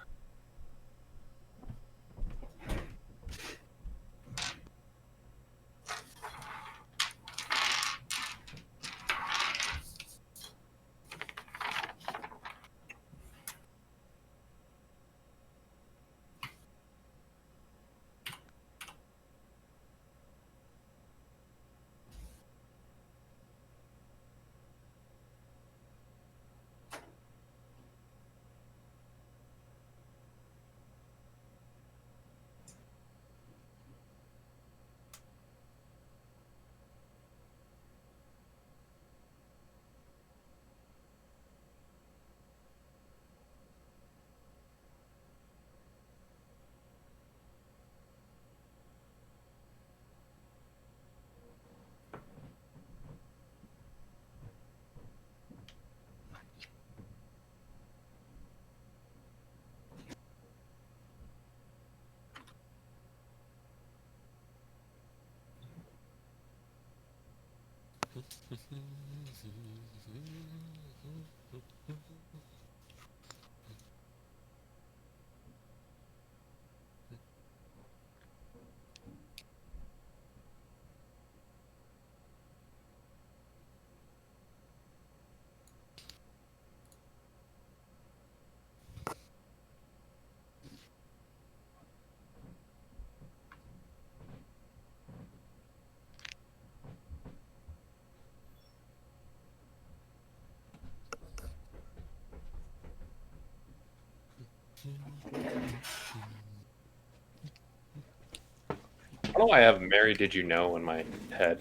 S4: I don't know why I have Mary Did You Know in my head.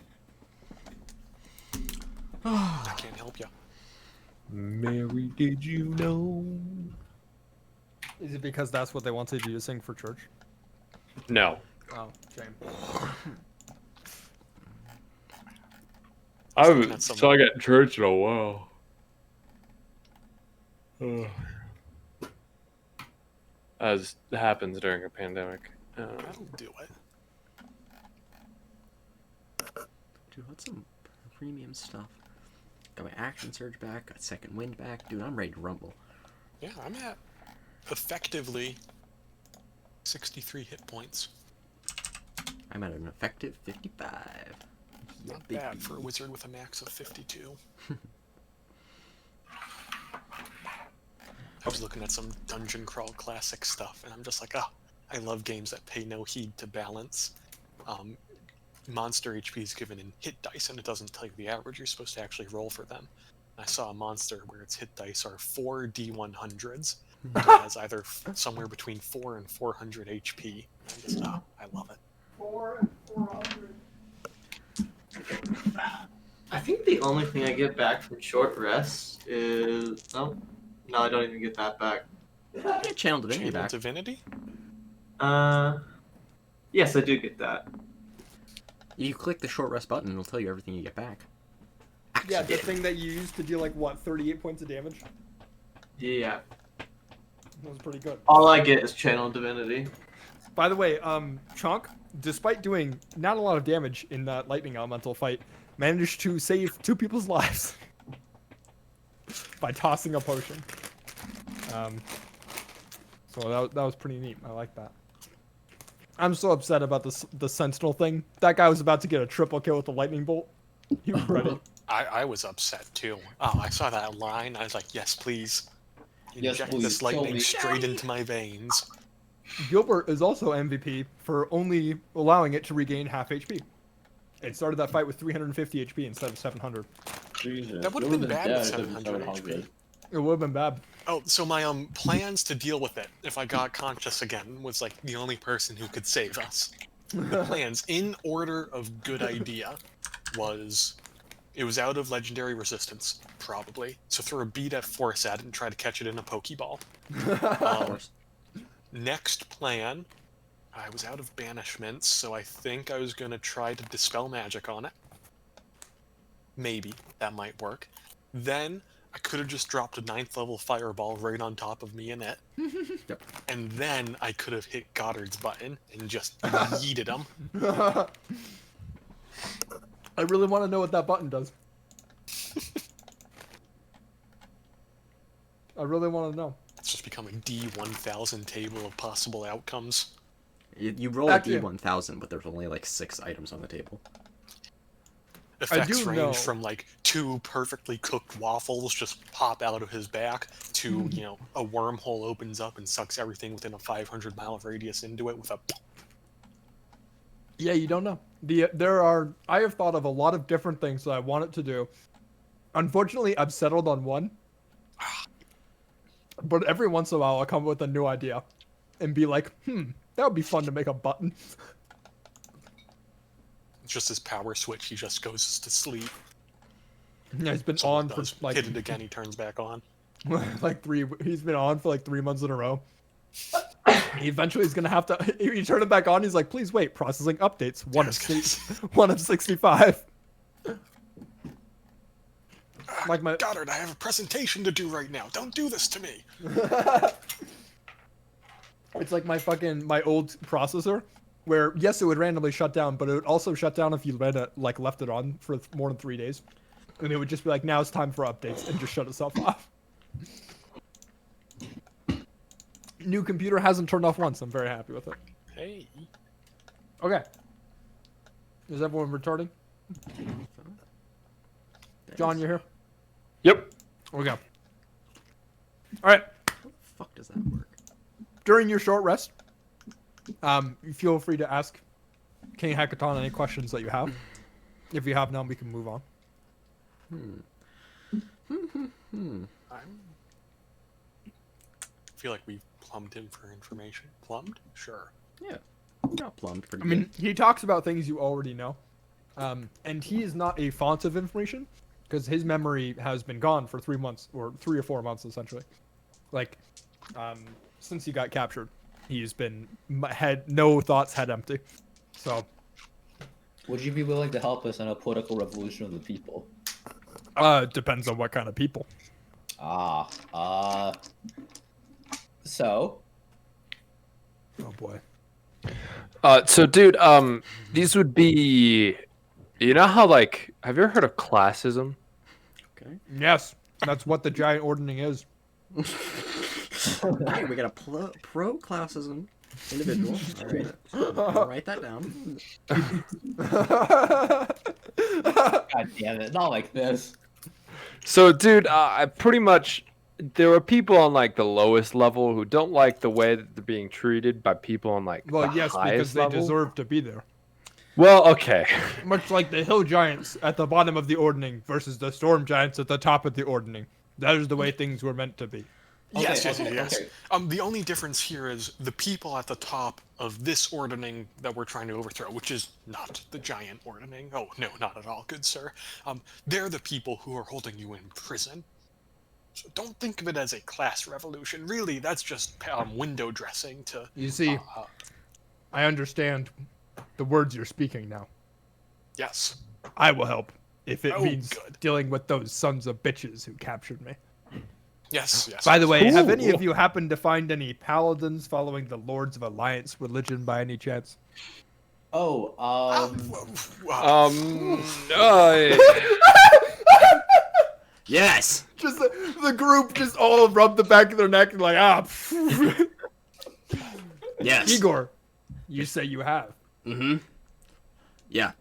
S3: I can't help you.
S4: Mary Did You Know?
S1: Is it because that's what they wanted you to sing for church?
S4: No.
S1: Oh, shame.
S4: I
S3: looking at
S4: haven't
S3: some-
S4: sung at church in a while. As happens during a pandemic.
S3: That'll do it.
S2: Dude, what's some premium stuff? Got my action surge back, got second wind back. Dude, I'm ready to rumble.
S3: Yeah, I'm at effectively 63 hit points.
S2: I'm at an effective 55.
S3: Not bad for a wizard with a max of 52. I was looking at some Dungeon Crawl Classic stuff, and I'm just like, oh, I love games that pay no heed to balance. Monster HP is given in hit dice, and it doesn't tell you the average. You're supposed to actually roll for them. I saw a monster where its hit dice are 4 D100s. It has either somewhere between 4 and 400 HP. I'm just, oh, I love it.
S1: 4 and 400.
S5: think the only thing I get back from short rest is no, I don't even get that back.
S2: Yeah, Channel Divinity
S3: Channel
S2: back.
S3: Divinity?
S5: Yes, I do get that.
S2: You click the short rest button, it'll tell you everything you get back.
S1: Yeah, the thing that you used to deal like what 38 points of damage.
S5: Yeah.
S1: That was pretty good.
S5: All I get is Channel Divinity.
S1: By the way, Chonk, despite doing not a lot of damage in that lightning elemental fight, managed to save 2 people's lives by tossing a potion. So that was pretty neat. I like that. I'm so upset about the sentinel thing. That guy was about to get a triple kill with the lightning bolt. He was ready.
S3: I was upset too. Oh, I saw that line. I was like, yes, please.
S7: Yes,
S3: Inject
S7: please,
S3: this
S7: kill
S3: lightning
S7: me.
S3: straight into my veins.
S1: Gilbert is also MVP for only allowing it to regain half HP. It started that fight with 350 HP instead of 700.
S7: Jesus.
S3: That would've
S7: It
S3: been bad
S7: dead
S3: with
S7: if it was
S3: 700 HP.
S1: It would have been bad.
S3: Oh, so my plans to deal with it if I got conscious again was like the only person who could save us. The plans, in order of good idea, was it was out of legendary resistance, probably. So throw a beat F-Force at it and try to catch it in a Pokeball. Next plan, I was out of banishments, so I think I was gonna try to dispel magic on it. Maybe that might work. Then I could have just dropped a 9th level fireball right on top of me and it.
S2: Yep.
S3: And then I could have hit Goddard's button and just yeeted him.
S1: I really want to know what that button does. I really want to know.
S3: It's just becoming D1000 table of possible outcomes.
S2: You roll
S1: Actually-
S2: a D1000, but there's only like 6 items on the table.
S3: Effects
S1: do
S3: range
S1: know-
S3: from like 2 perfectly cooked waffles just pop out of his back to, you know, a wormhole opens up and sucks everything within a 500-mile radius into it with a...
S1: Yeah, you don't know. I have thought of a lot of different things that I want it to do. Unfortunately, I've settled on one. But every once in a while, I'll come up with a new idea and be like, that would be fun to make a button.
S3: It's just his power switch, he just goes to sleep.
S1: Yeah, he's been
S3: Someone
S1: on for
S3: does
S1: like
S3: hit it again, he turns back on.
S1: he's been on for like 3 months in a row. He eventually is gonna have to. You turn it back on. He's like, please wait. Processing updates. One of 65. Like my
S3: Goddard, I have a presentation to do right now. Don't do this to me.
S1: It's like my old processor, where yes, it would randomly shut down, but it would also shut down if you left it on for more than 3 days, and it would just be like, now it's time for updates, and just shut itself off. New computer hasn't turned off once. I'm very happy with it.
S3: Hey.
S1: Okay. Is everyone returning? John, you're here?
S4: Yep.
S1: Okay. All right.
S2: How the fuck does that work?
S1: During your short rest, feel free to ask King Hekaton any questions that you have. If you have none, we can move on.
S3: I feel like we've plumbed him for information. Plumbed? Sure.
S2: Yeah. Got plumbed pretty
S1: I mean, he talks about things you already know. And he is not a font of information because his memory has been gone for 3 months or 3 or 4 months, essentially. Like, since he got captured, he's been no thoughts, head empty. So,
S7: Would you be willing to help us in a political revolution of the people?
S1: depends on what kind of people.
S7: So,
S1: Oh boy.
S4: So, dude, these would be, you know how, like, have you ever heard of classism?
S2: Okay.
S1: Yes, that's what the giant ordering is.
S2: Hey, we got a pro classism individual. All right. I'll write that down.
S7: God damn it, not like this.
S4: So, dude, I pretty much, there are people on, like, the lowest level who don't like the way that they're being treated by people on, like,
S1: Well,
S4: the
S1: yes, because
S4: highest
S1: they
S4: level.
S1: deserve to be there.
S4: Well, okay.
S1: Much like the hill giants at the bottom of the ordning versus the storm giants at the top of the ordning. That is the way things were meant to be.
S3: Yes,
S7: Okay,
S3: yes.
S7: okay.
S3: The only difference here is the people at the top of this ordning that we're trying to overthrow, which is not the giant ordning. Oh, no, not at all, good sir. They're the people who are holding you in prison. So don't think of it as a class revolution. Really, that's just window dressing to...
S1: You see, I understand the words you're speaking now.
S3: Yes.
S1: I will help if it
S3: Oh,
S1: means
S3: good.
S1: dealing with those sons of bitches who captured me.
S3: Yes.
S1: By the way, have
S4: Cool.
S1: any of you happened to find any paladins following the Lords of Alliance religion by any chance?
S7: Oh,
S2: Yes.
S1: Just the group just all rub the back of their neck and like,
S2: Yes.
S1: Igor, you say you have.
S2: Mm-hmm. Yeah.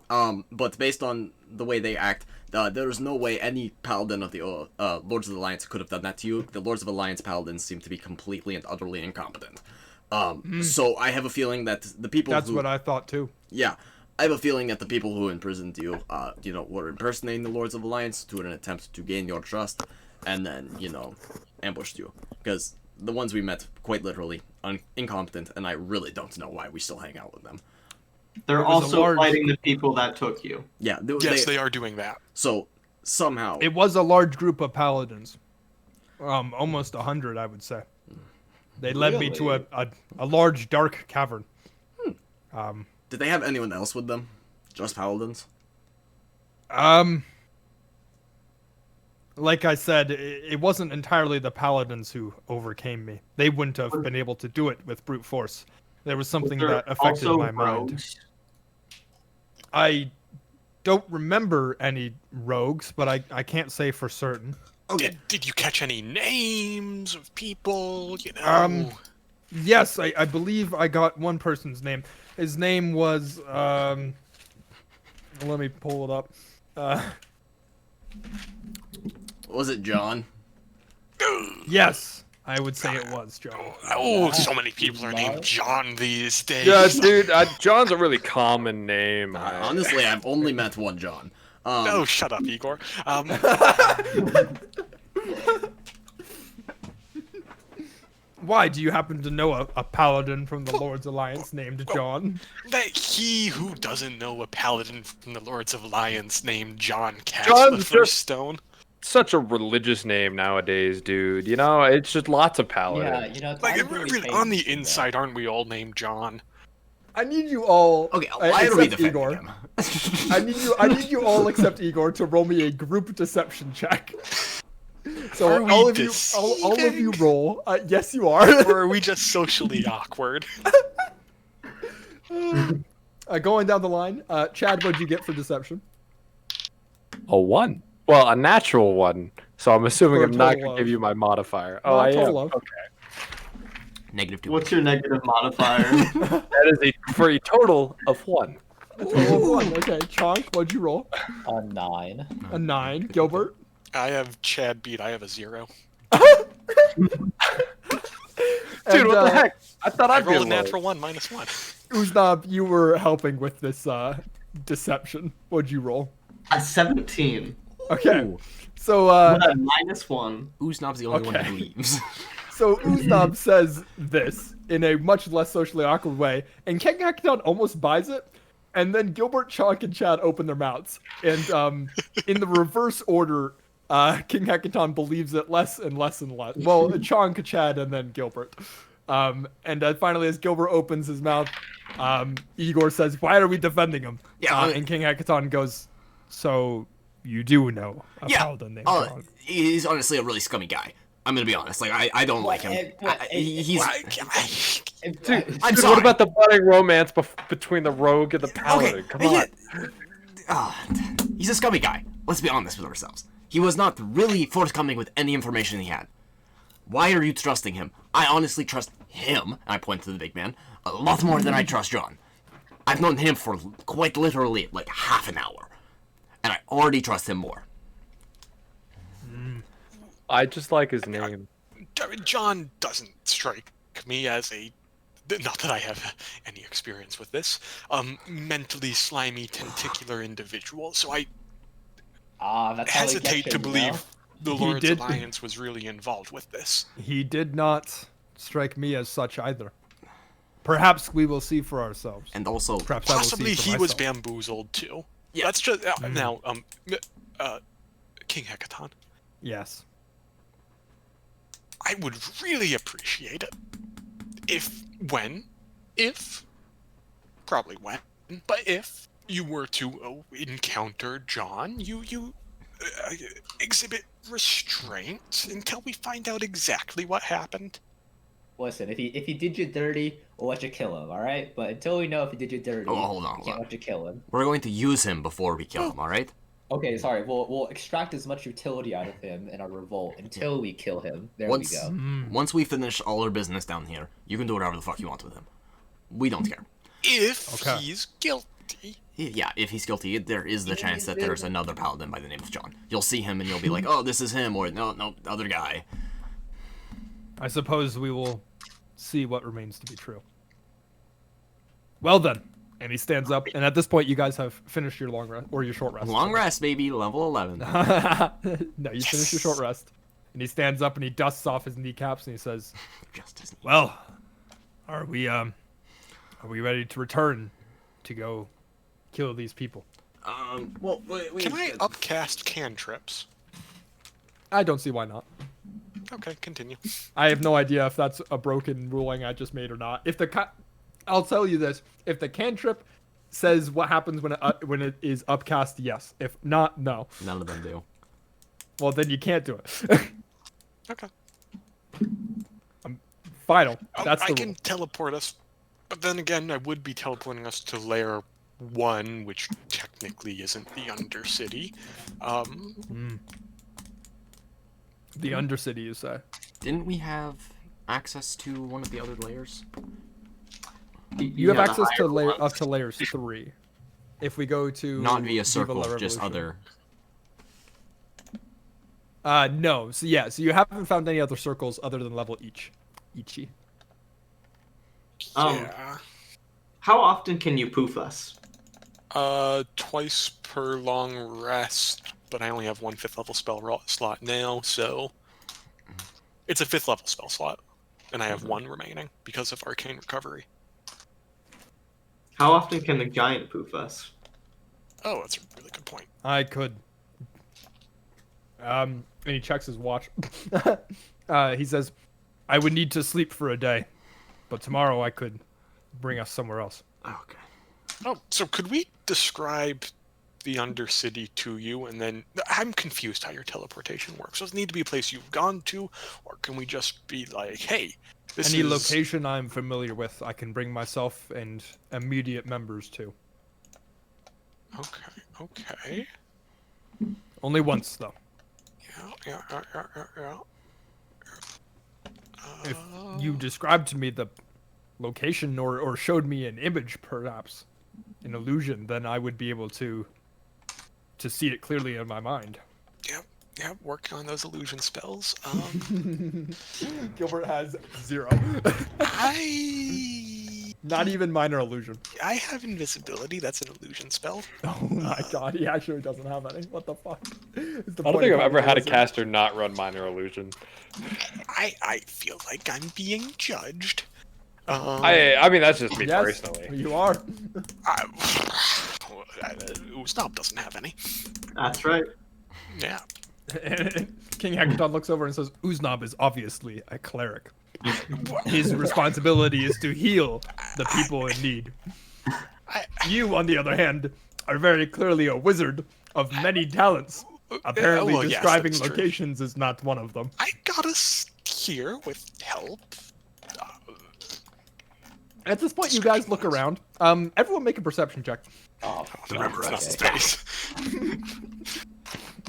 S2: But based on the way they act, there's no way any paladin of the Lords of the Alliance could have done that to you. The Lords of Alliance paladins seem to be completely and utterly incompetent. So I have a feeling that the people
S1: That's
S2: who...
S1: what I thought too.
S2: Yeah. I have a feeling that the people who imprisoned you, were impersonating the Lords of Alliance to an attempt to gain your trust, and then, ambushed you. Because the ones we met, quite literally, incompetent, and I really don't know why we still hang out with them.
S5: They're
S1: It was a
S5: also
S1: large-
S5: fighting the people that took you.
S2: Yeah,
S3: Yes, they are doing that.
S2: So, somehow...
S1: It was a large group of paladins. Almost 100, I would say. They led me to
S7: Really?
S1: a large dark cavern.
S2: Did they have anyone else with them? Just paladins?
S1: Like I said, it wasn't entirely the paladins who overcame me. They wouldn't have been able to do it with brute force. There was something
S5: There
S1: that affected
S5: also
S1: my mind.
S5: rogues.
S1: I don't remember any rogues, but I can't say for certain.
S2: Okay.
S3: Did you catch any names of people?
S1: Yes, I believe I got one person's name. His name was let me pull it up.
S2: Was it John?
S1: Yes, I would say it was John.
S3: Oh, so many people are named John these days.
S4: Yeah, dude, John's a really common name.
S2: Honestly, I've only met one John.
S3: Oh, shut up, Igor.
S1: Why, do you happen to know a paladin from the Lord's Alliance named John?
S3: That he who doesn't know a paladin from the Lords of Alliance named John cast
S4: John's
S3: the first
S4: just-
S3: stone.
S4: Such a religious name nowadays, dude. It's just lots of paladins.
S7: Yeah, it's
S3: Like,
S7: not really
S3: really, on the
S7: famous,
S3: inside, aren't we all named John?
S1: I need you all.
S2: Okay, why are we
S1: except
S2: defending
S1: Igor.
S2: him?
S1: I need you all except Igor to roll me a group deception check. So
S3: Are we
S1: all of you roll. Yes, you are.
S3: Or are we just socially awkward?
S1: Going down the line, Chad, what'd you get for deception?
S4: A 1. Well, a natural 1. So I'm assuming
S1: For a
S4: I'm not
S1: total
S4: going
S1: of-
S4: to give you my modifier.
S1: No,
S4: Oh, I am.
S1: total of.
S4: Okay.
S2: -2.
S5: What's your negative modifier?
S4: That is for a total of 1.
S1: A total of 1. Okay, Chonk, what'd you roll?
S7: A 9.
S1: A 9. Gilbert?
S3: I have Chad beat. I have a 0.
S4: Dude,
S1: And,
S4: what the heck? I thought
S3: I
S4: I'd be
S3: rolled a
S4: low.
S3: natural 1 minus 1.
S1: Uznab, you were helping with this deception. What'd you roll?
S5: A 17.
S1: Okay.
S2: Ooh.
S1: So
S5: With a -1.
S2: Uznob's the only one
S1: Okay.
S2: who believes.
S1: So Uznab says this in a much less socially awkward way, and King Hackathon almost buys it, and then Gilbert, Chonk, and Chad open their mouths. And in the reverse order, King Hackathon believes it less and less and less. Well, Chonk, Chad, and then Gilbert. And finally, as Gilbert opens his mouth, Igor says, "Why are we defending him?"
S2: Yeah,
S1: and King Hackathon goes, "So you do know a paladin named Chonk?"
S2: He's honestly a really scummy guy. I'm gonna be honest. Like, I don't like him. He's...
S4: Dude,
S2: I'm
S4: dude,
S2: sorry.
S4: what about the budding romance between the rogue and the paladin? Come on.
S2: He's a scummy guy. Let's be honest with ourselves. He was not really forthcoming with any information he had. Why are you trusting him? I honestly trust him, and I point to the big man, a lot more than I trust John. I've known him for quite literally like half an hour, and I already trust him more.
S4: I just like his name.
S3: John doesn't strike me as a... Not that I have any experience with this. Mentally slimy, tentacular individual, so I
S7: That's how they
S3: hesitate
S7: get
S3: to
S7: you,
S3: believe the
S1: He
S3: Lord's
S1: did-
S3: Alliance was really involved with this.
S1: He did not strike me as such either. Perhaps we will see for ourselves.
S2: And also,
S1: Perhaps I will
S3: Possibly
S1: see for
S3: he was
S1: myself.
S3: bamboozled too.
S2: Yeah.
S3: Let's just now, King Hecaton.
S1: Yes.
S3: I would really appreciate it probably when, but if you were to encounter John, you exhibit restraint until we find out exactly what happened.
S7: Listen, if he did you dirty, we'll let you kill him, all right? But until we know if he did you dirty,
S2: Oh, hold on,
S7: we
S2: hold
S7: can't
S2: on.
S7: let you kill him.
S2: we're going to use him before we kill him, alright?
S7: Okay, sorry. We'll extract as much utility out of him in our revolt until we kill him. There
S2: Once,
S7: we go.
S2: once we finish all our business down here, you can do whatever the fuck you want with him. We don't care.
S3: If
S1: Okay.
S3: he's guilty.
S2: Yeah, if he's guilty, there is the chance that there's another paladin by the name of John. You'll see him and you'll be like, oh, this is him, or no, other guy.
S1: I suppose we will see what remains to be true. Well then. And he stands up, and at this point, you guys have finished your long rest, or your short rest.
S2: Long rest, baby, level 11.
S1: No, you finished your short rest. And he stands up and he dusts off his kneecaps and he says,
S2: Just as neat.
S1: "Well, are we ready to return to go kill these people?"
S2: Well, wait,
S3: Can I upcast cantrips?
S1: I don't see why not.
S3: Okay, continue.
S1: I have no idea if that's a broken ruling I just made or not. If the I'll tell you this: if the cantrip says what happens when it is upcast, yes. If not, no.
S2: None of them do.
S1: Well, then you can't do it.
S3: Okay.
S1: Final. That's
S3: I
S1: the
S3: can
S1: rule.
S3: teleport us, but then again, I would be teleporting us to Layer 1, which technically isn't the Undercity.
S1: The Undercity, you say?
S2: Didn't we have access to one of the other layers?
S1: You have
S5: Yeah, the
S1: access to
S5: higher
S1: up to layers 3. If we go to
S2: Not via
S1: Viva
S2: circle,
S1: La
S2: just
S1: Revolution.
S2: other.
S1: No. So yeah. So you haven't found any other circles other than level Ichi.
S3: Yeah.
S5: How often can you poof us?
S3: Twice per long rest, but I only have one 5th level spell slot now, so it's a 5th level spell slot, and I have one remaining because of Arcane Recovery.
S5: How often can the giant poof us?
S3: Oh, that's a really good point.
S1: I could. And he checks his watch. He says, "I would need to sleep for a day, but tomorrow I could bring us somewhere else."
S2: Okay.
S3: Oh, so could we describe the Undercity to you, and then I'm confused how your teleportation works. Does it need to be a place you've gone to, or can we just be like, hey, this
S1: Any
S3: is
S1: location I'm familiar with, I can bring myself and immediate members to.
S3: Okay.
S1: Only once, though.
S3: Yeah.
S1: If you described to me the location or showed me an image, perhaps, an illusion, then I would be able to see it clearly in my mind.
S3: Yeah, working on those illusion spells.
S1: Gilbert has 0.
S3: I
S1: Not even minor illusion.
S3: have invisibility. That's an illusion spell.
S1: Oh my god, he actually doesn't have any. What the fuck?
S4: I don't think I've ever had a caster not run minor illusion.
S3: I feel like I'm being judged.
S4: I mean that's just me
S1: Yes,
S4: personally.
S1: you are.
S3: Uznab doesn't have any.
S5: That's right.
S3: Yeah.
S1: King Hecaton looks over and says, Uznab is obviously a cleric. His responsibility is to heal the people in need. You, on the other hand, are very clearly a wizard of many talents. Apparently,
S3: well, yes,
S1: describing
S3: that's true.
S1: locations is not one of them.
S3: I got us here with help.
S1: At this point, you guys look around. Everyone make a perception check.
S7: Oh,
S3: Remember,
S7: okay.
S3: that's space.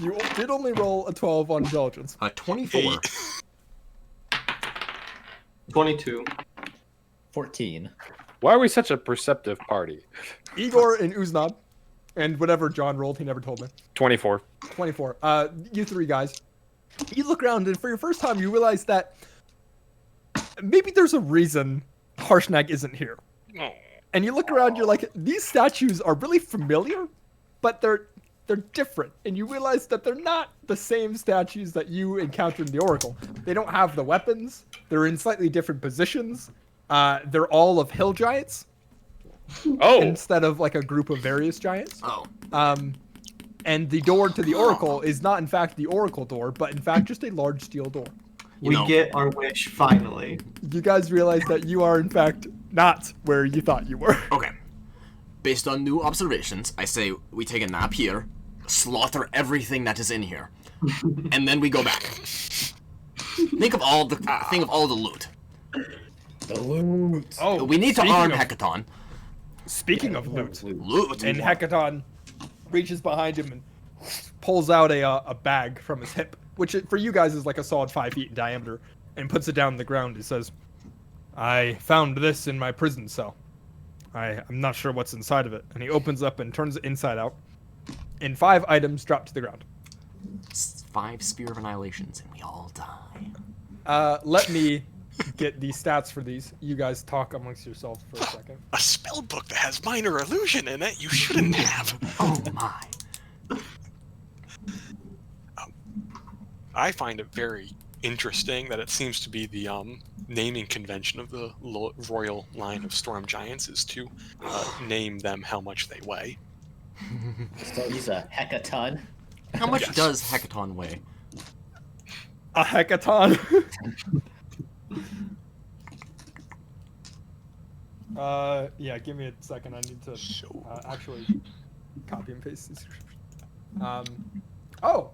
S1: You did only roll a 12 on intelligence.
S2: 24.
S5: 22.
S7: 14.
S4: Why are we such a perceptive party?
S1: Igor and Uznab, and whatever John rolled, he never told me.
S4: 24.
S1: 24. You three guys, you look around, and for your first time, you realize that maybe there's a reason Harshnag isn't here.
S3: Oh.
S1: And you look around, you're like, these statues are really familiar, but they're they're different, and you realize that they're not the same statues that you encountered in the Oracle. They don't have the weapons. They're in slightly different positions. They're all of hill giants
S4: Oh,
S1: instead of like a group of various giants.
S2: Oh.
S1: And the door to the Oracle is not in fact the Oracle door, but in fact just a large steel door.
S5: We
S2: know.
S5: get our wish finally.
S1: You guys realize that you are in fact not where you thought you were.
S2: Okay. Based on new observations, I say we take a nap here, slaughter everything that is in here, and then we go back. Think of all the loot.
S7: The loot.
S1: Oh,
S2: We need to
S1: speaking
S2: arm
S1: of-
S2: Hecaton.
S1: Speaking of loot,
S2: Loot.
S1: and Hecaton reaches behind him and pulls out a bag from his hip, which for you guys is like a solid 5 feet in diameter, and puts it down on the ground. He says, "I found this in my prison cell. I'm not sure what's inside of it." And he opens up and turns it inside out, and 5 items drop to the ground.
S2: 5 Spear of Annihilations, and we all die.
S1: Let me get the stats for these. You guys talk amongst yourselves for a second.
S3: A spell book that has minor illusion in it you shouldn't have.
S2: Oh my.
S3: I find it very interesting that it seems to be the naming convention of the royal line of storm giants is to name them how much they weigh.
S7: So he's a hecaton.
S2: How much
S3: Yes.
S2: does Hecaton weigh?
S1: A Hecaton. Yeah, give me a second. I need to actually copy and paste this description. Oh,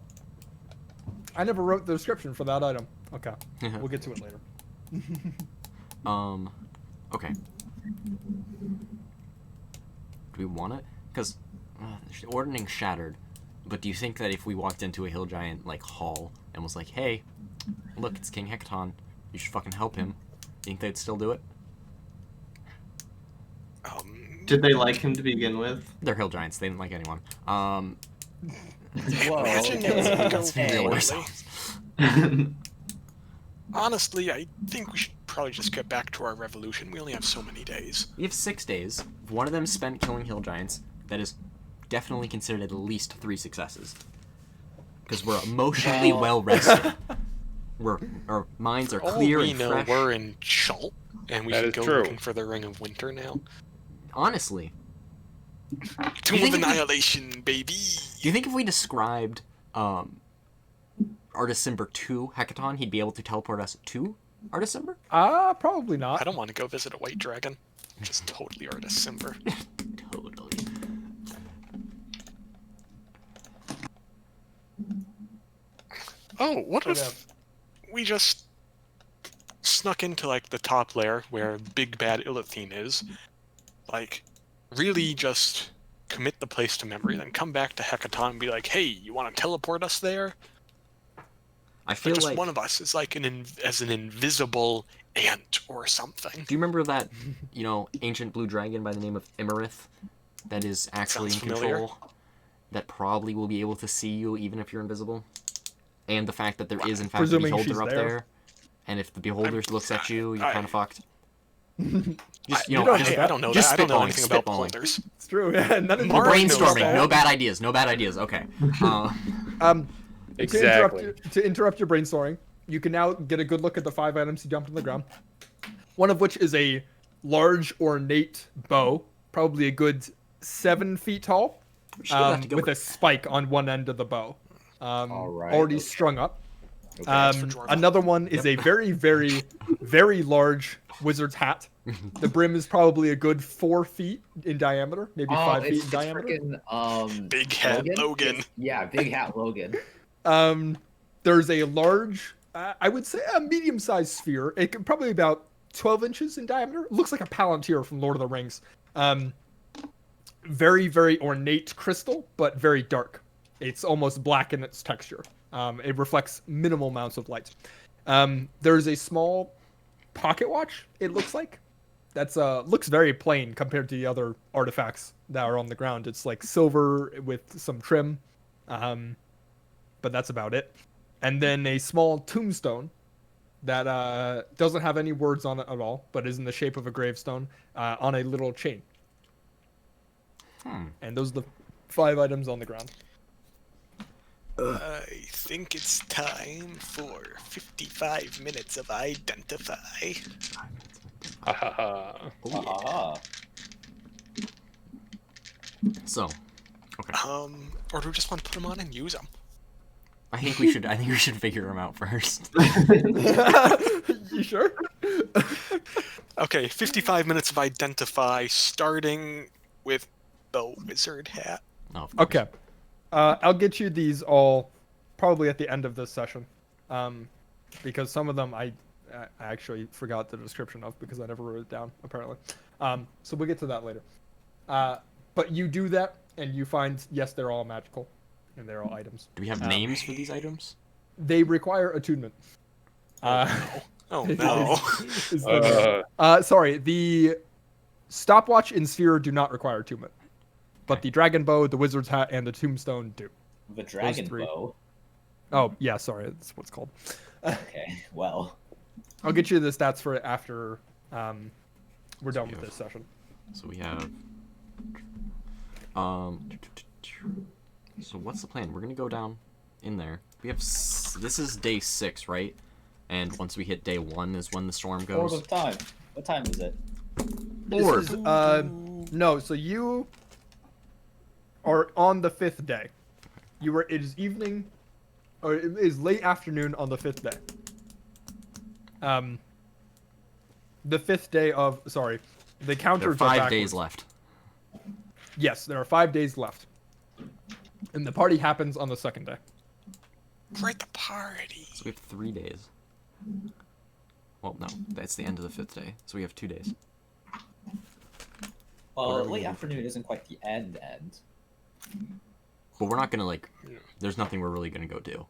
S1: I never wrote the description for that item. Okay, we'll get to it later.
S2: Okay. Do we want it? Because ordering shattered. But do you think that if we walked into a hill giant like hall and was like, "Hey, look, it's King Hecaton. You should fucking help him," you think they'd still do it?
S5: Did they like him to begin with?
S2: They're hill giants. They didn't like anyone.
S7: Whoa.
S3: Imagine
S7: okay.
S3: it's
S2: Let's be real with
S3: okay.
S2: ourselves.
S3: Honestly, I think we should probably just get back to our revolution. We only have so many days.
S2: We have 6 days. If one of them spent killing hill giants, that is definitely considered at least 3 successes. Because we're emotionally well rested. Our minds are
S3: For all
S2: clear
S3: we
S2: and
S3: know,
S2: fresh.
S3: we're in Shult, and we
S4: That
S3: should
S4: is
S3: go
S4: true.
S3: looking for the Ring of Winter now.
S2: Honestly,
S3: Tomb
S2: think
S3: of
S2: if we-
S3: Annihilation, baby!
S2: do you think if we described Artisimber to Hecaton, he'd be able to teleport us to Artisimber?
S1: Probably
S3: I
S1: not.
S3: don't want to go visit a white dragon. Just totally Artis Simber.
S2: Totally.
S3: Oh, what
S1: But,
S3: if we just snuck into like the top lair where Big Bad Illithine is? Like, really just commit the place to memory, then come back to Hecaton and be like, "Hey, you want to teleport us there?"
S2: I
S3: Like
S2: feel
S3: just
S2: like.
S3: one of us is like as an invisible ant or something.
S2: Do you remember that, ancient blue dragon by the name of Imarith that is actually
S3: Sounds
S2: in
S3: familiar.
S2: control? That probably will be able to see you even if you're invisible? And the fact that there is, in fact, a
S1: Presuming she's
S2: beholder up
S1: there.
S2: there. And if the beholder looks at you, you're
S3: I-
S2: kind of fucked. Just,
S1: You don't
S3: Hey,
S1: know
S3: I don't know
S2: just
S3: that. I don't know
S2: spitballing,
S3: anything about
S2: spitballing.
S3: beholders.
S1: It's true. Yeah, none of
S3: Mark
S1: you
S3: knows
S2: Brainstorming.
S3: that.
S2: No bad ideas. No bad ideas. Okay.
S4: exactly.
S1: To interrupt your brainstorming, you can now get a good look at the 5 items you dumped on the ground. One of which is a large ornate bow, probably a good 7 feet tall,
S2: We should have to go
S1: with a spike on one end of the bow,
S7: Alright,
S1: already
S7: okay.
S1: strung up.
S3: That's for Jordan.
S1: Another one is a very, very, very large wizard's hat. The brim is probably a good 4 feet in diameter, maybe 5 feet in diameter.
S7: Frickin',
S3: Big head Logan.
S7: Yeah, Big Hat Logan.
S1: There's a large, I would say a medium-sized sphere. It could probably about 12 inches in diameter. It looks like a palantir from Lord of the Rings. Very, very ornate crystal, but very dark. It's almost black in its texture. It reflects minimal amounts of light. There's a small pocket watch, it looks like. That's looks very plain compared to the other artifacts that are on the ground. It's like silver with some trim. But that's about it. And then a small tombstone that doesn't have any words on it at all, but is in the shape of a gravestone on a little chain. And those are the 5 items on the ground.
S3: I think it's time for 55 minutes of identify.
S4: Ha ha ha.
S2: Oh, yeah.
S7: Ah,
S2: So,
S3: Or do we just want to put them on and use them?
S2: I think we should figure them out first.
S1: You sure?
S3: Okay, 55 minutes of identify, starting with the wizard hat.
S2: No, of course.
S1: Okay. I'll get you these all probably at the end of this session, because some of them I actually forgot the description of because I never wrote it down apparently. So we'll get to that later. But you do that and you find yes they're all magical, and they're all items.
S2: Do we have names for these items?
S1: They require attunement.
S3: Oh no.
S1: is the name. Sorry, the stopwatch and sphere do not require attunement, but the dragon bow, the wizard's hat, and the tombstone do.
S7: the dragon
S1: three.
S7: bow.
S1: Oh yeah, sorry, that's what it's called.
S7: Okay, well.
S1: I'll get you the stats for it after we're done with
S2: have-
S1: this session.
S2: So we have. So what's the plan? We're gonna go down in there. We have. This is day 6, right? And once we hit day 1 is when the storm
S7: Orb
S2: goes.
S7: of time. What time is it?
S1: This is, no, so you are on the 5th day. It is evening, or it is late afternoon on the 5th day. The 5th day of, sorry, the counters
S2: There are
S1: are
S2: 5 days
S1: backwards.
S2: left.
S1: Yes, there are 5 days left. And the party happens on the 2nd day.
S3: Right, the party.
S2: So we have 3 days. Well, no, that's the end of the 5th day. So we have 2 days. What are
S7: Well,
S2: we
S7: late
S2: gonna do?
S7: afternoon isn't quite the end.
S2: But we're not gonna There's nothing we're really gonna go do.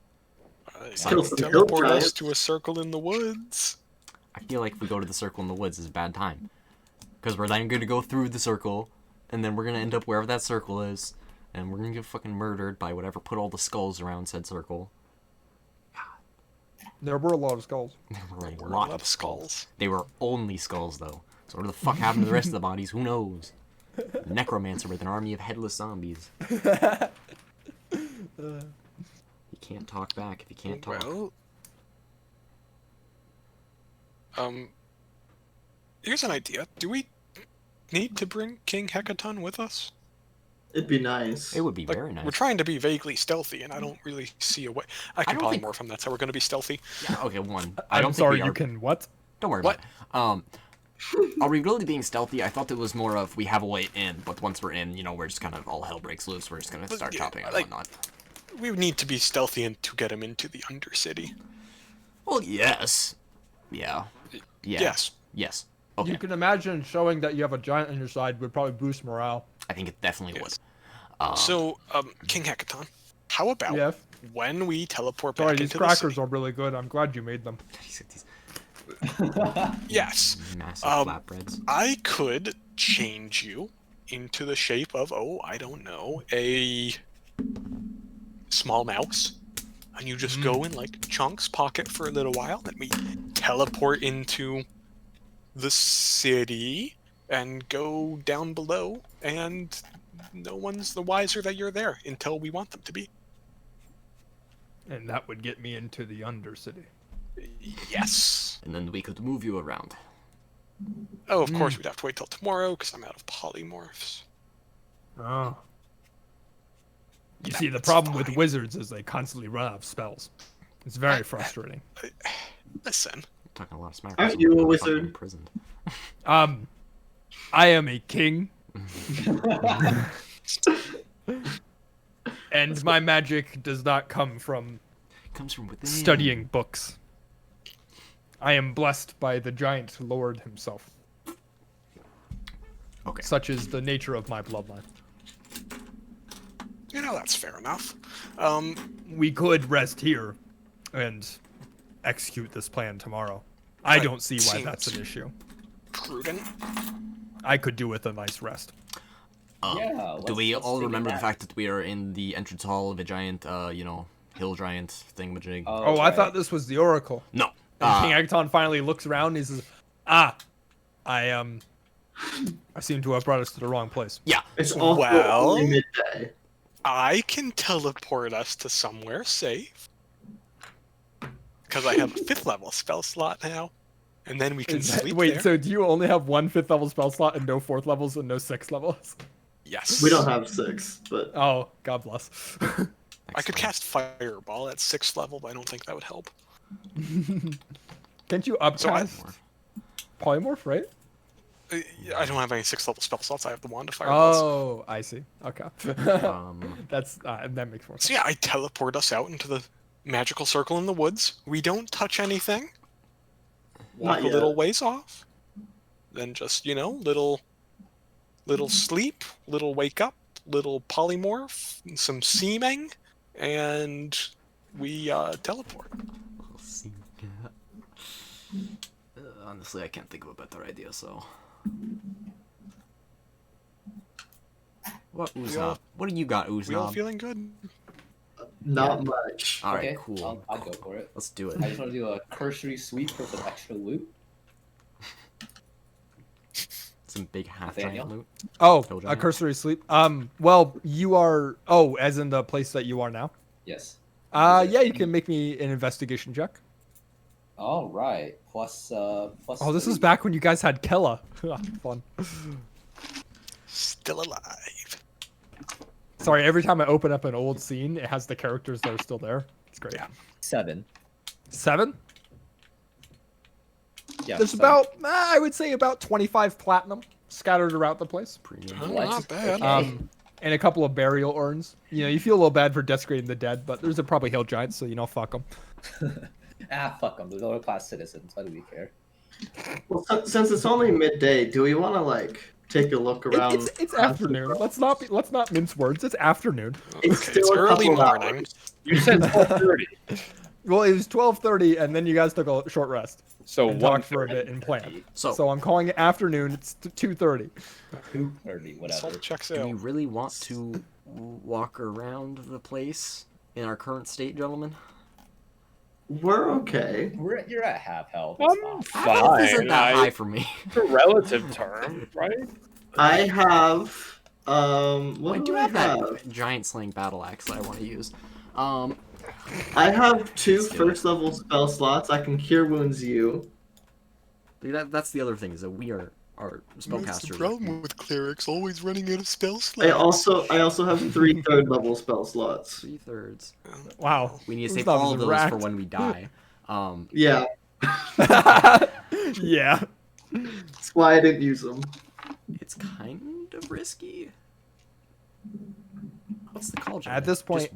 S5: Kill some
S3: Teleport
S5: hill
S3: us
S5: giants.
S3: to a circle in the woods.
S2: I feel like if we go to the circle in the woods is a bad time. Because we're then gonna go through the circle, and then we're gonna end up wherever that circle is, and we're gonna get fucking murdered by whatever put all the skulls around said circle.
S1: There were a lot of skulls.
S2: There were a
S3: We're
S2: lot of skulls. They were only skulls, though. So what the fuck happened to the rest of the bodies? Who knows? Necromancer with an army of headless zombies. You can't talk back if you can't talk.
S3: Well, here's an idea. Do we need to bring King Hecaton with us?
S5: It'd be nice.
S2: It would be
S3: Like,
S2: very nice.
S3: we're trying to be vaguely stealthy, and I don't really see a way. I can
S2: don't think-
S3: polymorph him. That's how we're going to be stealthy.
S2: Yeah, okay, one.
S1: I'm sorry, you can what?
S2: Don't worry
S3: What?
S2: about it. Are we really being stealthy? I thought it was more of we have a way in, but once we're in, we're just kind of all hell breaks loose. We're just gonna
S3: But
S2: start
S3: yeah,
S2: chopping and
S3: like-
S2: whatnot.
S3: We would need to be stealthy and to get him into the Undercity.
S2: Well, yes. Yeah.
S3: Yes.
S2: Yes. Okay.
S1: You can imagine showing that you have a giant on your side would probably boost morale.
S2: I think it definitely
S3: Yes.
S2: would.
S3: So, King Hecaton, how about
S1: Yeah.
S3: when we teleport back
S1: Sorry, these
S3: into the
S1: crackers
S3: city?
S1: are really good. I'm glad you made them.
S2: These
S3: Yes.
S2: massive flatbreads.
S3: I could change you into the shape of, I don't know, a small mouse. And you just go in like chunks, pocket for a little while, and we teleport into the city and go down below, and no one's the wiser that you're there until we want them to be.
S1: And that would get me into the Undercity.
S3: Yes.
S2: And then we could move you around.
S3: Oh, of course, we'd have to wait till tomorrow because I'm out of polymorphs.
S1: Oh. You
S3: Yeah,
S1: see, the
S3: it's
S1: problem with
S3: fine.
S1: wizards is they constantly run out of spells. It's very frustrating.
S3: Listen,
S2: We're talking a lot of smack.
S5: Aren't
S2: so
S5: you
S2: we're
S5: a
S2: not fucking
S5: wizard?
S2: Imprisoned.
S1: I am a king. And my magic does not come from
S2: It comes from within.
S1: studying books. I am blessed by the giant lord himself.
S2: Okay.
S1: Such is the nature of my bloodline.
S3: that's fair enough.
S1: We could rest here and execute this plan tomorrow. I
S3: That
S1: don't see why that's an
S3: seems-
S1: issue.
S3: Prudent.
S1: I could do with a nice rest.
S7: Yeah,
S2: Do we
S7: let's
S2: all
S7: take a
S2: remember the
S7: nap.
S2: fact that we are in the entrance hall of a giant, hill giant thingamajig?
S1: Oh, I thought this was the Oracle.
S2: No.
S1: And King Agton finally looks around and he says, I seem to have brought us to the wrong place.
S2: Yeah.
S5: It's also
S3: Well-
S5: only midday.
S3: I can teleport us to somewhere safe. Because I have a 5th level spell slot now. And then we can sleep
S1: Wait,
S3: there.
S1: so do you only have one 5th level spell slot and no 4th levels and no 6th levels?
S3: Yes.
S5: We don't have 6, but
S1: Oh, God bless.
S3: I could cast Fireball at 6th level, but I don't think that would help.
S1: Can't you upcast polymorph, right?
S3: I don't have any 6th level spell slots. I have the Wand of Fireballs.
S1: Oh, I see. Okay. That's that makes more sense.
S3: So yeah, I teleport us out into the magical circle in the woods. We don't touch anything. Walk
S5: Not
S3: a
S5: yet.
S3: little ways off. Then just, little sleep, little wake up, little polymorph, some seeming, and we teleport.
S2: We'll see. Honestly, I can't think of a better idea, so. What, Uznab? What do you got,
S3: We all
S2: Uznab?
S3: feeling good?
S5: not much.
S2: Alright,
S7: Okay,
S2: cool.
S7: I'll go for it.
S2: Let's do it.
S7: I just want to do a cursory sweep for some extra loot.
S2: Some big half
S7: Nathaniel?
S2: giant loot.
S1: Oh,
S2: Hill
S1: a
S2: giant?
S1: cursory sleep. Well, you are. Oh, as in the place that you are now.
S7: Yes.
S1: Yeah, you can make me an investigation check.
S7: All right. Plus.
S1: Oh, this is
S7: 3.
S1: back when you guys had Kella. Fun.
S3: Still alive.
S1: Sorry, every time I open up an old scene, it has the characters that are still there. It's great.
S3: Yeah.
S7: 7.
S1: 7?
S7: Yeah.
S1: There's
S7: 7.
S1: about, I would say, about 25 platinum scattered around the place.
S2: Premium.
S3: Oh,
S7: What?
S3: not bad.
S7: Okay.
S1: And a couple of burial urns. You know, you feel a little bad for desecrating the dead, but there's probably hill giants, so fuck them.
S7: Fuck them. They're lower class citizens. Why do we care?
S5: Well, since it's only midday, do we want to take a look around?
S1: It's afternoon. Let's not mince words. It's afternoon.
S5: It's
S3: Okay,
S5: still a
S3: early
S5: couple
S3: morning.
S5: hours.
S4: You said 12:30.
S1: Well, it was 12:30, and then you guys took a short rest
S4: So
S1: and
S4: one
S1: talked for a bit and planned.
S2: So,
S1: So I'm calling it afternoon. It's 2:30.
S7: 2:30, whatever.
S3: Salt checks
S2: do we
S3: out.
S2: really want to walk around the place in our current state, gentlemen?
S5: We're okay.
S7: You're at half health.
S4: I'm
S7: It's
S2: Half health isn't
S4: fine.
S2: that high for me.
S4: It's a relative term, right?
S5: I have what
S2: I
S5: do
S2: do
S5: I
S2: have that
S5: have?
S2: giant slaying battle axe that I want to use.
S5: I have 2
S2: Let's do it.
S5: first level spell slots. I can cure wounds you.
S2: That's the other thing is that we are
S3: That's the
S2: spellcasters.
S3: problem with clerics, always running out of spell slots.
S5: I also have 3 third level spell slots.
S2: 3/3.
S1: Wow.
S2: We need to
S1: Who's
S2: save
S1: not
S2: all of those
S1: racked?
S2: for when we die.
S5: Yeah,
S1: Yeah.
S5: that's why I didn't use them.
S2: It's kind of risky. What's the call?
S1: At this point,
S2: Just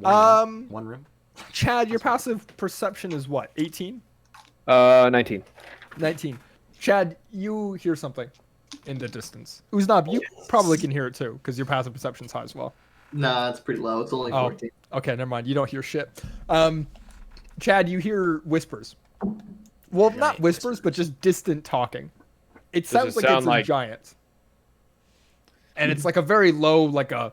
S2: one room.
S1: Chad, your passive perception is what? 18?
S4: 19.
S1: 19. Chad, you hear something in the distance. Uznab, you probably can hear it too, because your passive perception's high as well.
S5: Nah, it's pretty low. It's only
S1: Oh.
S5: 14.
S1: Okay, never mind. You don't hear shit. Chad, you hear whispers. Well, not
S2: Giant
S1: whispers, but just distant talking. It sounds
S4: it
S1: like
S4: sound
S1: it's
S4: like-
S1: a giant. And it's like a very low, like a,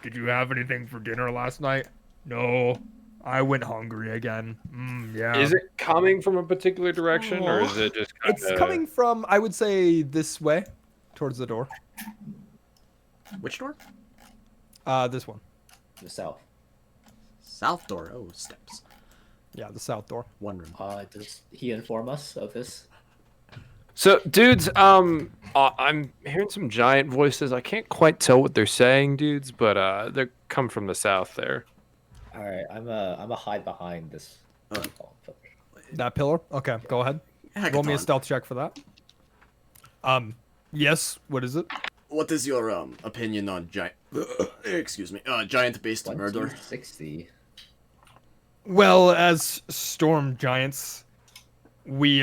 S1: did you have anything for dinner last night? No. I went hungry again. Yeah.
S4: Is it coming from a particular direction, or is it just kind
S1: It's coming from, I would say, this way, towards the door.
S2: Which door?
S1: This one.
S7: the south.
S2: South door. Oh, steps.
S1: Yeah, the south door.
S2: One room.
S7: Does he inform us of this?
S4: So, dudes, I'm hearing some giant voices. I can't quite tell what they're saying, dudes, but they come from the south there.
S7: All right, I'm a hide behind this.
S1: That pillar? Okay, go ahead. Roll me a
S2: Hackathon.
S1: stealth check for that. Yes, what is it?
S2: What is your opinion on giant? Excuse me. Giant-based murder.
S7: 60.
S1: Well, as storm giants, we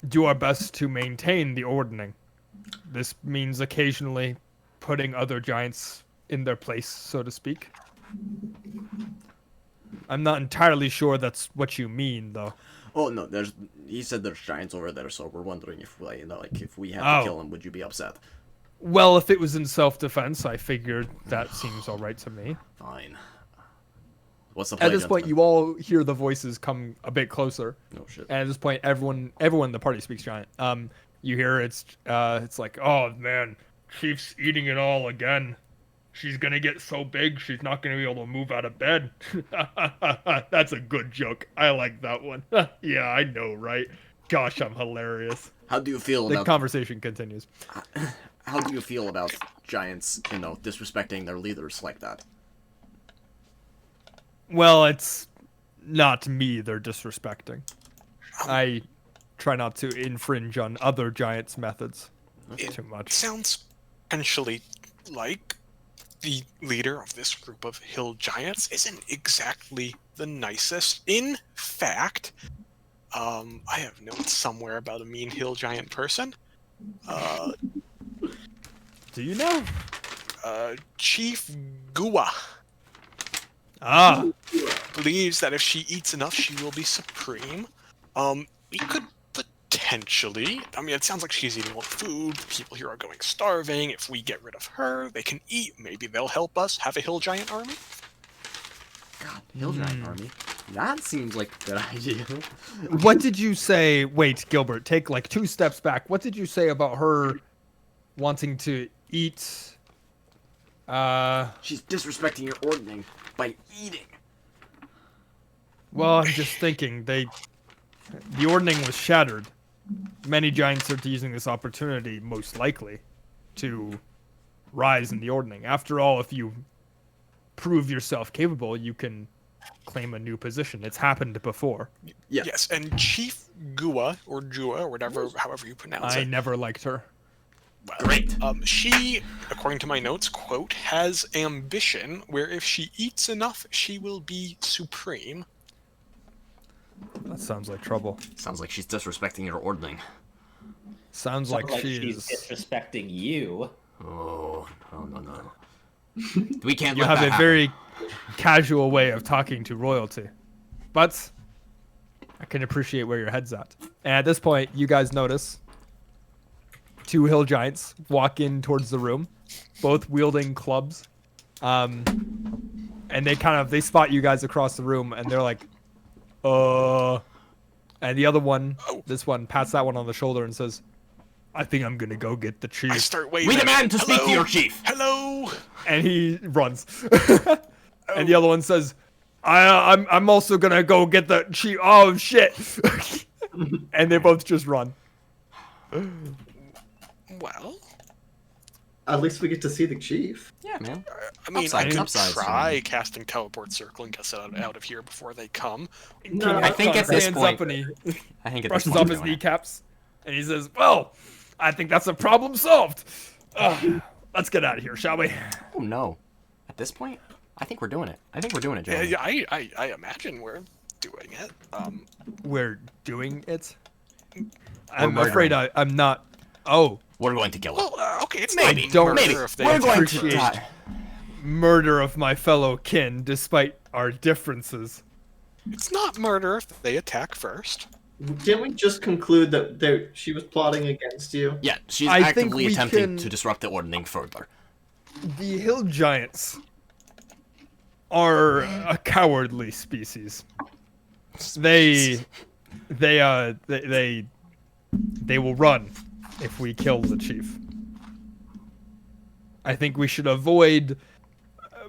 S1: do our best to maintain the ordering. This means occasionally putting other giants in their place, so to speak. I'm not entirely sure that's what you mean, though.
S2: Oh no, he said there's giants over there, so we're wondering if if we had
S1: Oh.
S2: to kill him, would you be upset?
S1: Well, if it was in self-defense, I figured that seems all right to me.
S2: Fine. What's the play,
S1: At this point,
S2: gentlemen?
S1: you all hear the voices come a bit closer.
S2: No shit.
S1: And at this point, everyone in the party speaks giant. You hear it's like, oh man, Chief's eating it all again. she's gonna get so big she's not gonna be able to move out of bed. That's a good joke. I like that one. Yeah, I know, right? Gosh, I'm hilarious.
S2: How do you feel
S1: The
S2: about
S1: conversation continues.
S2: how do you feel about giants, disrespecting their leaders like that?
S1: Well, it's not me they're disrespecting. I try not to infringe on other giants' methods too much.
S3: Sounds potentially like the leader of this group of hill giants isn't exactly the nicest. In fact, I have notes somewhere about a mean hill giant person.
S1: Do you know?
S3: Chief Gua
S1: Ah,
S3: believes that if she eats enough, she will be supreme. We could potentially. I mean, it sounds like she's eating all the food. People here are going starving. If we get rid of her, they can eat. Maybe they'll help us have a hill giant army.
S2: God, hill giant army. That seems like a good idea.
S1: what did you say? Wait, Gilbert, take like 2 steps back. What did you say about her wanting to eat?
S2: She's disrespecting your ordering by eating.
S1: Well, I'm just thinking the ordning was shattered. Many giants are using this opportunity, most likely, to rise in the ordning. After all, if you prove yourself capable, you can claim a new position. It's happened before.
S2: Yeah.
S3: Yes, and Chief Gua or Jua or whatever, however you pronounce
S1: I
S3: it.
S1: never liked her.
S3: Well,
S2: Great.
S3: She, according to my notes, quote, has ambition where if she eats enough, she will be supreme.
S1: That sounds like trouble.
S2: Sounds like she's disrespecting your ordering.
S1: Sounds
S7: Sounds
S1: like
S7: like
S1: she's.
S7: she's disrespecting you.
S2: Oh, no. We can't
S1: You
S2: let
S1: have
S2: that
S1: a
S2: happen.
S1: very casual way of talking to royalty, but I can appreciate where your head's at. And at this point, you guys notice 2 hill giants walk in towards the room, both wielding clubs. And they spot you guys across the room, and they're like, And the other one, this one, pats that one on the shoulder and says, I think I'm gonna go get the
S3: I
S1: chief.
S3: start waving.
S2: We demand to speak to
S3: Hello?
S2: your chief.
S3: Hello.
S1: And he runs. And the other one says, I'm also gonna go get the chief. Oh shit! And they both just run.
S3: Well,
S5: At least we get to see the chief.
S2: Yeah, man.
S3: I mean,
S2: Upside-
S3: I could
S2: upsides,
S3: try
S2: man.
S3: casting teleport circle and get us out of here before they come.
S5: No,
S2: I think at this
S1: stands
S2: point,
S1: up and he
S2: I think at this
S1: brushes
S2: point,
S1: off his
S2: we're doing it.
S1: kneecaps, and he says, "Well, I think that's a problem solved. Let's get out of here, shall we?"
S2: Oh no. At this point, I think we're doing it. I think we're doing it,
S3: Yeah,
S2: gentlemen.
S3: I imagine we're doing it.
S1: We're doing it.
S2: We're
S1: I'm afraid
S2: murdering.
S1: I'm not. Oh,
S2: We're going to kill him.
S3: Well, okay, it's
S2: Maybe.
S3: not
S1: don't-
S3: murder
S2: Maybe.
S3: if they
S2: We're going to
S1: appreciate-
S2: die.
S1: murder of my fellow kin, despite our differences.
S3: It's not murder if they attack first.
S5: Didn't we just conclude that she was plotting against you?
S2: Yeah, she's
S1: I think
S2: actively
S1: we
S2: attempting
S1: can-
S2: to disrupt the ordering further.
S1: The hill giants are a cowardly species. They will run if we kill the chief. I think we should avoid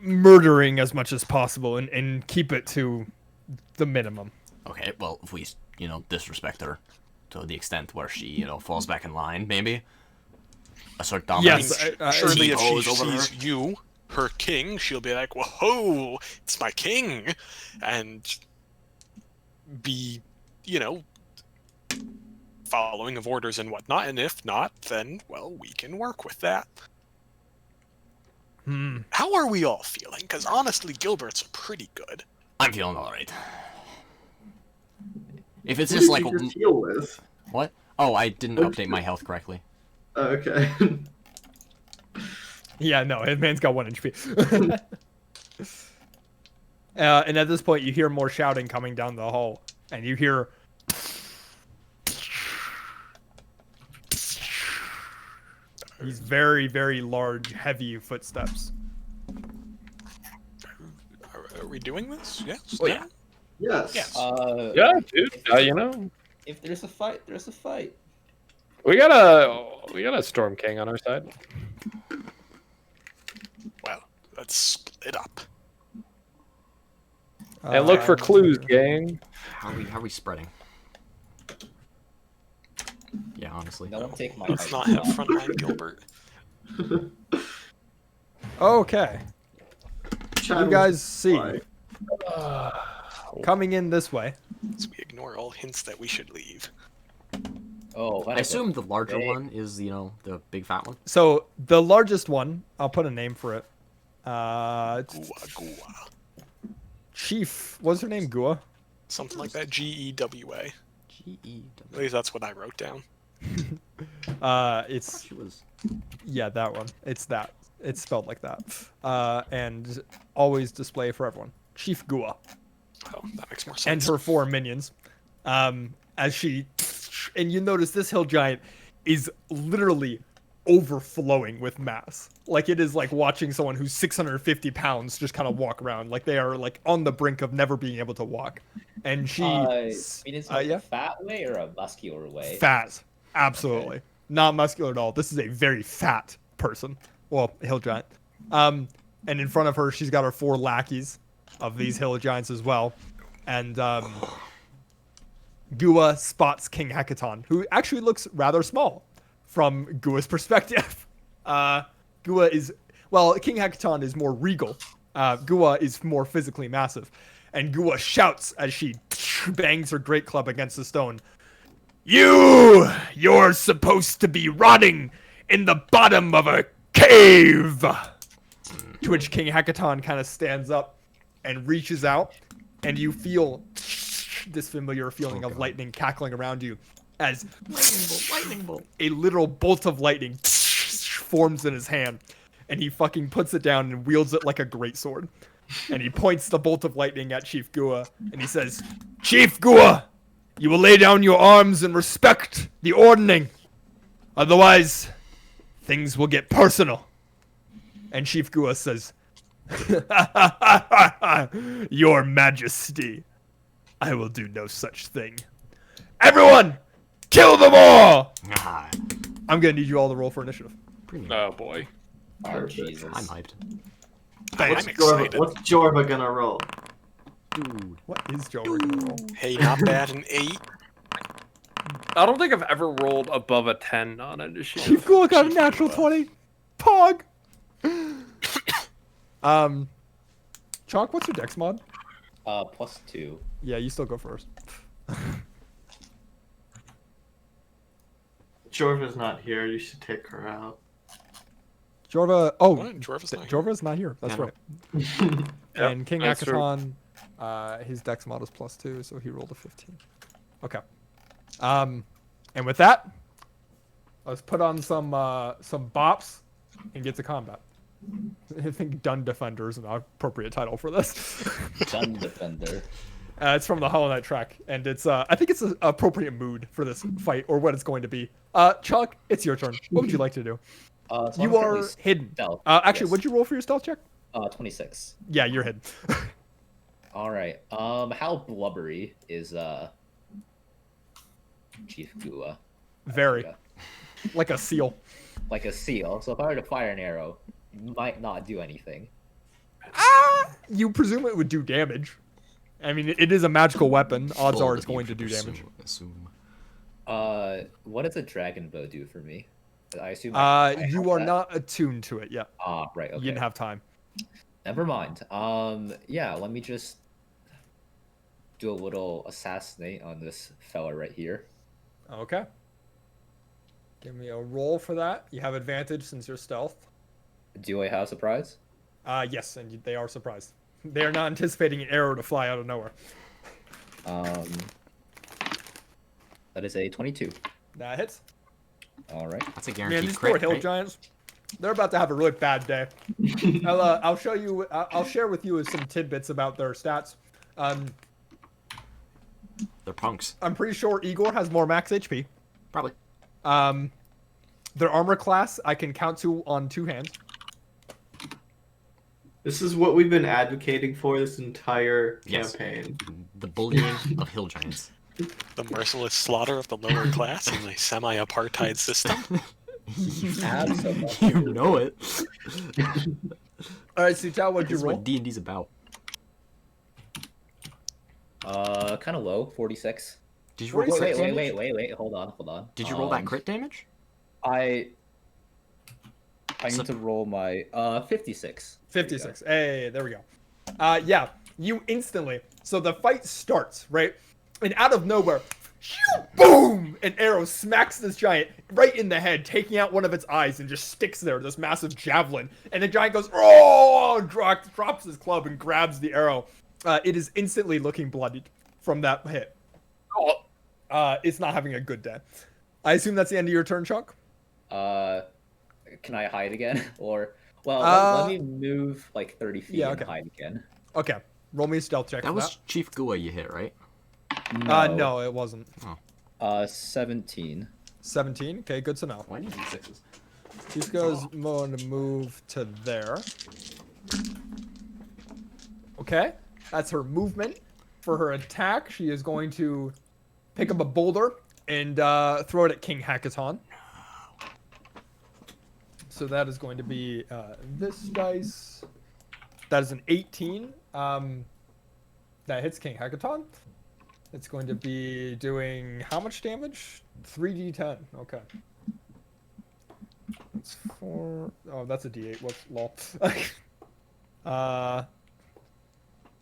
S1: murdering as much as possible and keep it to the minimum.
S2: Okay, well, if we, disrespect her to the extent where she, falls back in line, maybe. Assert dominance.
S1: Yes,
S3: Surely if she
S2: T-pose over her.
S3: sees you, her king, she'll be like, whoa, it's my king. And be, following of orders and whatnot. And if not, then, well, we can work with that. How are we all feeling? Because honestly, Gilbert's pretty good.
S2: I'm feeling alright. If it's
S5: Who
S2: just
S5: did
S2: like...
S5: you just heal with?
S2: What? Oh, I didn't update my health correctly.
S5: Oh, okay.
S1: Yeah, no, his man's got 1 HP. And at this point, you hear more shouting coming down the hall, and you hear these very, very large, heavy footsteps.
S3: Are we doing this? Yes?
S2: Oh, yeah.
S5: Yes.
S3: Yes.
S4: Yeah, dude.
S7: If there's a fight, there's a fight.
S4: We got a Storm King on our side.
S3: Well, Let's split up.
S4: And look for clues, gang.
S2: How are we spreading? Yeah, honestly.
S7: No one take my
S3: Let's not
S7: height.
S3: have frontline Gilbert.
S1: Okay. You guys see,
S5: Why?
S1: coming in this way.
S3: So we ignore all hints that we should leave.
S7: Oh,
S2: I assume the larger one is, the big fat one.
S1: So the largest one, I'll put a name for it.
S3: Gua.
S1: Chief, what's her name? Gua?
S3: Something like that. GEWA.
S2: G-E-W.
S3: At least that's what I wrote down.
S1: It's
S2: She was...
S1: yeah, that one. It's that. It's spelled like that. And always display for everyone. Chief Gua
S3: Oh, that makes more
S1: and
S3: sense.
S1: her 4 minions. As she, and you notice this hill giant is literally overflowing with mass. Like it is like watching someone who's 650 pounds just kind of walk around. Like they are like on the brink of never being able to walk. And she,
S7: It's like
S1: yeah,
S7: a fat way or a muscular way?
S1: fat, absolutely not muscular at all. This is a very fat person. Well, hill giant. And in front of her, she's got her 4 lackeys of these hill giants as well. And Gua spots King Hekaton, who actually looks rather small from Gua's perspective. Gua is, well, King Hekaton is more regal. Gua is more physically massive. And Gua shouts as she bangs her great club against the stone. You're supposed to be rotting in the bottom of a cave. To which King Hekaton kind of stands up and reaches out, and you feel this familiar feeling of lightning cackling around you as
S2: Lightning bolt.
S1: a literal bolt of lightning forms in his hand, and he fucking puts it down and wields it like a greatsword. And he points the bolt of lightning at Chief Gua, and he says, Chief Gua, you will lay down your arms and respect the ordning. Otherwise, things will get personal. And Chief Gua says, Your Majesty, I will do no such thing. Everyone, kill them all!
S2: Ah,
S1: I'm gonna need you all to roll for initiative.
S2: premium.
S4: Oh boy.
S7: Oh,
S5: Perfect.
S7: Jesus.
S2: I'm hyped.
S3: I'm
S5: What's
S3: excited.
S5: Jorva gonna roll?
S2: Dude.
S1: What is Joe gonna roll?
S3: Hey, not bad, an 8.
S4: I don't think I've ever rolled above a 10 on initiative.
S1: Chief Gua got a natural 20. Pog! Chalk, what's your dex mod?
S7: +2.
S1: Yeah, you still go first.
S5: Jorva's not here. You should take her out.
S1: Jorva, oh,
S3: What? Jorva's not here.
S1: Jorva's not here. That's
S2: Yeah.
S1: right.
S4: Yep,
S1: And King
S4: that's true.
S1: Akaton, his dex mod is +2, so he rolled a 15. Okay. And with that, let's put on some bops and get to combat. I think Dun Defender is an appropriate title for this.
S7: Dun Defender.
S1: It's from the Hollow Knight track, and it's I think it's an appropriate mood for this fight or what it's going to be. Chuck, it's your turn. What would you like to do?
S7: So
S1: You
S7: I'm
S1: are
S7: currently
S1: hidden.
S7: stealth,
S1: Actually,
S7: yes.
S1: what'd you roll for your stealth check?
S7: 26.
S1: Yeah, you're hidden.
S7: All right. How blubbery is Chief Gua?
S1: Very.
S7: Yeah.
S1: Like a seal.
S7: Like a seal. So if I were to fire an arrow, it might not do anything.
S1: You presume it would do damage. I mean, it is a magical weapon. Odds are it's going to do damage.
S2: Assume.
S7: What does a dragon bow do for me? I assume.
S1: You are not attuned to it yet.
S7: Ah, right. Okay.
S1: You didn't have time.
S7: Never mind. Yeah. Let me just do a little assassinate on this fella right here.
S1: Okay. Give me a roll for that. You have advantage since you're stealth.
S7: Do I have surprise?
S1: Yes, and they are surprised. They are not anticipating an arrow to fly out of nowhere.
S7: That is a 22.
S1: That hits.
S7: All right.
S2: That's a
S1: Man,
S2: guaranteed
S1: these poor
S2: crit,
S1: hill
S2: right?
S1: giants, they're about to have a really bad day. I'll show you. I'll share with you some tidbits about their stats.
S2: They're punks.
S1: I'm pretty sure Igor has more max HP.
S2: Probably.
S1: Their armor class I can count to on 2 hands.
S5: This is what we've been advocating for this entire
S2: Yes.
S5: campaign.
S2: The bullying of hill giants.
S3: The merciless slaughter of the lower class in a semi-apartheid system.
S7: Absolutely.
S2: You know it.
S1: All right, Sutal, what'd you
S2: This is what
S1: roll?
S2: D&D's about.
S7: Kind of low, 46.
S2: Did you roll
S1: Wait,
S2: crit
S7: Wait,
S2: damage?
S7: wait. Hold on.
S2: Did you roll that crit damage?
S7: I
S2: So-
S7: need to roll my 56. There you go.
S1: 56. Hey, there we go. Yeah, you instantly. So the fight starts, right? And out of nowhere, boom! An arrow smacks this giant right in the head, taking out one of its eyes and just sticks there, this massive javelin. And the giant goes, oh, drops his club and grabs the arrow. It is instantly looking bloodied from that hit. It's not having a good day. I assume that's the end of your turn, Chuck?
S7: Can I hide again? Or, well, let me move like 30 feet
S1: yeah,
S7: and
S1: okay.
S7: hide again.
S1: Okay. Roll me a stealth check
S2: That
S1: for
S2: was Chief Gua you hit, right?
S1: No, it wasn't.
S7: 17.
S1: 17. Okay, good to know.
S2: Why do you need sixes?
S1: Chief goes going to move to there. Okay, that's her movement. For her attack, she is going to pick up a boulder and throw it at King Hackathon. So that is going to be this dice. That is an 18. That hits King Hackathon. It's going to be doing how much damage? 3d10. Okay. That's 4. Oh, that's a d8. Whoops, lol.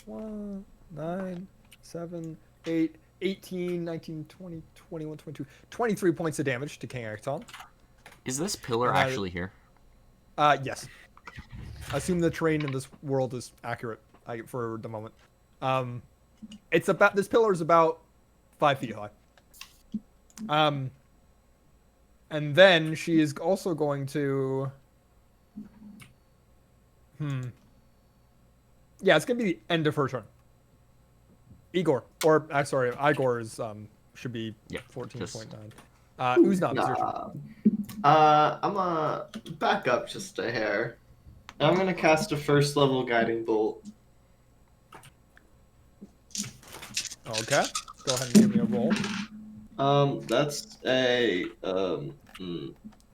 S1: 1, 9, 7, 8, 18, 19, 20, 21, 22, 23 points of damage to King Hackathon.
S2: Is this pillar actually here?
S1: Yes. Assume the terrain in this world is accurate for the moment. It's about this pillar is about 5 feet high. And then she is also going to. Yeah, it's gonna be the end of her turn. Igor, or sorry, Igor is should be 14.9. Uznam, it's your turn.
S5: I'm gonna back up just a hair. I'm gonna cast a first level guiding bolt.
S1: Okay, go ahead and give me a roll.
S5: That's a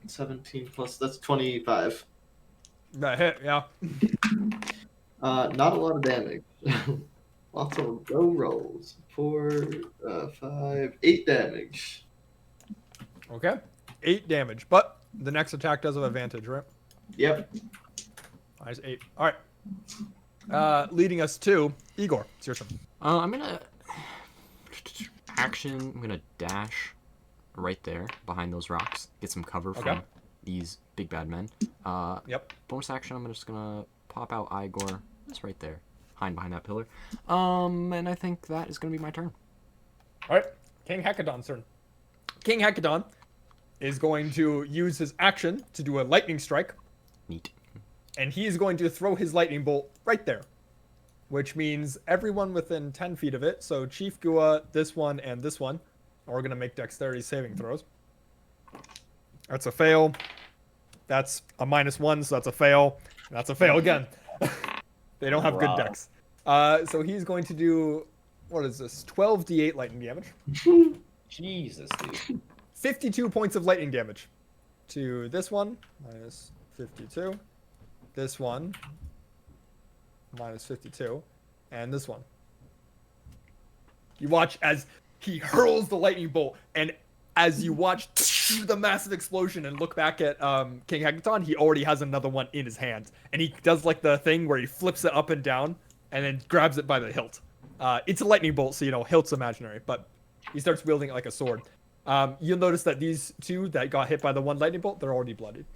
S5: 17 plus. That's 25.
S1: That hit, yeah.
S5: Not a lot of damage. Lots of low rolls. 4, 5, 8 damage.
S1: Okay, 8 damage, but the next attack does have advantage, right?
S5: Yep.
S1: Minus 8. All right. Leading us to Igor. It's your turn.
S2: I'm gonna action. I'm gonna dash right there behind those rocks. Get some cover from these big bad men.
S1: Yep.
S2: Bonus action. I'm just gonna pop out Igor. Just right there, hiding behind that pillar. And I think that is gonna be my turn.
S1: All right. King Hackathon's turn. King Hackathon is going to use his action to do a lightning strike.
S2: Neat.
S1: And he is going to throw his lightning bolt right there, which means everyone within 10 feet of it. So Chief Gua, this one, and this one are going to make dexterity saving throws. That's a fail. That's a -1, so that's a fail. That's a fail again. They don't have good dex. So he's going to do, what is this? 12d8 lightning damage.
S7: Jesus, dude.
S1: 52 points of lightning damage to this one, -52. This one, -52. And this one. You watch as he hurls the lightning bolt, and as you watch the massive explosion and look back at King Hackathon, he already has another one in his hand. And he does like the thing where he flips it up and down and then grabs it by the hilt. It's a lightning bolt, so, you know, hilt's imaginary, but he starts wielding it like a sword. You'll notice that these two that got hit by the one lightning bolt, they're already bloodied.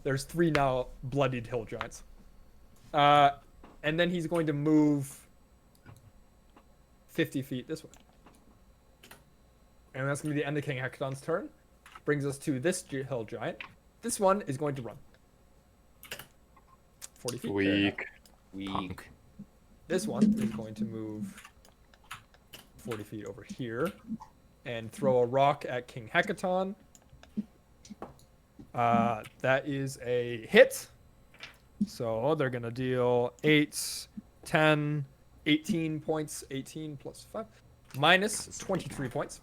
S1: There's 3 now bloodied hill giants. And then he's going to move 50 feet this way. And that's going to be the end of King Hackathon's turn. Brings us to this hill giant. This one is going to run. 40 feet.
S7: Weak.
S1: This one is going to move 40 feet over here and throw a rock at King Hackathon. That is a hit. So they're going to deal 8, 10, 18 points. 18 plus 5. Minus 23 points.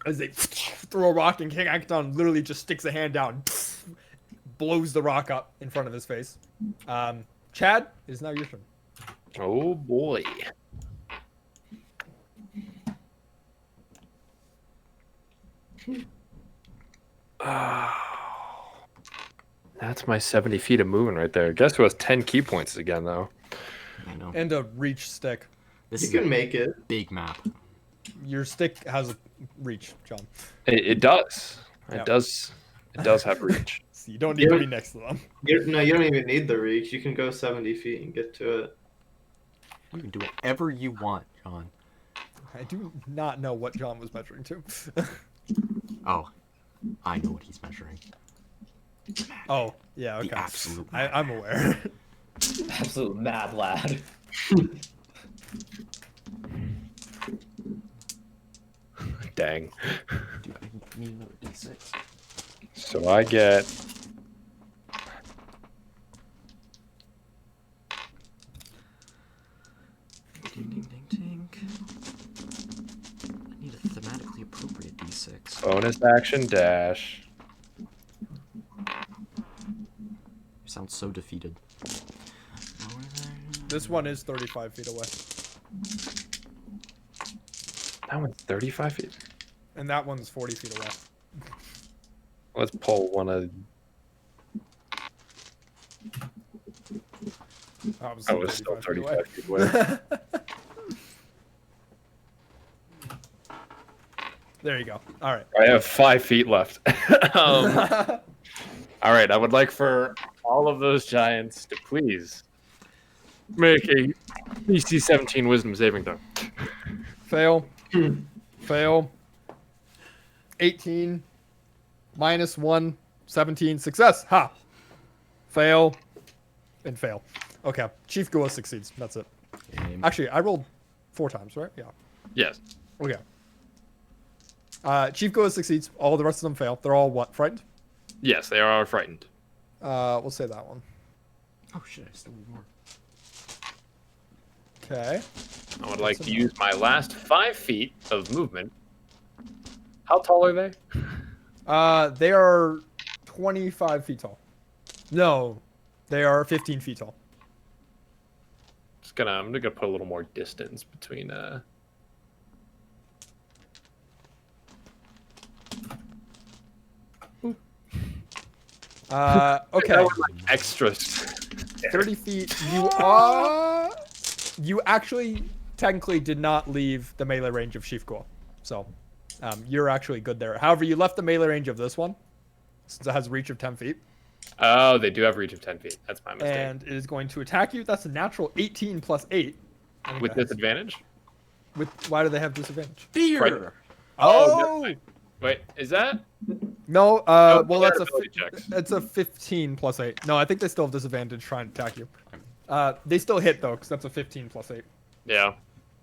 S1: As they throw a rock, and King Hackathon literally just sticks a hand down, blows the rock up in front of his face. Chad, it is now your turn.
S4: Oh boy. That's my 70 feet of moving right there. Guess who has 10 key points again, though?
S2: I know.
S1: And a reach stick.
S2: This
S5: You
S2: is
S5: can
S2: a
S5: make it.
S2: big map.
S1: Your stick has a reach, John.
S4: It does.
S1: Yeah.
S4: It does. It does have reach.
S1: So you don't need to be next to them.
S5: No, you don't even need the reach. You can go 70 feet and get to it.
S2: You can do whatever you want, John.
S1: I do not know what John was measuring to.
S2: Oh, I know what he's measuring.
S1: Oh, yeah, okay.
S2: The absolute.
S1: I'm aware.
S7: Absolute mad lad.
S4: Dang.
S2: Dude, I need another D6.
S4: So I get.
S2: Ding, ding, ding, ding. I need a thematically appropriate D6.
S4: Bonus action dash.
S2: You sound so defeated.
S1: This one is 35 feet away.
S4: That one's 35 feet.
S1: And that one's 40 feet away.
S4: Let's pull one of.
S1: That was
S4: I was still 35 feet away.
S1: There you go. All right.
S4: I have 5 feet left. All right. I would like for all of those giants to please make a DC 17 Wisdom saving throw.
S1: Fail. Fail. 18. -1. 17. Success. Ha. Fail. And fail. Okay. Chief Gua succeeds. That's it. Actually, I rolled 4 times, right? Yeah.
S4: Yes.
S1: Okay. Chief Gua succeeds. All the rest of them fail. They're all what? Frightened?
S4: Yes, they are frightened.
S1: We'll say that one.
S2: Oh shit, I still need more.
S1: Okay.
S4: I would like to use my last 5 feet of movement. How tall are they?
S1: They are 25 feet tall. No, they are 15 feet tall.
S4: I'm gonna put a little more distance between.
S1: Okay.
S4: That was like extra.
S1: 30 feet. You actually technically did not leave the melee range of Chief Gua. So, you're actually good there. However, you left the melee range of this one, since it has a reach of 10 feet.
S4: Oh, they do have reach of 10 feet. That's my mistake.
S1: And it is going to attack you. That's a natural 18 plus 8.
S4: With disadvantage?
S1: Why do they have disadvantage?
S2: Fear!
S4: Right.
S1: Oh!
S4: Wait, is that?
S1: No,
S4: No,
S1: well,
S4: they
S1: that's
S4: are ability checks.
S1: it's a 15 plus 8. No, I think they still have disadvantage trying to attack you. They still hit, though, because that's a 15 plus 8.
S4: Yeah.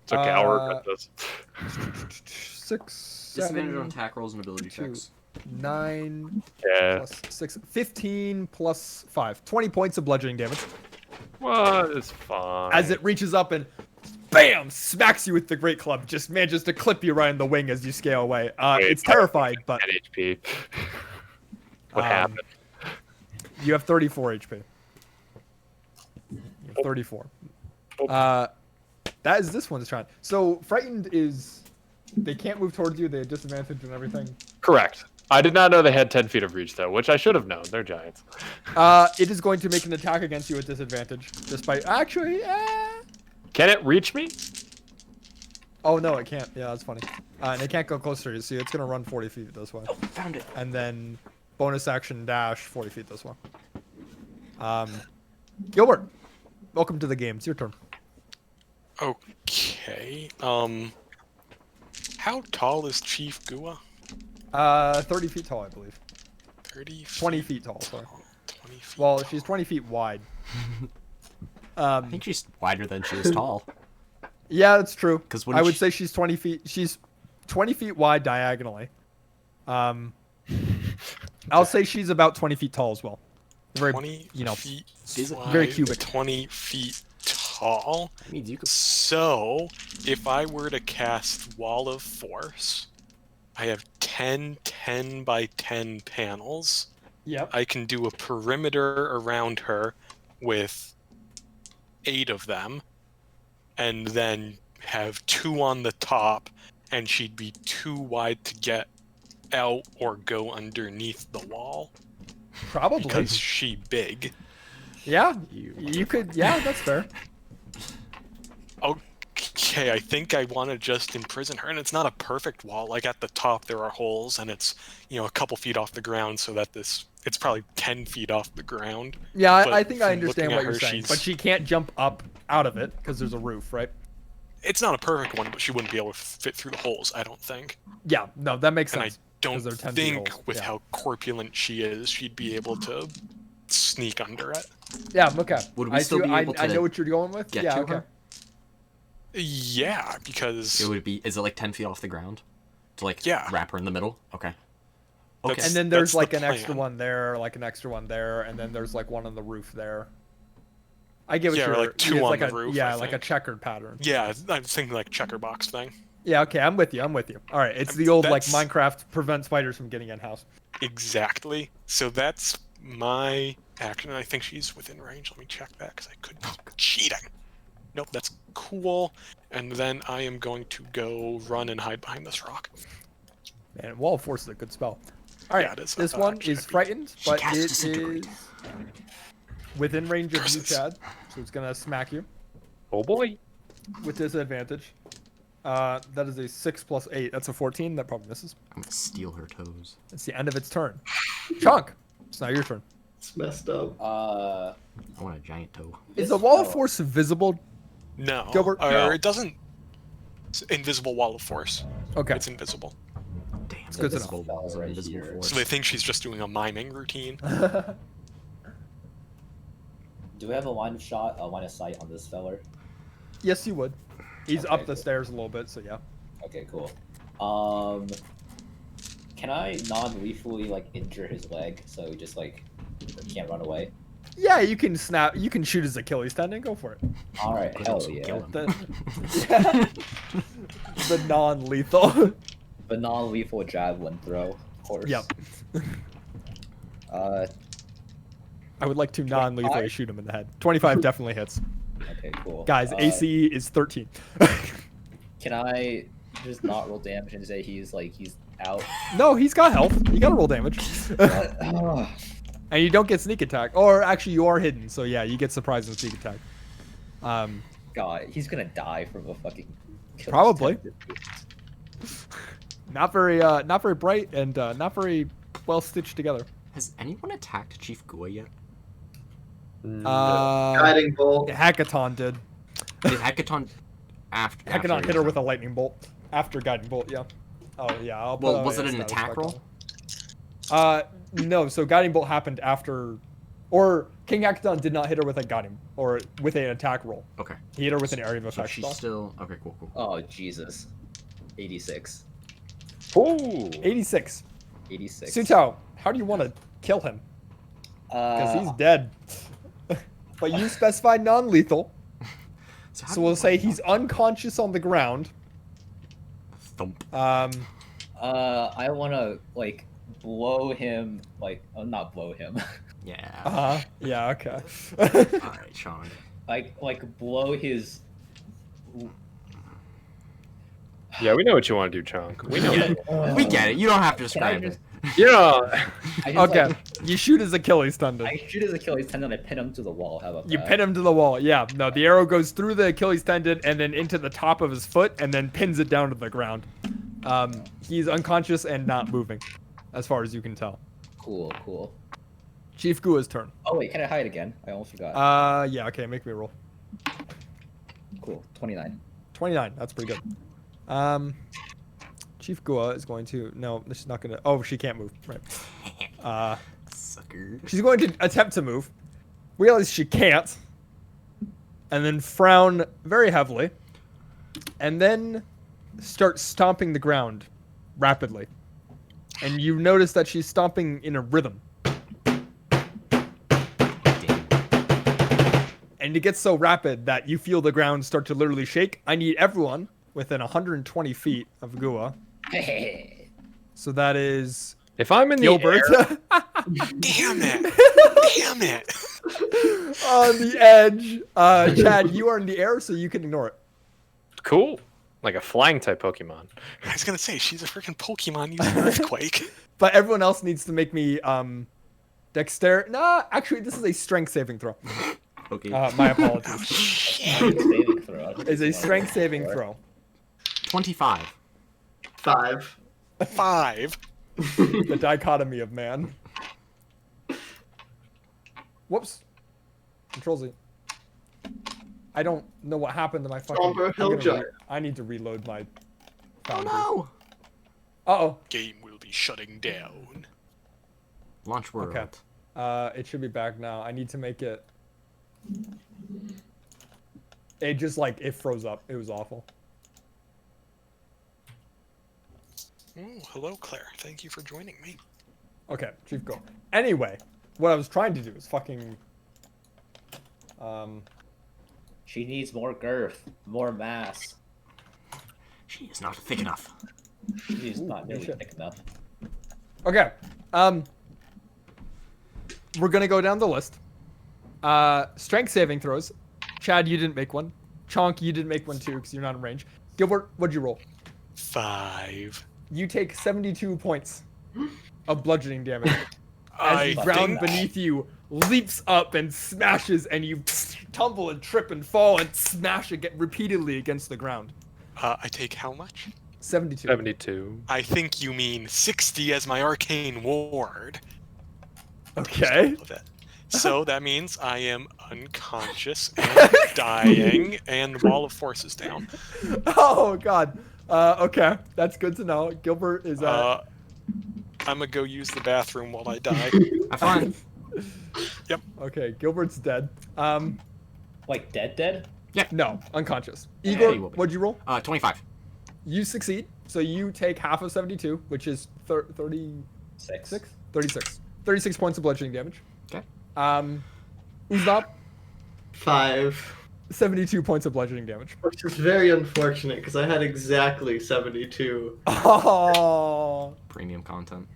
S4: It's okay, I'll work with this.
S1: 6,
S2: Disadvantage on
S1: 7,
S2: attack rolls and ability
S1: 2,
S2: checks.
S1: 9
S4: Yeah.
S1: plus 6, 15 plus 5. 20 points of bludgeoning damage.
S4: Well, it's fine.
S1: As it reaches up and bam, smacks you with the great club. Just manages to clip you right in the wing as you scale away.
S4: Wait,
S1: It's terrified, but
S4: 10 HP. What
S1: Um,
S4: happened?
S1: you have 34 HP. You have 34. That is this one's turn. So frightened is they can't move towards you. They have disadvantage and everything.
S4: Correct. I did not know they had 10 feet of reach, though, which I should have known. They're giants.
S1: It is going to make an attack against you at disadvantage. Despite actually,
S4: Can it reach me?
S1: oh no, it can't. Yeah, that's funny. And it can't go closer to you, so it's gonna run 40 feet this way.
S2: Oh, found it.
S1: And then bonus action dash 40 feet this way. Gilbert, welcome to the game. It's your turn.
S3: Okay. How tall is Chief Gua?
S1: 30 feet tall, I believe.
S3: 30 feet
S1: 20 feet tall, sorry.
S3: 20 feet
S1: Well,
S3: tall.
S1: she's 20 feet wide.
S2: I think she's wider than she is tall.
S1: Yeah, that's true.
S2: 'Cause when
S1: I would
S2: she-
S1: say she's 20 feet. She's 20 feet wide diagonally. I'll say she's about 20 feet tall as well. Very,
S3: 20
S1: you know,
S3: feet
S2: She's
S3: wide,
S1: very cubic.
S3: 20 feet tall.
S2: That means you could.
S3: So, if I were to cast Wall of Force, I have 10 10 by 10 panels.
S1: Yep.
S3: I can do a perimeter around her with 8 of them, and then have 2 on the top, and she'd be too wide to get out or go underneath the wall
S1: Probably.
S3: because she big.
S1: Yeah,
S2: You
S1: you could. Yeah, that's fair.
S3: Okay, I think I want to just imprison her, and it's not a perfect wall. Like at the top, there are holes, and it's a couple feet off the ground, so that it's probably 10 feet off the ground.
S1: Yeah,
S3: But
S1: I think I
S3: from
S1: understand
S3: looking
S1: what
S3: at
S1: you're
S3: her,
S1: saying,
S3: she's-
S1: but she can't jump up out of it because there's a roof, right?
S3: It's not a perfect one, but she wouldn't be able to fit through the holes, I don't think.
S1: Yeah, no, that makes
S3: And I
S1: sense.
S3: don't
S1: they're 10 feet
S3: think
S1: holes,
S3: with
S1: yeah.
S3: how corpulent she is, she'd be able to sneak under it.
S1: Yeah, okay.
S2: Would we
S1: I
S2: still
S1: see-
S2: be able
S1: I
S2: to
S1: know what you're going with.
S2: get
S1: Yeah,
S2: to
S1: okay.
S2: her?
S3: Yeah, because
S2: It would be. Is it like 10 feet off the ground? To like
S3: Yeah.
S2: wrap her in the middle? Okay.
S3: That's-
S1: And then there's
S3: the
S1: like an extra
S3: plan.
S1: one there, like an extra one there, and then there's like one on the roof there. I get what
S3: Yeah, or,
S1: you're
S3: like, two
S1: it's
S3: on
S1: like
S3: the
S1: a,
S3: roof,
S1: Yeah,
S3: I
S1: like a
S3: think.
S1: checkered pattern.
S3: Yeah, I'm thinking like checker box thing.
S1: Yeah, okay, I'm with you. I'm with you. All right, it's the old like
S3: That's-
S1: Minecraft prevent spiders from getting in house.
S3: Exactly. So that's my action. I think she's within range. Let me check that because I could be cheating. Nope, that's cool. And then I am going to go run and hide behind this rock.
S1: Man, Wall of Force is a good spell. All right,
S3: Yeah, it is.
S1: this one
S3: Actually,
S1: is
S3: I'd be-
S1: frightened,
S2: She
S1: but
S2: casts
S1: it
S2: Disintegrate.
S1: is within range of you,
S3: Curses.
S1: Chad. So it's gonna smack you
S4: Oh boy.
S1: with disadvantage. That is a 6 plus 8. That's a 14. That probably misses.
S2: I'm gonna steal her toes.
S1: It's the end of its turn. Chunk. It's now your turn.
S5: It's messed up.
S2: I want a giant toe.
S1: Is the Wall of Force visible?
S3: No.
S1: Gilbert?
S3: Or
S1: No.
S3: it doesn't. It's invisible wall of force.
S1: Okay.
S3: It's invisible.
S2: Damn,
S1: It's good to
S2: invisible
S7: know.
S2: walls of
S7: Right
S2: invisible
S7: here.
S2: force.
S3: So they think she's just doing a miming routine.
S7: Do we have a line of sight on this feller?
S1: Yes, you would. He's
S7: Okay,
S1: up the
S7: cool.
S1: stairs a little bit, so yeah.
S7: Okay, cool. Can I non-lethally like injure his leg so he just like can't run away?
S1: Yeah, you can snap. You can shoot his Achilles tendon. Go for it.
S7: All right,
S2: Could
S7: hell
S2: also
S7: yeah.
S2: kill him.
S1: The non-lethal.
S7: The non-lethal javelin throw, of course.
S1: Yep.
S7: Uh,
S1: I would like to non-lethally
S7: 25?
S1: shoot him in the head. 25 definitely hits.
S7: okay, cool.
S1: Guys, AC is 13.
S7: Can I just not roll damage and say he's out?
S1: No, he's got health. You gotta roll damage.
S7: Ugh.
S1: And you don't get sneak attack. Or actually, you are hidden, so yeah, you get surprise and sneak attack.
S7: God, he's gonna die from a fucking. killer's
S1: Probably.
S7: tendon.
S1: Not very bright and not very well stitched together.
S2: Has anyone attacked Chief Gua yet?
S5: Guiding bolt.
S1: Hackathon did.
S2: Did Hecaton after?
S1: Hackathon hit her with a lightning bolt after guiding bolt. Yeah. Oh yeah. I'll
S2: Well,
S1: put
S2: was it
S1: a
S2: an
S1: status
S2: attack
S1: back
S2: roll?
S1: on. No. So guiding bolt happened after, or King Hackathon did not hit her with a guiding or with an attack roll.
S2: Okay.
S1: He hit her with an area of
S2: So
S1: effect
S2: she's
S1: spell.
S2: still okay. Cool.
S7: Oh Jesus. 86.
S4: Ooh.
S1: 86.
S7: 86.
S1: Sutao, how do you want to kill him? Because he's dead. But you specified non-lethal,
S2: So,
S1: so we'll say he's unconscious on the ground.
S2: thump.
S1: Um,
S7: I wanna like blow him not blow him.
S2: Yeah.
S1: yeah, okay.
S2: All right, Sean.
S7: like blow his
S4: Yeah, we know what you want to do, Chunk. We know.
S2: We get it. You don't have to
S7: Can I
S2: describe it.
S7: just,
S4: You know.
S7: I just
S1: Okay,
S7: like,
S1: you shoot his Achilles tendon.
S7: I shoot his Achilles tendon, I pin him to the wall. How about
S1: You
S7: that?
S1: pin him to the wall. Yeah, no, the arrow goes through the Achilles tendon and then into the top of his foot and then pins it down to the ground. He's unconscious and not moving, as far as you can tell.
S7: Cool.
S1: Chief Gua's turn.
S7: Oh wait, can I hide again? I almost forgot.
S1: Yeah, okay, make me a roll.
S7: Cool. 29.
S1: 29, that's pretty good. Chief Gua is going to, no, this is not going to, oh, she can't move, right.
S2: Sucker.
S1: She's going to attempt to move, realize she can't, and then frown very heavily, and then start stomping the ground rapidly. And you notice that she's stomping in a rhythm. And it gets so rapid that you feel the ground start to literally shake. I need everyone within 120 feet of Gua. So that is
S4: If I'm in the
S1: Gilbert.
S4: air,
S3: Damn it! Damn it!
S1: On the edge. Chad, you are in the air, so you can ignore it.
S4: Cool. Like a flying type Pokemon.
S3: I was gonna say she's a freaking Pokemon using Earthquake.
S1: But everyone else needs to make me dexterity. Nah, actually, this is a strength saving throw.
S2: Okay.
S1: My apologies.
S7: Saving throw.
S1: It's a strength saving throw.
S2: 25.
S5: 5.
S3: 5.
S1: The dichotomy of man. Whoops. Control Z. I don't know what happened to my fucking.
S5: Somber Hill Giant.
S1: I need to reload my.
S2: Oh
S1: foundry.
S2: no!
S1: Uh-oh.
S3: Game will be shutting down.
S2: Launch world.
S1: Okay. It should be back now. I need to make it. It just like it froze up. It was awful.
S3: Oh, hello, Claire. Thank you for joining me.
S1: Okay, Chief, go. Anyway, what I was trying to do is fucking.
S7: She needs more girth, more mass.
S2: She is not thick enough.
S7: She's not nearly
S1: shit.
S7: thick enough.
S1: Okay. We're gonna go down the list. Strength saving throws. Chad, you didn't make one. Chonk, you didn't make one too because you're not in range. Gilbert, what'd you roll?
S3: 5.
S1: You take 72 points of bludgeoning damage as
S3: I
S1: the ground
S3: think
S1: beneath you leaps up and smashes, and you tumble and trip and fall and smash again repeatedly against the ground.
S3: I take how much?
S1: 72.
S4: 72.
S3: I think you mean 60 as my arcane ward.
S1: Okay.
S3: So that means I am unconscious and dying, and Wall of Force is down.
S1: Oh god. Okay, that's good to know. Gilbert is
S3: I'm gonna go use the bathroom while I die.
S2: Have fun.
S3: Yep.
S1: Okay, Gilbert's dead.
S7: Like dead?
S1: No, unconscious.
S2: Yeah,
S1: Igor,
S2: he will be.
S1: what'd you roll?
S2: 25.
S1: You succeed, so you take half of 72, which is 36?
S7: 6.
S1: 36. 36 points of bludgeoning damage.
S2: Okay.
S1: Uzdop,
S5: 5.
S1: 72 points of bludgeoning damage.
S5: Which is very unfortunate because I had exactly 72.
S1: Oh.
S2: Premium content.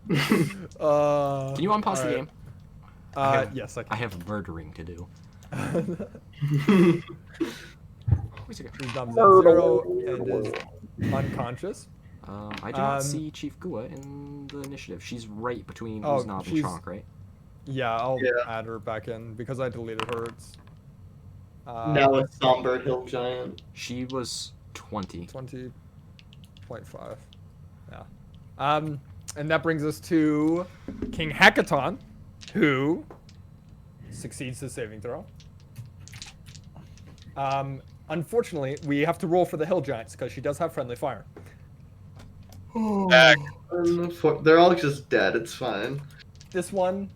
S1: Can
S2: Can you unpause the game?
S1: Yes, I
S2: I have murdering to do.
S1: can.
S2: Where's it go?
S1: Uzdop's at 0 and is unconscious.
S2: I do not see Chief Gua in the initiative. She's right between
S1: Oh,
S2: Uznov and
S1: she's-
S2: Chonk, right?
S1: Yeah, I'll
S5: Yeah.
S1: add her back in because I deleted her. It's
S5: Now a somber hill giant.
S2: She was 20.
S1: 20.5. Yeah. And that brings us to King Hackathon, who succeeds his saving throw. Unfortunately, we have to roll for the hill giants because she does have friendly fire.
S5: They're all just dead. It's fine.
S1: This one,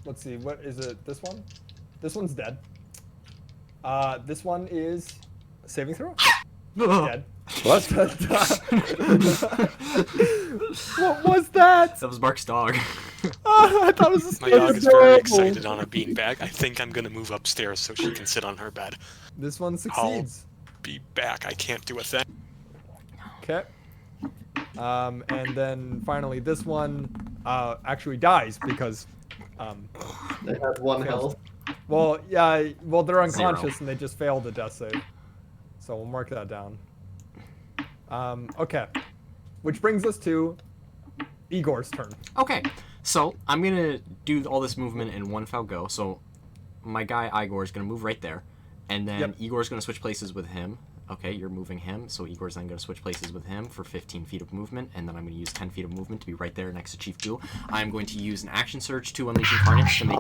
S1: let's see, what is it? This one? This one's dead. This one is saving throw. Dead.
S4: What?
S1: What was that?
S2: That was Mark's dog.
S1: I thought it was a
S3: My dog is very
S1: adorable.
S3: excited on a beanbag. I think I'm gonna move upstairs so she can sit on her bed.
S1: This one succeeds.
S3: Be back. I can't do a thing.
S1: Okay. And then finally this one actually dies because
S5: They have 1 health.
S1: well yeah well they're
S2: 0.
S1: unconscious and they just failed the death save. So we'll mark that down. Okay. Which brings us to Igor's turn.
S2: Okay, so I'm gonna do all this movement in one foul go. So my guy Igor is gonna move right there, and then
S1: Yep.
S2: Igor's gonna switch places with him. Okay, you're moving him, so Igor's then gonna switch places with him for 15 feet of movement, and then I'm gonna use 10 feet of movement to be right there next to Chief Goo. I'm going to use an action surge to unleash Incarnate to make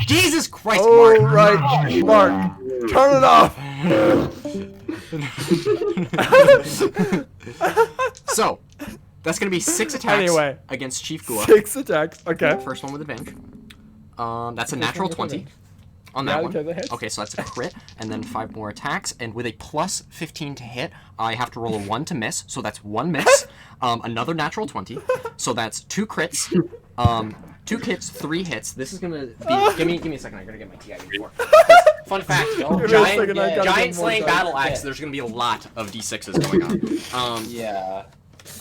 S2: Jesus Christ,
S1: Oh
S2: Mark!
S1: right, Mark, turn it off.
S2: So that's gonna be 6 attacks
S1: Anyway.
S2: against Chief Gua.
S1: 6 attacks. Okay.
S2: First one with advantage. That's a
S1: First
S2: natural
S1: one with
S2: 20
S1: advantage.
S2: on
S1: Yeah,
S2: that one.
S1: okay, that hits.
S2: Okay, so that's a crit, and then 5 more attacks, and with a plus 15 to hit, I have to roll a 1 to miss, so that's 1 miss. Another natural 20, so that's 2 crits. 2 hits, 3 hits. This is gonna be. Give me a second. I gotta get my TI-84. Fun fact:
S1: Give me a
S2: giant,
S1: second, I gotta
S2: giant
S1: get more
S2: slaying
S1: dice.
S2: battle axe. There's gonna be a lot of d6s going on.
S7: Yeah.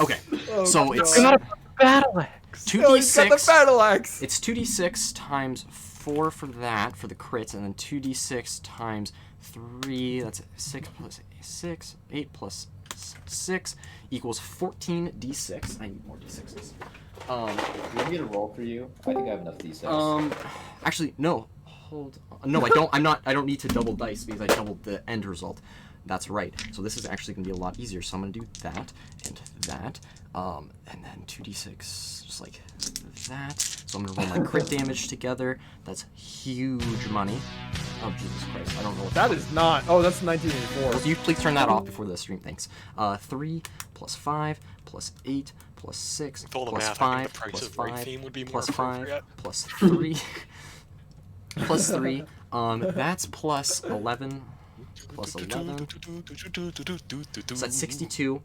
S2: Okay,
S1: Oh,
S2: so
S1: God.
S2: it's
S4: I'm not battle axe.
S2: 2d6.
S1: Oh, he's got the battle axe.
S2: It's 2d6 times 4 for that, for the crits, and then 2d6 times 3, that's 6 plus 6, 8 plus 6 equals 14d6. I need more d6s.
S7: You want me to roll for you? I think I have enough d6.
S2: Actually, no. Hold on. No, I don't need to double dice because I doubled the end result. That's right. So this is actually going to be a lot easier. So I'm going to do that and that. And then 2d6, just like that. So I'm going to roll my crit damage together. That's huge money. Oh, Jesus Christ. I don't know what
S1: That is not. Oh, that's 1984.
S2: Will you please turn that off before the stream? Thanks. 3 plus 5 plus 8 plus 6
S3: With all the
S2: plus
S3: math,
S2: 5
S3: I think the price
S2: plus
S3: of right
S2: 5
S3: theme would be more
S2: plus 5
S3: appropriate.
S2: plus 3 plus 3. That's plus 11 plus 11. So that's 62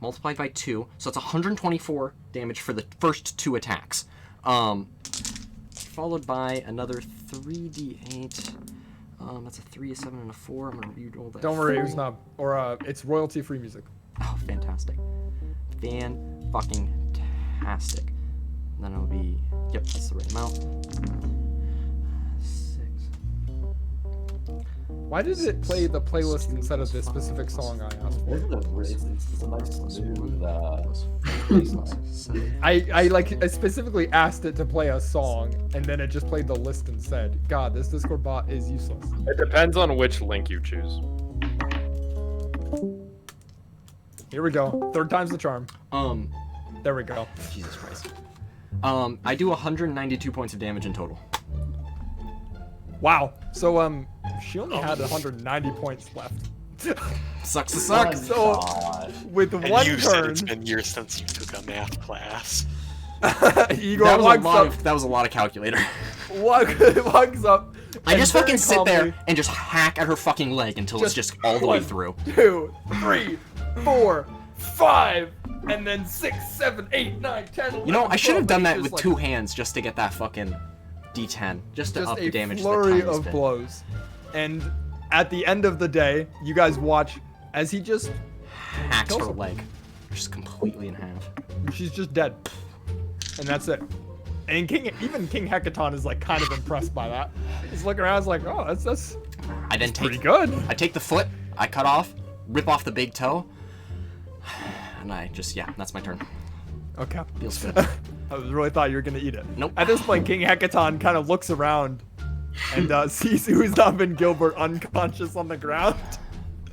S2: multiplied by 2. So it's 124 damage for the first 2 attacks. Followed by another 3d8. That's a 3, a 7, and a 4. I'm gonna re-roll that.
S1: Don't worry, it's not. Or it's royalty-free music.
S2: Oh, fantastic. Fan-fucking-tastic. Then it'll be... Yep, that's the right amount. 6.
S1: Why did it play the playlist instead of this specific song I asked for?
S7: It's a nice smooth,
S1: I specifically asked it to play a song, and then it just played the list instead. God, this Discord bot is useless.
S4: It depends on which link you choose.
S1: Here we go. Third time's the charm. There we go.
S2: Jesus Christ. I do 192 points of damage in total.
S1: Wow. So she only had 190 points left.
S2: Sucks to suck.
S1: So with
S3: And
S1: one
S3: you said
S1: turn,
S3: it's been years since you took a math class.
S1: Igor
S2: That was,
S1: walks
S2: that was a lot of calculator.
S1: walks up.
S2: I
S1: and
S2: just
S1: very
S2: fucking sit
S1: calmly,
S2: there and just hack at her fucking leg until it's just all the way
S1: 1,
S2: through.
S1: 2, 3, 4, 5, and then 6, 7, 8, 9, 10. 11,
S2: You know, I should have
S1: 12,
S2: done
S1: and
S2: that
S1: he's
S2: with
S1: just
S2: 2 hands just to get that fucking D10, just to
S1: just
S2: up
S1: a
S2: the damage.
S1: flurry
S2: that
S1: of blows. And at the end of the day, you guys watch as he just
S2: hacks
S1: kills
S2: her
S1: him.
S2: leg, just completely in half.
S1: she's just dead, and that's it. And even King Hecaton is like kind of impressed by that. He's looking around, he's like, oh, that's
S2: I then
S1: pretty
S2: take
S1: good.
S2: I take the foot, I cut off, rip off the big toe, and I just that's my turn.
S1: Okay.
S2: Feels good.
S1: I really thought you were gonna eat it.
S2: Nope.
S1: At this point, King Hecaton kind of looks around and sees Usopp and Gilbert unconscious on the ground.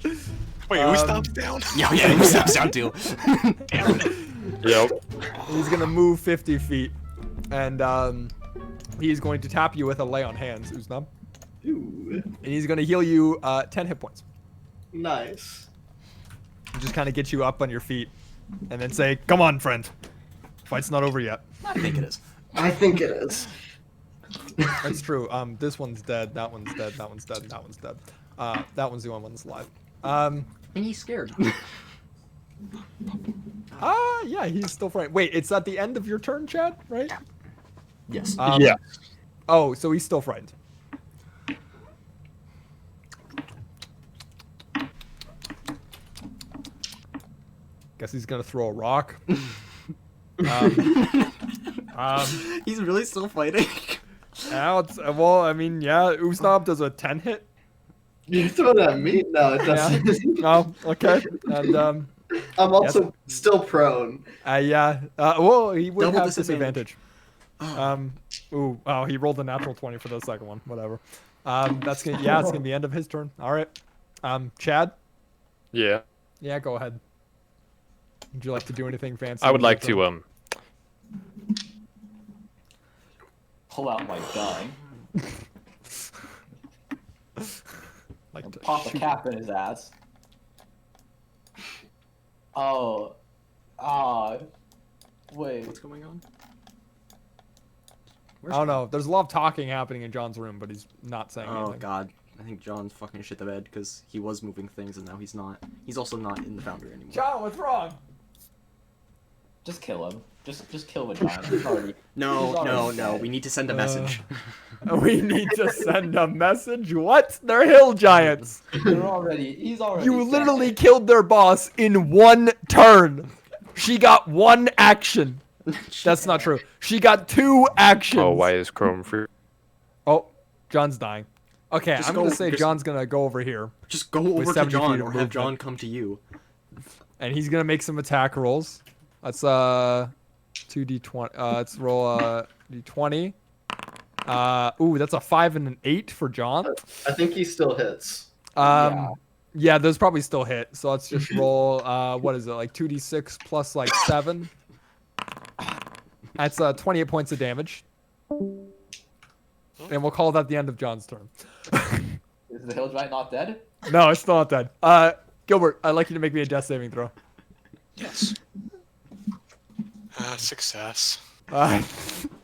S3: Wait, who stopped down?
S2: Yeah, it steps down too.
S3: Damn it.
S4: Yep.
S1: He's gonna move 50 feet, and he's going to tap you with a lay on hands, Usopp.
S5: Ooh,
S1: And he's gonna heal you 10 hit points.
S5: nice.
S1: Just kind of get you up on your feet, and then say, "Come on, friend. Fight's not over yet."
S2: I think it is.
S5: I think it is.
S1: That's true. This one's dead. That one's dead. That one's dead. And that one's dead. That one's the only one that's alive.
S2: And he's scared.
S1: Yeah, he's still frightened. Wait, it's at the end of your turn, Chad, right?
S2: Yes.
S4: Yeah.
S1: Oh, so he's still frightened. Guess he's gonna throw a rock.
S2: He's really still fighting.
S1: Well, I mean, yeah, Usopp does a 10 hit.
S5: You throw that at me? No, it doesn't.
S1: Oh, okay. And
S5: I'm also still prone.
S1: yeah. Well, he would
S2: Double
S1: have
S2: disadvantage.
S1: disadvantage. Oh, he rolled a natural 20 for the second one. Whatever. That's gonna it's gonna be the end of his turn. All right. Chad.
S4: Yeah.
S1: Yeah, go ahead. Would you like to do anything fancy?
S4: I would
S1: with
S4: like
S1: your
S4: to
S7: Pull out my gun,
S1: turn? Like
S7: and
S1: to
S7: pop a
S1: shoot-
S7: cap in his ass. Oh. Wait.
S2: What's going on?
S1: I don't know. There's a lot of talking happening in John's room, but he's not saying
S2: Oh
S1: anything.
S2: god. I think John's fucking shit the bed because he was moving things and now he's not. He's also not in the foundry anymore.
S1: John, what's wrong?
S7: Just kill him. Just kill the giant. He's already.
S2: No,
S7: He's
S2: no,
S7: already
S2: no.
S7: dead.
S2: We need to send a message.
S1: We need to send a message. What? They're hill giants.
S7: They're already. He's already.
S1: You literally
S7: dead.
S1: killed their boss in one turn. She got one action. That's not true. She got 2 actions.
S4: Oh, why is Chrome free?
S1: Oh, John's dying. Okay,
S2: Just
S1: I'm gonna
S2: go-
S1: say
S2: just-
S1: John's gonna go over here,
S2: Just go over to
S1: 70
S2: John
S1: feet of
S2: or have
S1: movement.
S2: John come to you.
S1: and he's gonna make some attack rolls. That's 2d20. Let's roll a d20. Ooh, that's a 5 and an 8 for John.
S5: I think he still hits.
S1: Yeah, those probably still hit. So let's just roll. What is it, like 2d6 plus like 7? That's 28 points of damage. And we'll call that the end of John's turn.
S7: Is the hill giant not dead?
S1: No, it's still not dead. Gilbert, I'd like you to make me a death saving throw.
S3: Yes. Success.
S1: You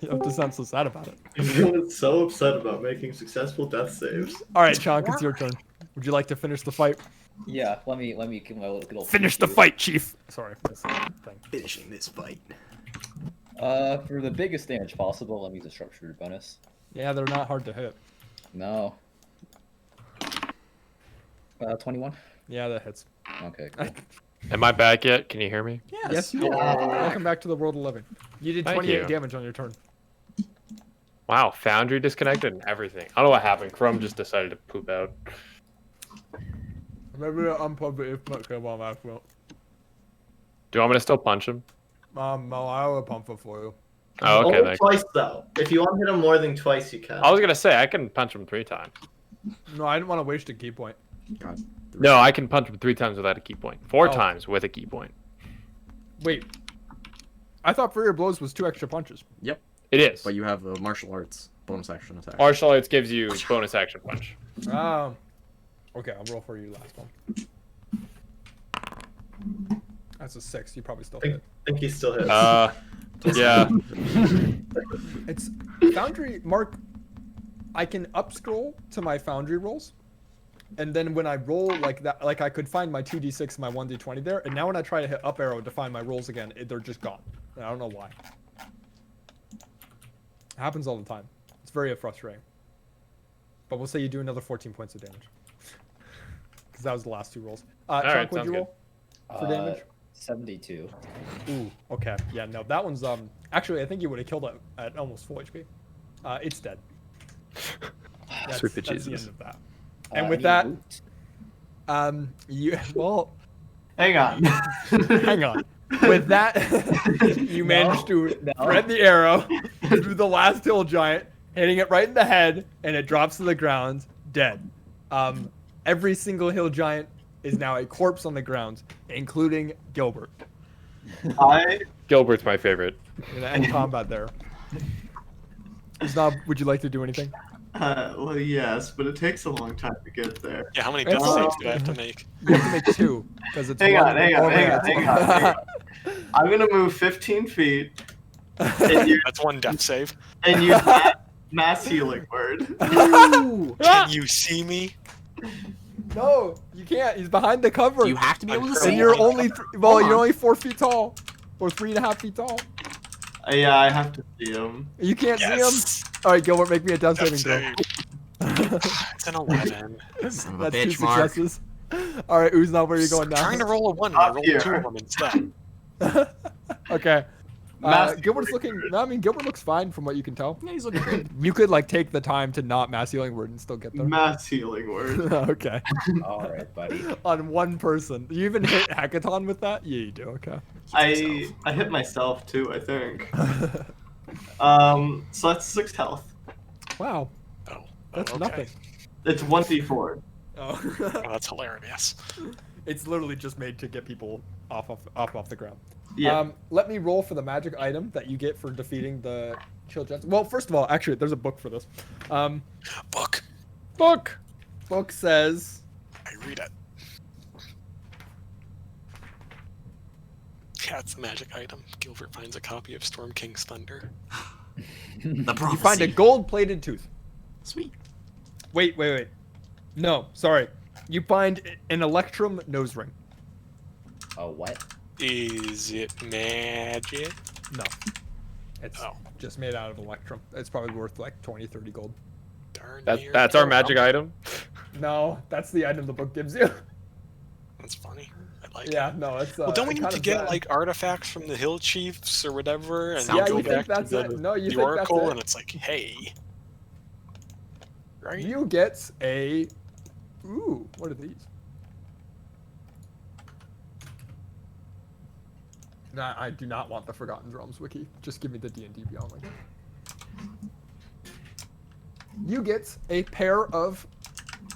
S1: have to sound so sad about it.
S5: Everyone's so upset about making successful death saves.
S1: All right, Chonk, it's your turn. Would you like to finish the fight?
S7: Yeah. Let me give my little
S1: Finish the
S7: preview.
S1: fight, Chief. Sorry. That's the thing.
S2: Finishing this fight.
S7: For the biggest damage possible, let me use a structured bonus.
S1: Yeah, they're not hard to hit.
S7: No. 21.
S1: Yeah, that hits.
S7: Okay. Cool.
S4: Am I back yet? Can you hear me?
S1: Yes, you are. Welcome back to the world of living. You did
S4: Thank
S1: 28
S4: you.
S1: damage on your turn.
S4: Wow, Foundry disconnected and everything. I don't know what happened. Chrome just decided to poop out.
S1: Maybe unplug the if cable on that phone.
S4: Do you want me to still punch him?
S1: No, I will pump it for you.
S4: Oh, okay.
S5: Only
S4: Thanks.
S5: twice though. If you want to hit him more than twice, you can.
S4: I was gonna say I can punch him 3 times.
S1: No, I didn't want to waste a key point.
S2: God.
S4: No, I can punch him 3 times without a key point. 4
S1: Oh.
S4: times with a key point.
S1: Wait. I thought for your blows was 2 extra punches.
S2: Yep.
S4: It is.
S2: But you have a martial arts bonus action attack.
S4: Martial arts gives you bonus action punch.
S1: Okay, I'll roll for you last one. That's a 6. You probably still
S5: I
S1: hit.
S5: think he still hits.
S4: Yeah.
S1: It's Foundry, Mark. I can up scroll to my Foundry rolls, and then when I roll like that, like I could find my 2d6 and my 1d20 there, and now when I try to hit up arrow to find my rolls again, they're just gone. And I don't know why. It happens all the time. It's very frustrating. But we'll say you do another 14 points of damage. Because that was the last 2 rolls. Chunk,
S4: right,
S1: what'd you
S4: sounds
S1: roll for damage?
S7: 72.
S1: Ooh, okay. Yeah, no, that one's actually I think you would have killed it at almost full HP. It's dead.
S4: Sweet
S1: That's
S4: Jesus.
S1: the end of that. And
S7: I
S1: with
S7: need
S1: that,
S7: loot.
S1: you well,
S5: Hang on.
S1: hang on. With that, you managed to thread the arrow through the last hill giant, hitting it right in the head, and it drops to the ground, dead. Every single hill giant is now a corpse on the ground, including Gilbert.
S4: Gilbert's my favorite.
S1: We're gonna end combat there. Snob, would you like to do anything?
S5: Well, yes, but it takes a long time to get there.
S3: Yeah, how many
S1: It's
S3: death
S1: all-
S3: saves do I have to make?
S1: You have to make 2 because it's
S5: Hang
S1: one
S5: on, hang on,
S1: over
S5: hang on,
S1: it's-
S5: hang on, hang on. I'm gonna move 15 feet, and you
S3: That's 1 death save.
S5: and use mass healing word.
S3: Can you see me?
S1: No, you can't. He's behind the cover.
S2: You have to be able to
S3: I'm
S2: see.
S1: And you're
S3: him.
S1: only you're only 4 feet tall, or 3.5 feet tall.
S5: Yeah, I have to see him.
S1: You can't see him.
S3: Yes.
S1: All right, Gilbert, make me a death
S3: Death
S1: saving throw.
S3: save. It's an 11.
S2: Son of a
S1: That's 2
S2: bitch, Mark.
S1: successes. All right, Uzna, where are you going now?
S3: Trying to roll a 1 and I
S5: Up
S3: rolled
S5: here.
S3: 2 of them instead.
S1: Okay.
S5: Mass
S1: Gilbert's
S5: healing
S1: looking. No, I mean Gilbert looks fine from what you can tell.
S2: Yeah, he's looking great.
S1: You could like take the time to not mass healing word and still get there.
S5: Mass healing word.
S1: Okay.
S7: All right, buddy.
S1: On one person. You even hit Hackathon with that? Yeah, you do. Okay.
S5: I hit myself too, I think. So that's 6 health.
S1: Wow,
S3: Oh,
S1: that's
S3: okay.
S1: nothing.
S5: It's 1d4.
S1: Oh.
S3: Oh, that's hilarious.
S1: It's literally just made to get people off the ground.
S5: Yeah.
S1: Let me roll for the magic item that you get for defeating the chill jets. Well, first of all, actually, there's a book for this.
S3: Book.
S1: Book says,
S3: I read it. Yeah, it's a magic item. Gilbert finds a copy of Storm King's Thunder.
S2: The prophecy.
S1: you find a gold-plated tooth.
S2: Sweet.
S1: Wait. No, sorry. You find an Electrum nose ring.
S7: Oh, what?
S3: Is it magic?
S1: No. It's
S3: Oh.
S1: just made out of Electrum. It's probably worth like 20, 30 gold.
S3: Darn near.
S4: That's our magic item.
S1: No, that's the item the book gives you.
S3: That's funny. I Like,
S1: Yeah, no, it's.
S3: well, don't we need
S1: kind
S3: to
S1: of
S3: get
S1: sad.
S3: like artifacts from the hill chiefs or whatever, and
S2: Sounds
S3: then
S1: you
S3: go
S1: think
S3: back to
S1: that's it? No, you
S3: the
S1: think that's
S3: oracle,
S1: it?
S3: and it's like, hey, right?
S1: You get a. Ooh, what are these? Nah, I do not want the Forgotten Realms wiki. Just give me the D&D Beyond wiki. You get a pair of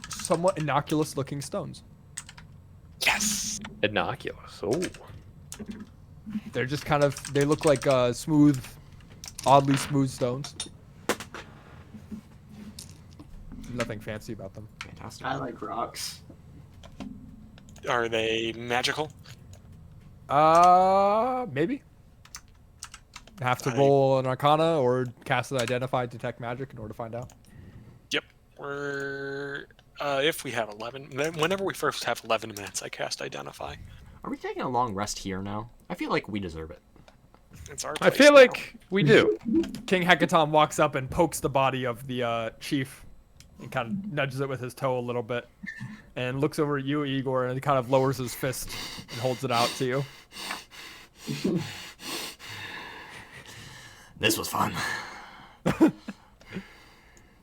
S1: somewhat innocuous-looking stones.
S3: Yes.
S4: Innocuous. Oh.
S1: They're just kind of. They look like smooth, oddly smooth stones. Nothing fancy about them.
S2: Fantastic.
S5: I like rocks.
S3: Are they magical?
S1: Maybe. Have to
S3: I-
S1: roll an Arcana or cast an Identify Detect Magic in order to find out.
S3: Yep. We're if we have 11, whenever we first have 11 minutes, I cast Identify.
S2: Are we taking a long rest here now? I feel like we deserve it.
S3: It's our
S4: I
S3: place
S4: feel
S3: now.
S4: like we do.
S1: King Hecaton walks up and pokes the body of the chief and kind of nudges it with his toe a little bit and looks over at you, Igor, and he kind of lowers his fist and holds it out to you.
S2: This was fun.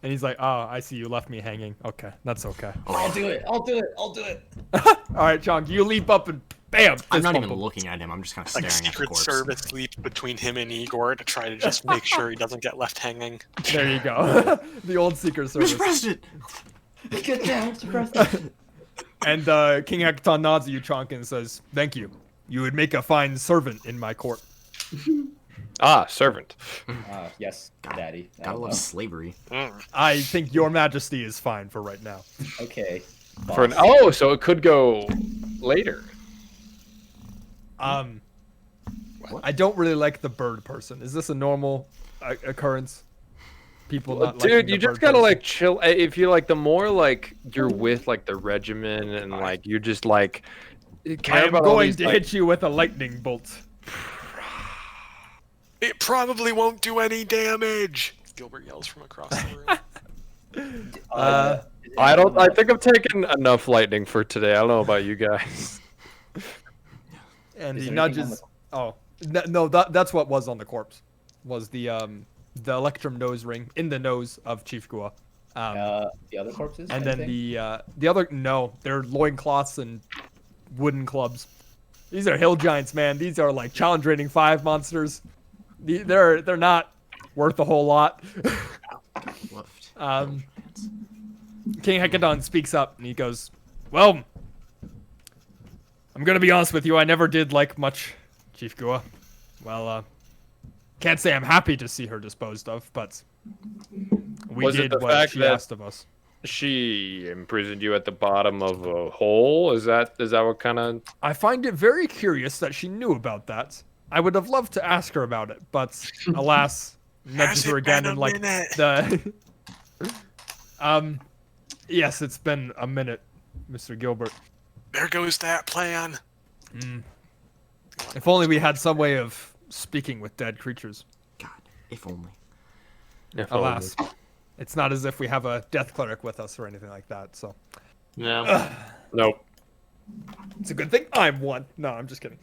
S1: And he's like, oh, I see you left me hanging. Okay, that's okay.
S7: I'll do it. I'll do it. I'll do it.
S1: All right, Chong, you leap up and bam!
S2: I'm
S1: fist
S2: not
S1: bump
S2: even
S1: him.
S2: looking at him. I'm just kind of
S3: Like
S2: staring at the
S3: Secret
S2: corpse.
S3: Service leap between him and Igor to try to just make sure he doesn't get left hanging.
S1: There you go. The old Secret Service.
S2: Suppressed it.
S7: Good job, suppressed.
S1: And King Hecaton nods at you, Chonk, and says, thank you. You would make a fine servant in my court.
S4: Ah, servant.
S7: Yes, Daddy. I
S2: Gotta
S7: don't
S2: love
S7: know.
S2: slavery.
S1: I think your majesty is fine for right now.
S7: Okay.
S4: For an,
S7: boss.
S4: so it could go later.
S1: I don't really like the bird person. Is this a normal occurrence? People not liking
S4: Dude,
S1: the
S4: you just
S1: bird
S4: gotta
S1: person?
S4: like chill. If you like, the more like you're with like the regiment and like you're just like care
S1: I am
S4: about all
S1: going
S4: these,
S1: to
S4: like-
S1: hit you with a lightning bolt.
S3: It probably won't do any damage. Gilbert yells from across the room.
S4: I don't. I think I've taken enough lightning for today. I don't know about you guys.
S1: And
S7: Is
S1: he
S7: there anything on
S1: nudges. Oh no, that's what was on the corpse. Was the electrum nose ring in the nose of Chief Gua.
S7: The other corpses.
S1: And then
S7: anything?
S1: the other they're loincloths and wooden clubs. These are hill giants, man. These are like challenge rating 5 monsters. They're not worth a whole lot.
S2: Left.
S1: King Hecaton speaks up and he goes, well, I'm gonna be honest with you, I never did like much Chief Gua. Well, can't say I'm happy to see her disposed of, but we
S4: Was it
S1: did
S4: the
S1: what
S4: fact
S1: she
S4: that-
S1: asked of us.
S4: She imprisoned you at the bottom of a hole. Is that what kind of?
S1: I find it very curious that she knew about that. I would have loved to ask her about it, but alas, nudges
S3: Has
S1: her
S3: it
S1: again
S3: been
S1: and
S3: a
S1: like
S3: minute?
S1: the yes, it's been a minute, Mr. Gilbert.
S3: There goes that plan.
S1: If only we had some way of speaking with dead creatures.
S2: God, if only.
S1: Alas, it's not as if we have a death cleric with us or anything like that, so
S5: Yeah.
S4: Nope.
S1: it's a good thing I'm one. No, I'm just kidding.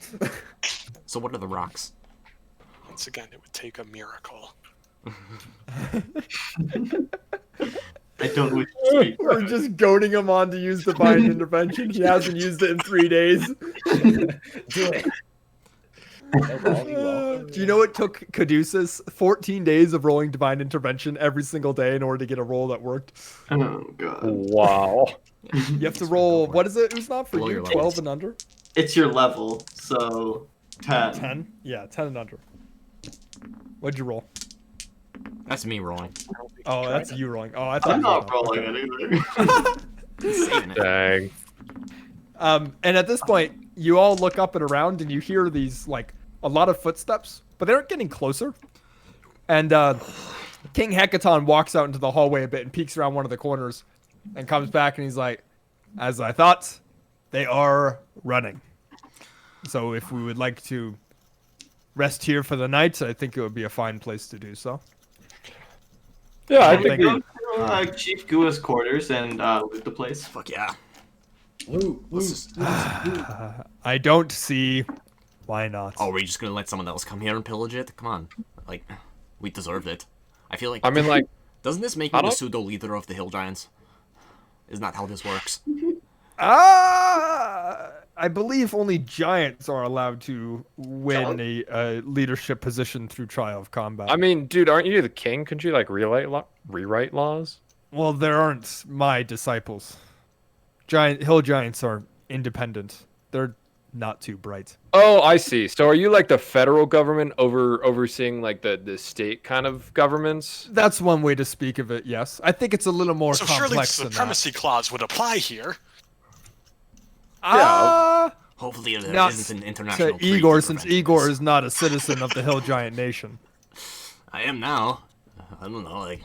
S2: So what are the rocks?
S3: Once again, it would take a miracle.
S5: I don't wish to speak.
S1: We're just goading him on to use divine intervention. He hasn't used it in 3 days.
S7: Do it. No problem, you will.
S1: Do you know it took Caduceus 14 days of rolling divine intervention every single day in order to get a roll that worked?
S5: Oh god.
S4: Wow.
S1: You have to roll, what is it? It was not for
S2: Below
S1: you,
S2: your
S1: 12
S2: levels.
S1: and under?
S5: It's your level, so 10.
S1: 10? Yeah, 10 and under. What'd you roll?
S2: That's me rolling.
S1: Oh, that's you rolling. Oh, I thought
S5: I'm
S1: you
S5: not
S1: rolled.
S5: rolling
S1: Okay.
S5: it either.
S2: Saving it.
S4: Dang.
S1: And at this point, you all look up and around and you hear these, like, a lot of footsteps, but they aren't getting closer. And King Hecaton walks out into the hallway a bit and peeks around one of the corners and comes back and he's like, as I thought, they are running. So if we would like to rest here for the night, I think it would be a fine place to do so.
S4: Yeah, I
S1: don't
S4: think
S1: think-
S4: we,
S5: Chief Gua's quarters and loot the place.
S2: Fuck yeah. Let's just...
S1: I don't see why not.
S2: Oh, we're just gonna let someone else come here and pillage it? Come on. Like, we deserved it. I feel like...
S4: I mean, like,
S2: Doesn't this make me the pseudo-leader of the Hill Giants? Isn't that how this works?
S1: I believe only giants are allowed to win a leadership position through trial of combat.
S4: I mean, dude, aren't you the king? Couldn't you like rewrite laws?
S1: Well, there aren't my disciples. Hill giants are independent. They're not too bright.
S4: Oh, I see. So are you like the federal government overseeing like the state kind of governments?
S1: That's one way to speak of it. Yes, I think it's a little more
S3: So surely the
S1: complex than that.
S3: supremacy clause would apply here.
S2: Hopefully there
S1: Not
S2: isn't an
S1: to
S2: international treaty
S1: Igor, since
S2: preventing
S1: Igor
S2: this.
S1: is not a citizen of the Hill Giant Nation.
S2: I am now. I don't know, like...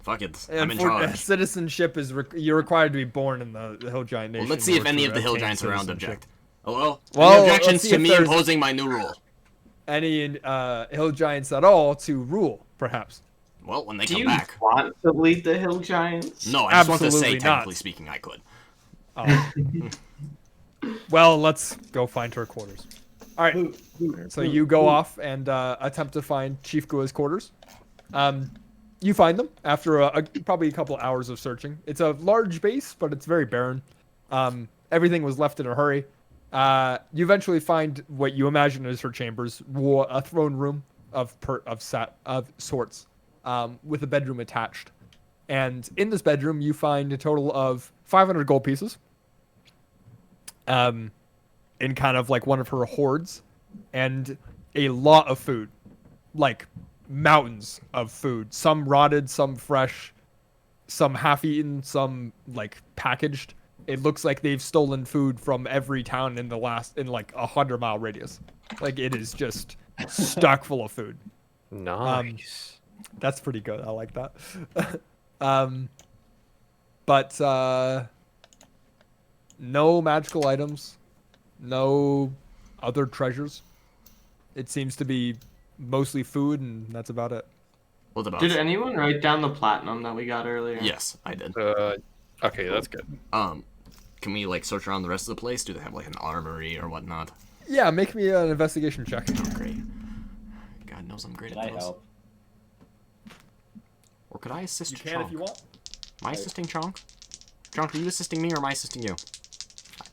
S2: fuck it. I'm in
S1: And
S2: charge.
S1: citizenship is you're required to be born in the Hill Giant Nation.
S2: Well, let's see
S1: in
S2: if
S1: order
S2: any
S1: to
S2: of the Hill
S1: obtain
S2: Giants around
S1: citizenship.
S2: object. Hello?
S1: Well,
S2: Any
S1: let's
S2: objections
S1: see
S2: to
S1: if
S2: me
S1: there's-
S2: imposing my new rule?
S1: Any Hill Giants at all to rule, perhaps?
S2: Well, when they
S5: Do
S2: come
S5: you
S2: back.
S5: want to lead the Hill Giants?
S2: No, I just want to say,
S1: Absolutely not.
S2: technically speaking, I could.
S1: Oh. Well, let's go find her quarters. All right. So you go off and attempt to find Chief Gua's quarters. You find them after probably a couple hours of searching. It's a large base, but it's very barren. Everything was left in a hurry. You eventually find what you imagine is her chambers, a throne room of sorts, with a bedroom attached. And in this bedroom, you find a total of 500 gold pieces. In kind of like one of her hoards, and a lot of food, like mountains of food. Some rotted, some fresh, some half-eaten, some like packaged. It looks like they've stolen food from every town in like 100-mile radius. Like it is just stuck full of food.
S4: Nice.
S1: That's pretty good. I like that. But no magical items, no other treasures. It seems to be mostly food, and that's about it.
S2: What about?
S5: Did anyone write down the platinum that we got earlier?
S2: Yes, I did.
S4: Okay, that's good.
S2: Can we like search around the rest of the place? Do they have like an armory or whatnot?
S1: Yeah, make me an investigation check.
S2: Oh, great. God knows I'm great
S7: Can
S2: at
S7: I
S2: those.
S7: help?
S2: Or could I assist
S1: You can
S2: Chonk?
S1: if you want.
S2: Am I assisting Chonk? Chonk, are you assisting me or am I assisting you?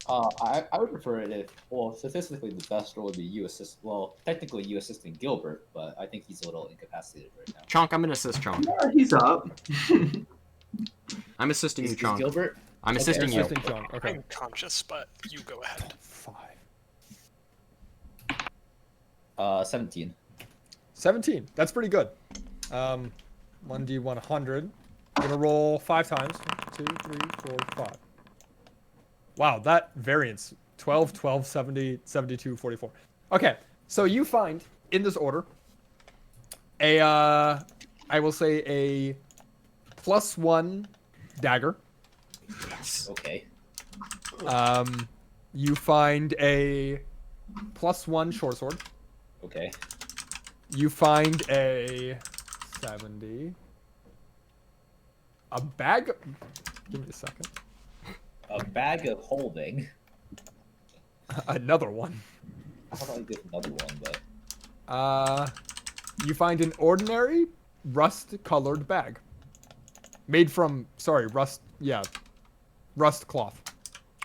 S7: I would prefer it if, well, statistically the best role would be you assist. Well, technically you assisting Gilbert, but I think he's a little incapacitated right now.
S2: Chonk, I'm gonna assist Chonk.
S5: Yeah, he's up.
S2: I'm assisting you,
S7: Is
S2: Chonk.
S7: Gilbert?
S2: I'm assisting you.
S1: Assisting John. Okay.
S3: I'm conscious, but you go ahead.
S7: 17.
S1: 17. That's pretty good. 1d100. Gonna roll 5 times. 1, 2, 3, 4, 5. Wow, that variance. 12, 12, 70, 72, 44. Okay, so you find, in this order, I will say a +1 dagger.
S7: Okay.
S1: You find a +1 short sword.
S7: Okay.
S1: You find a 70. A bag. Give me a second.
S7: A bag of holding.
S1: Another one.
S7: I don't know if there's another one, but
S1: You find an ordinary rust-colored bag. Made from, rust cloth.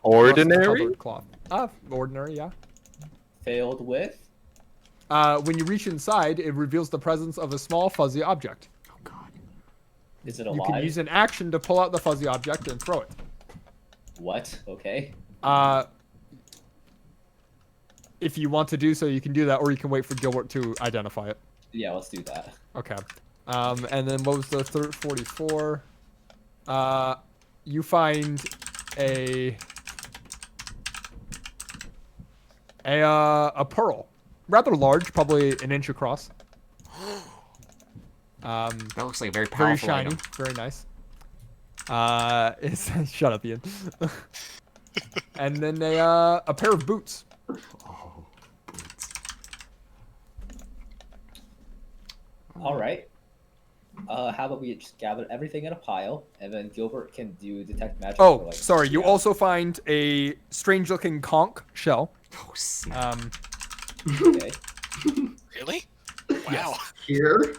S4: Ordinary?
S1: Rust-colored cloth. Ordinary, yeah.
S7: failed with.
S1: When you reach inside, it reveals the presence of a small fuzzy object.
S2: Oh God.
S7: Is it
S1: You
S7: alive?
S1: can use an action to pull out the fuzzy object and throw it.
S7: What? Okay.
S1: If you want to do so, you can do that, or you can wait for Gilbert to identify it.
S7: Yeah, let's do that.
S1: Okay. And then what was the third 44? You find a pearl, rather large, probably an inch across.
S2: That looks like a very
S1: Very
S2: powerful
S1: shiny,
S2: item.
S1: very nice. It's shut up, Ian. And then a pair of boots.
S2: Oh, boots.
S7: All right. How about we just gather everything in a pile, and then Gilbert can do detect magic.
S1: Oh,
S7: for, like,
S1: sorry.
S7: 3
S1: You
S7: hours.
S1: also find a strange-looking conch shell.
S2: Oh, snap.
S7: Okay.
S3: Really?
S1: Yes.
S3: Wow.
S5: Here?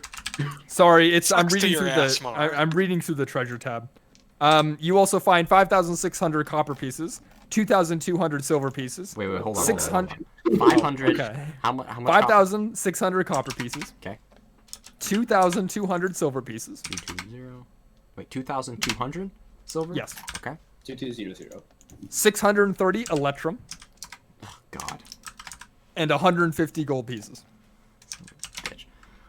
S1: Sorry, it's I'm
S3: Sucks to
S1: reading
S3: your
S1: through
S3: ass,
S1: the
S3: Mar.
S1: I'm reading through the treasure tab. You also find 5,600 copper pieces, 2,200 silver pieces,
S2: Wait, hold on.
S1: 600
S2: 500.
S1: Okay.
S2: How much?
S1: 5,600 copper pieces,
S2: Okay.
S1: 2,200 silver pieces.
S2: 220. Wait, 2,200 silver?
S1: Yes.
S2: Okay.
S7: 2200.
S1: 630 electrum
S2: God.
S1: and 150 gold pieces.
S2: Bitch.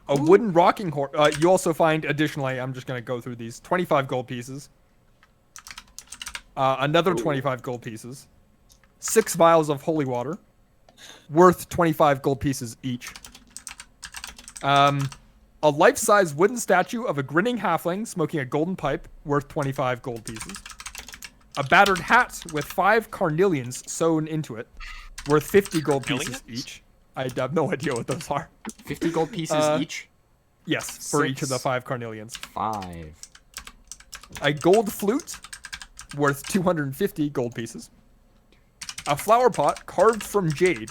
S1: A wooden rocking horse. You also find additionally, I'm just gonna go through these. 25 gold pieces. Another 25 gold pieces. 6 vials of holy water, worth 25 gold pieces each. A life-size wooden statue of a grinning halfling smoking a golden pipe, worth 25 gold pieces. A battered hat with 5 carnelians sewn into it, worth 50 gold pieces
S3: Carnelians?
S1: each. I have no idea what those are.
S2: 50 gold pieces each?
S1: Yes, for each of the
S2: 6.
S1: 5 carnelians.
S2: 5.
S1: A gold flute, worth 250 gold pieces. A flower pot carved from jade,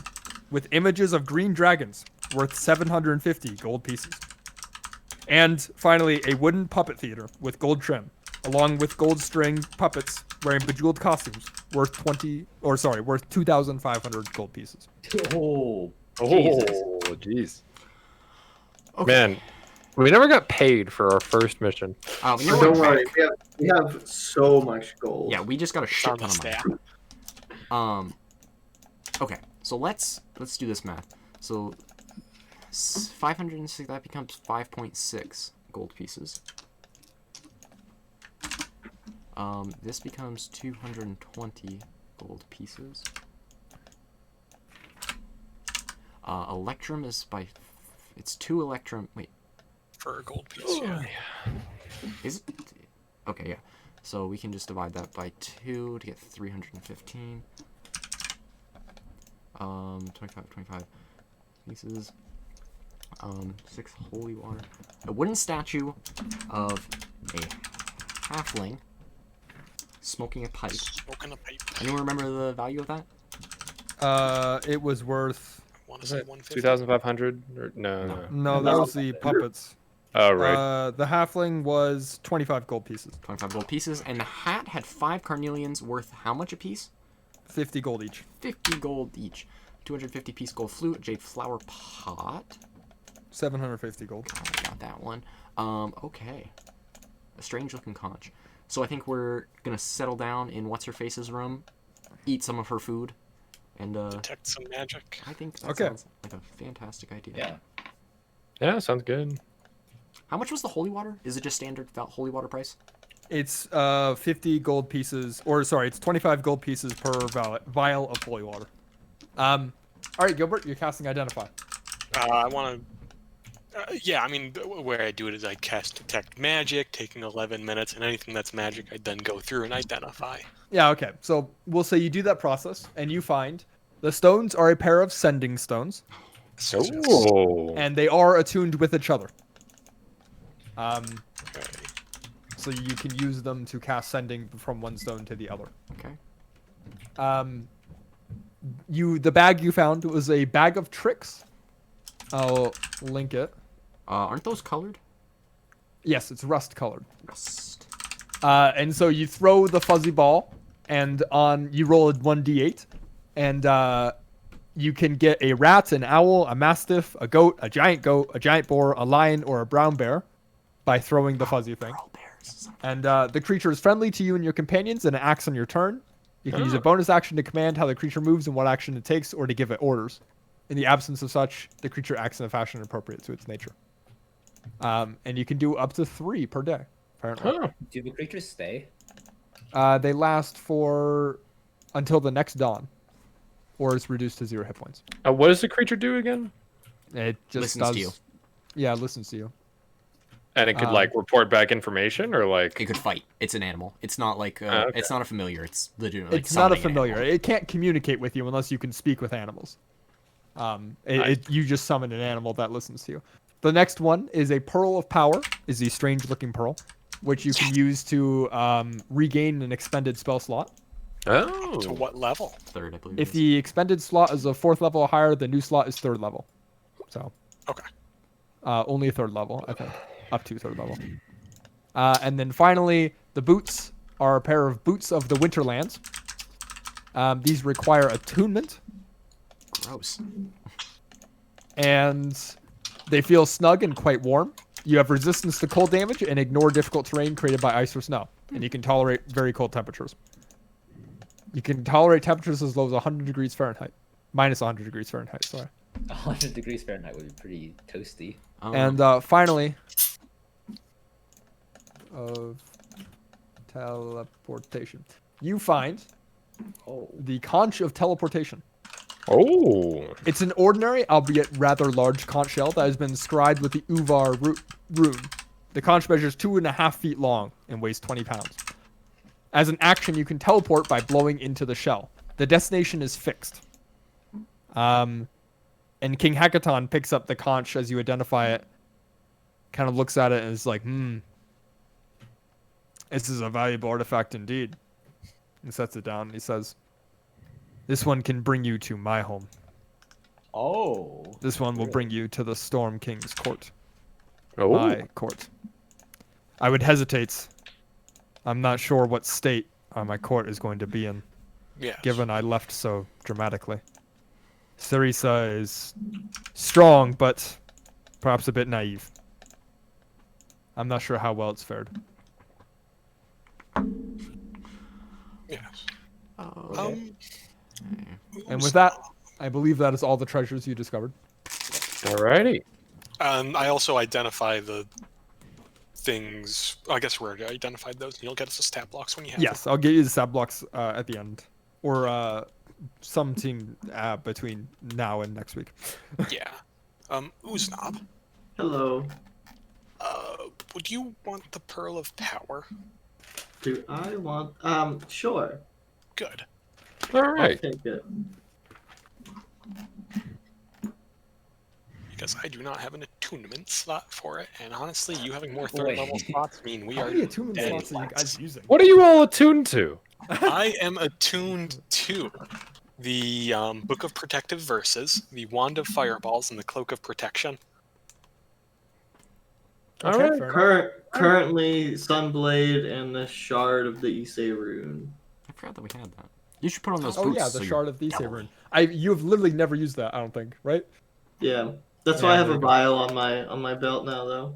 S1: with images of green dragons, worth 750 gold pieces. And finally, a wooden puppet theater with gold trim, along with gold string puppets wearing bejeweled costumes, worth 2,500 gold pieces.
S7: Oh,
S4: Oh,
S7: Jesus.
S4: jeez.
S2: Okay.
S4: Man, we never got paid for our first mission.
S2: You know
S5: Don't
S2: what?
S5: worry, we have so much gold.
S2: Yeah, we just got a
S3: It's
S2: shit
S3: on the
S2: ton of money.
S3: staff.
S2: Okay, so let's do this math. So 506, that becomes 5.6 gold pieces. This becomes 220 gold pieces. Electrum is it's 2 electrum. Wait,
S3: For a gold piece, yeah.
S2: is it? Okay, yeah. So we can just divide that by 2 to get 315. 25 pieces. 6 holy water. A wooden statue of a halfling smoking a pipe.
S3: Smoking a pipe.
S2: Anyone remember the value of that?
S1: It was worth.
S3: I want to
S4: Is
S3: say
S4: it
S3: 150.
S4: 2,500? No.
S1: No, that was the puppets.
S4: Oh, right.
S1: The halfling was 25 gold pieces,
S2: 25 gold pieces. And the hat had 5 carnelians worth how much a piece?
S1: 50 gold each.
S2: 50 gold each. 250 piece gold flute, a jade flower pot.
S1: 750 gold.
S2: I got that one. Okay. A strange looking conch. So I think we're gonna settle down in what's her face's room, eat some of her food, and
S3: Detect some magic.
S2: I think that
S1: Okay.
S2: sounds like a fantastic idea.
S7: Yeah.
S4: Yeah, sounds good.
S2: How much was the holy water? Is it just standard holy water price?
S1: It's 50 gold pieces, or sorry, it's 25 gold pieces per vial of holy water. All right, Gilbert, you're casting Identify.
S3: I want to. Yeah, I mean, the way I do it is I cast Detect Magic, taking 11 minutes, and anything that's magic, I then go through and identify.
S1: Yeah, okay. So we'll say you do that process, and you find the stones are a pair of sending stones,
S4: Oh.
S1: and they are attuned with each other.
S3: Okay.
S1: So you can use them to cast sending from one stone to the other.
S2: Okay.
S1: The bag you found was a bag of tricks. I'll link it.
S2: Aren't those colored?
S1: Yes, it's rust colored.
S2: Rust.
S1: And so you throw the fuzzy ball, and you roll a 1d8, and you can get a rat, an owl, a mastiff, a giant boar, a lion, or a brown bear by throwing the fuzzy thing.
S2: Pearl bears.
S1: And the creature is friendly to you and your companions and it acts on your turn. You can use a bonus action to command how the creature moves and what action it takes, or to give it orders. In the absence of such, the creature acts in a fashion appropriate to its nature. And you can do up to 3 per day, apparently.
S4: Huh.
S7: Do the creatures stay?
S1: They last for until the next dawn, or it's reduced to 0 hit points.
S4: What does the creature do again?
S1: It just
S2: Listens
S1: does.
S2: to you.
S1: Yeah, it listens to you.
S4: And it could like report back information, or like
S2: It could fight. It's an animal. It's not like
S4: okay.
S2: it's not a familiar. It's legitimately.
S1: It's not a
S2: summoning an
S1: familiar.
S2: animal.
S1: It can't communicate with you unless you can speak with animals. You just summon an animal that listens to you. The next one is a Pearl of Power, is the strange-looking pearl, which you can use to regain an expended spell slot.
S4: Oh.
S3: To what level?
S2: 3rd, I believe.
S1: If the expended slot is a 4th level or higher, the new slot is 3rd level. So.
S3: Okay.
S1: Only a 3rd level, I think. Up to 3rd level. And then finally, the boots are a pair of boots of the Winterlands. These require attunement.
S2: Gross.
S1: And they feel snug and quite warm. You have resistance to cold damage and ignore difficult terrain created by ice or snow. And you can tolerate very cold temperatures. You can tolerate temperatures as low as 100 degrees Fahrenheit. Minus 100 degrees Fahrenheit, sorry.
S7: 100 degrees Fahrenheit would be pretty toasty.
S1: And finally, of teleportation. You find the Conch of Teleportation.
S4: Oh.
S1: It's an ordinary, albeit rather large conch shell that has been inscribed with the Uvar rune. The conch measures 2.5 feet long and weighs 20 pounds. As an action, you can teleport by blowing into the shell. The destination is fixed. And King Hekaton picks up the conch as you identify it, kind of looks at it and is like, this is a valuable artifact indeed. He sets it down and he says, this one can bring you to my home.
S7: Oh.
S1: This one will bring you to the Storm King's court.
S4: Oh.
S1: My court. I would hesitate. I'm not sure what state my court is going to be in,
S3: Yes.
S1: given I left so dramatically. Cerisa is strong, but perhaps a bit naive. I'm not sure how well it's fared.
S3: Yes.
S1: And with that, I believe that is all the treasures you discovered.
S4: Alrighty.
S3: I also identify the things. I guess we already identified those, and you'll get us the stat blocks when you have
S1: Yes, I'll get you the stat blocks at the end. Or sometime between now and next week.
S3: them. Yeah. Uznab,
S5: Hello.
S3: would you want the Pearl of Power?
S5: Do I want? Sure.
S3: Good.
S4: All
S5: I'll
S4: right.
S5: take it.
S3: Because I do not have an attunement slot for it, and honestly, you having more
S7: Boy.
S3: 3rd level slots mean we
S1: How
S3: are
S1: many attunement
S3: dead
S1: slots are you
S3: last.
S1: guys using?
S4: What are you all attuned to?
S3: I am attuned to the Book of Protective Verses, the Wand of Fireballs, and the Cloak of Protection.
S4: All
S1: Okay,
S4: right.
S1: fair enough.
S5: Currently, Sunblade and the Shard of the Issei rune.
S2: I forgot that we had that. You should put on those
S1: Oh
S2: boots.
S1: yeah,
S2: so
S1: the
S2: you're
S1: Shard of the
S2: double.
S1: Issei rune. You have literally never used that, I don't think, right?
S5: Yeah, that's
S1: Yeah,
S5: why I have
S1: there
S5: a
S1: you go.
S5: vial on my belt now, though.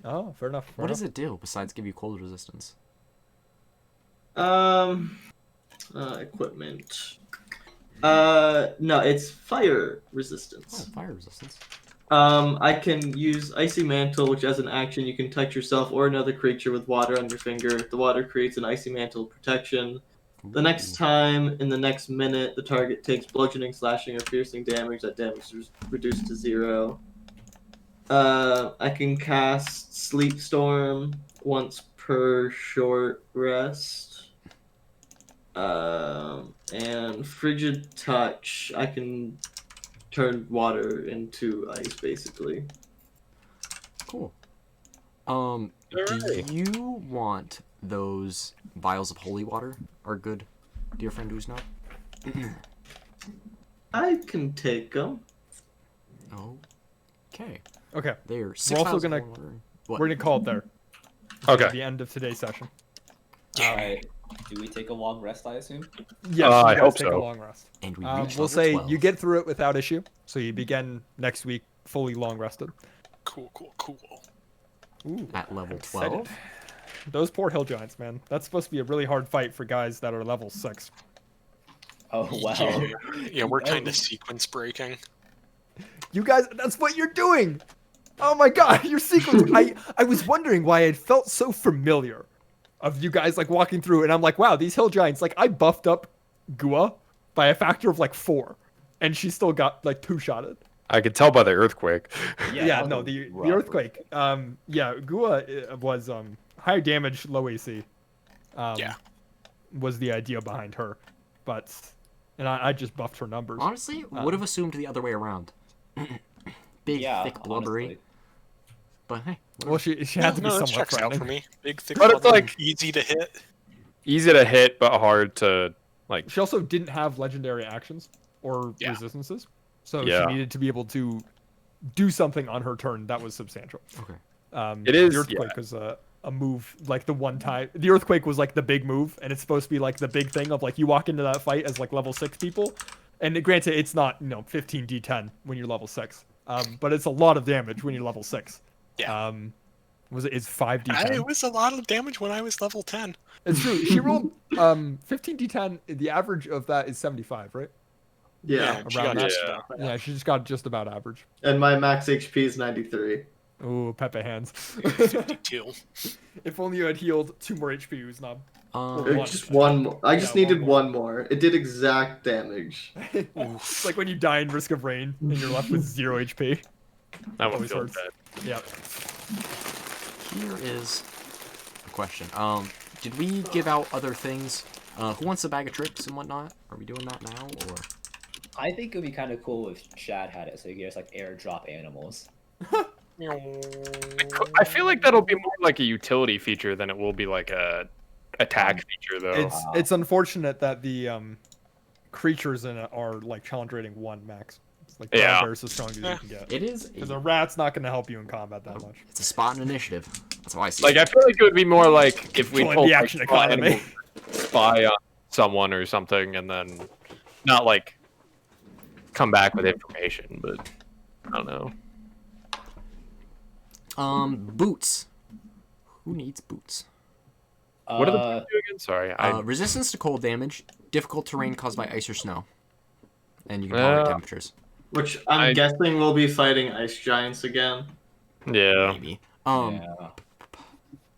S1: Oh, fair enough.
S2: What does it do besides give you cold resistance?
S5: Equipment. No, it's fire
S2: Oh,
S5: resistance.
S2: fire resistance.
S5: I can use Icy Mantle, which as an action you can touch yourself or another creature with water on your finger. The water creates an Icy Mantle protection. The next time in the next minute, the target takes bludgeoning, slashing, or piercing damage. That damage is reduced to 0. I can cast Sleep Storm once per short rest. And Frigid Touch, I can turn water into ice, basically.
S2: Cool. Do
S4: Alright.
S2: you want those vials of holy water? Our good dear friend Uznab?
S5: I can take them.
S2: Okay.
S1: Okay,
S2: They are
S1: We're
S2: 6
S1: also
S2: vials of
S1: gonna-
S2: holy water. What?
S1: we're gonna call it there.
S4: Okay.
S1: The end of today's session.
S7: Alright. Do we take a long rest, I assume?
S1: Yes,
S4: I
S1: you guys
S4: hope
S1: take a
S4: so.
S1: long rest.
S2: And we
S1: We'll
S2: reach level
S1: say
S2: 12.
S1: you get through it without issue, so you begin next week fully long rested.
S3: Cool.
S1: Ooh,
S2: at level
S1: excited.
S2: 12.
S1: Those poor hill giants, man. That's supposed to be a really hard fight for guys that are level 6.
S7: Oh wow.
S3: Yeah, we're kind of sequence breaking.
S1: You guys, that's what you're doing. Oh my god, your sequence. I was wondering why it felt so familiar of you guys like walking through, and I'm like, wow, these hill giants. Like I buffed up Gua by a factor of like 4, and she still got like 2-shotted.
S4: I could tell by the earthquake.
S1: Yeah,
S7: that was
S1: no,
S7: a
S1: the
S7: rough
S1: earthquake. Yeah, Gua was higher damage, low AC.
S3: Yeah.
S1: Was the idea behind her, but and I just buffed her numbers.
S2: Honestly, would have assumed the other way around. big,
S7: Yeah,
S2: thick, blubbery.
S7: honestly.
S2: But hey,
S1: Well, she had to be
S3: No, that
S1: somewhat
S3: checks out
S1: threatening.
S3: for me. Big, thick,
S4: But it's
S3: blubbery,
S4: like-
S3: easy to hit.
S4: Easy to hit, but hard to like.
S1: She also didn't have legendary actions or
S3: Yeah.
S1: resistances, so
S4: Yeah.
S1: she needed to be able to do something on her turn that was substantial.
S2: okay.
S4: It is,
S1: The earthquake was a move, like the one time. The earthquake was like the big move, and it's supposed to be like the big thing of like you walk into that fight as like level 6 people, and granted it's not 15 d10 when you're level 6, but it's a lot of damage when you're level 6.
S3: Yeah.
S1: It's 5d10.
S3: It was a lot of damage when I was level 10.
S1: It's true. She rolled 15d10. The average of that is 75, right?
S5: Yeah.
S3: She
S1: around
S3: got
S1: that.
S3: just
S4: Yeah.
S3: about that.
S1: Yeah, she just got just about average.
S5: And my max HP is 93.
S1: Ooh, Pepe hands.
S3: 52.
S1: If only you had healed 2 more HP, Uznab.
S5: It's
S1: One.
S5: just one more. I just
S1: Yeah,
S5: needed
S1: one more.
S5: one more. It did exact damage.
S1: It's like when you die in Risk of Rain and you're left with 0 HP.
S4: That one
S1: Always
S4: feels
S1: hurts.
S4: bad.
S1: Yeah.
S2: Here is a question. Did we give out other things? Who wants a bag of tricks and whatnot? Are we doing that now, or?
S7: I think it would be kind of cool if Shad had it, so you could just like airdrop animals.
S4: I feel like that'll be more like a utility feature than it will be like a attack feature, though.
S1: It's unfortunate that the creatures in it are like challenge rating 1 max. It's like
S4: Yeah.
S1: bears as strong as you can get.
S2: It is.
S1: Because a rat's not going to help you in combat that much.
S2: It's a spot in initiative. That's how I see
S4: Like,
S2: it.
S4: I feel like it would be more like if we
S1: Join
S4: told
S1: the
S4: like,
S1: action
S4: spy
S1: economy.
S4: animal- spy on someone or something, and then not like come back with information, but I don't know.
S2: Boots. Who needs boots?
S4: What are the boots do again? Sorry,
S2: Resistance to cold damage, difficult terrain caused by ice or snow, and you can tolerate temperatures.
S5: Which I'm guessing we'll be fighting ice giants again.
S4: yeah.
S2: Maybe.
S7: Yeah.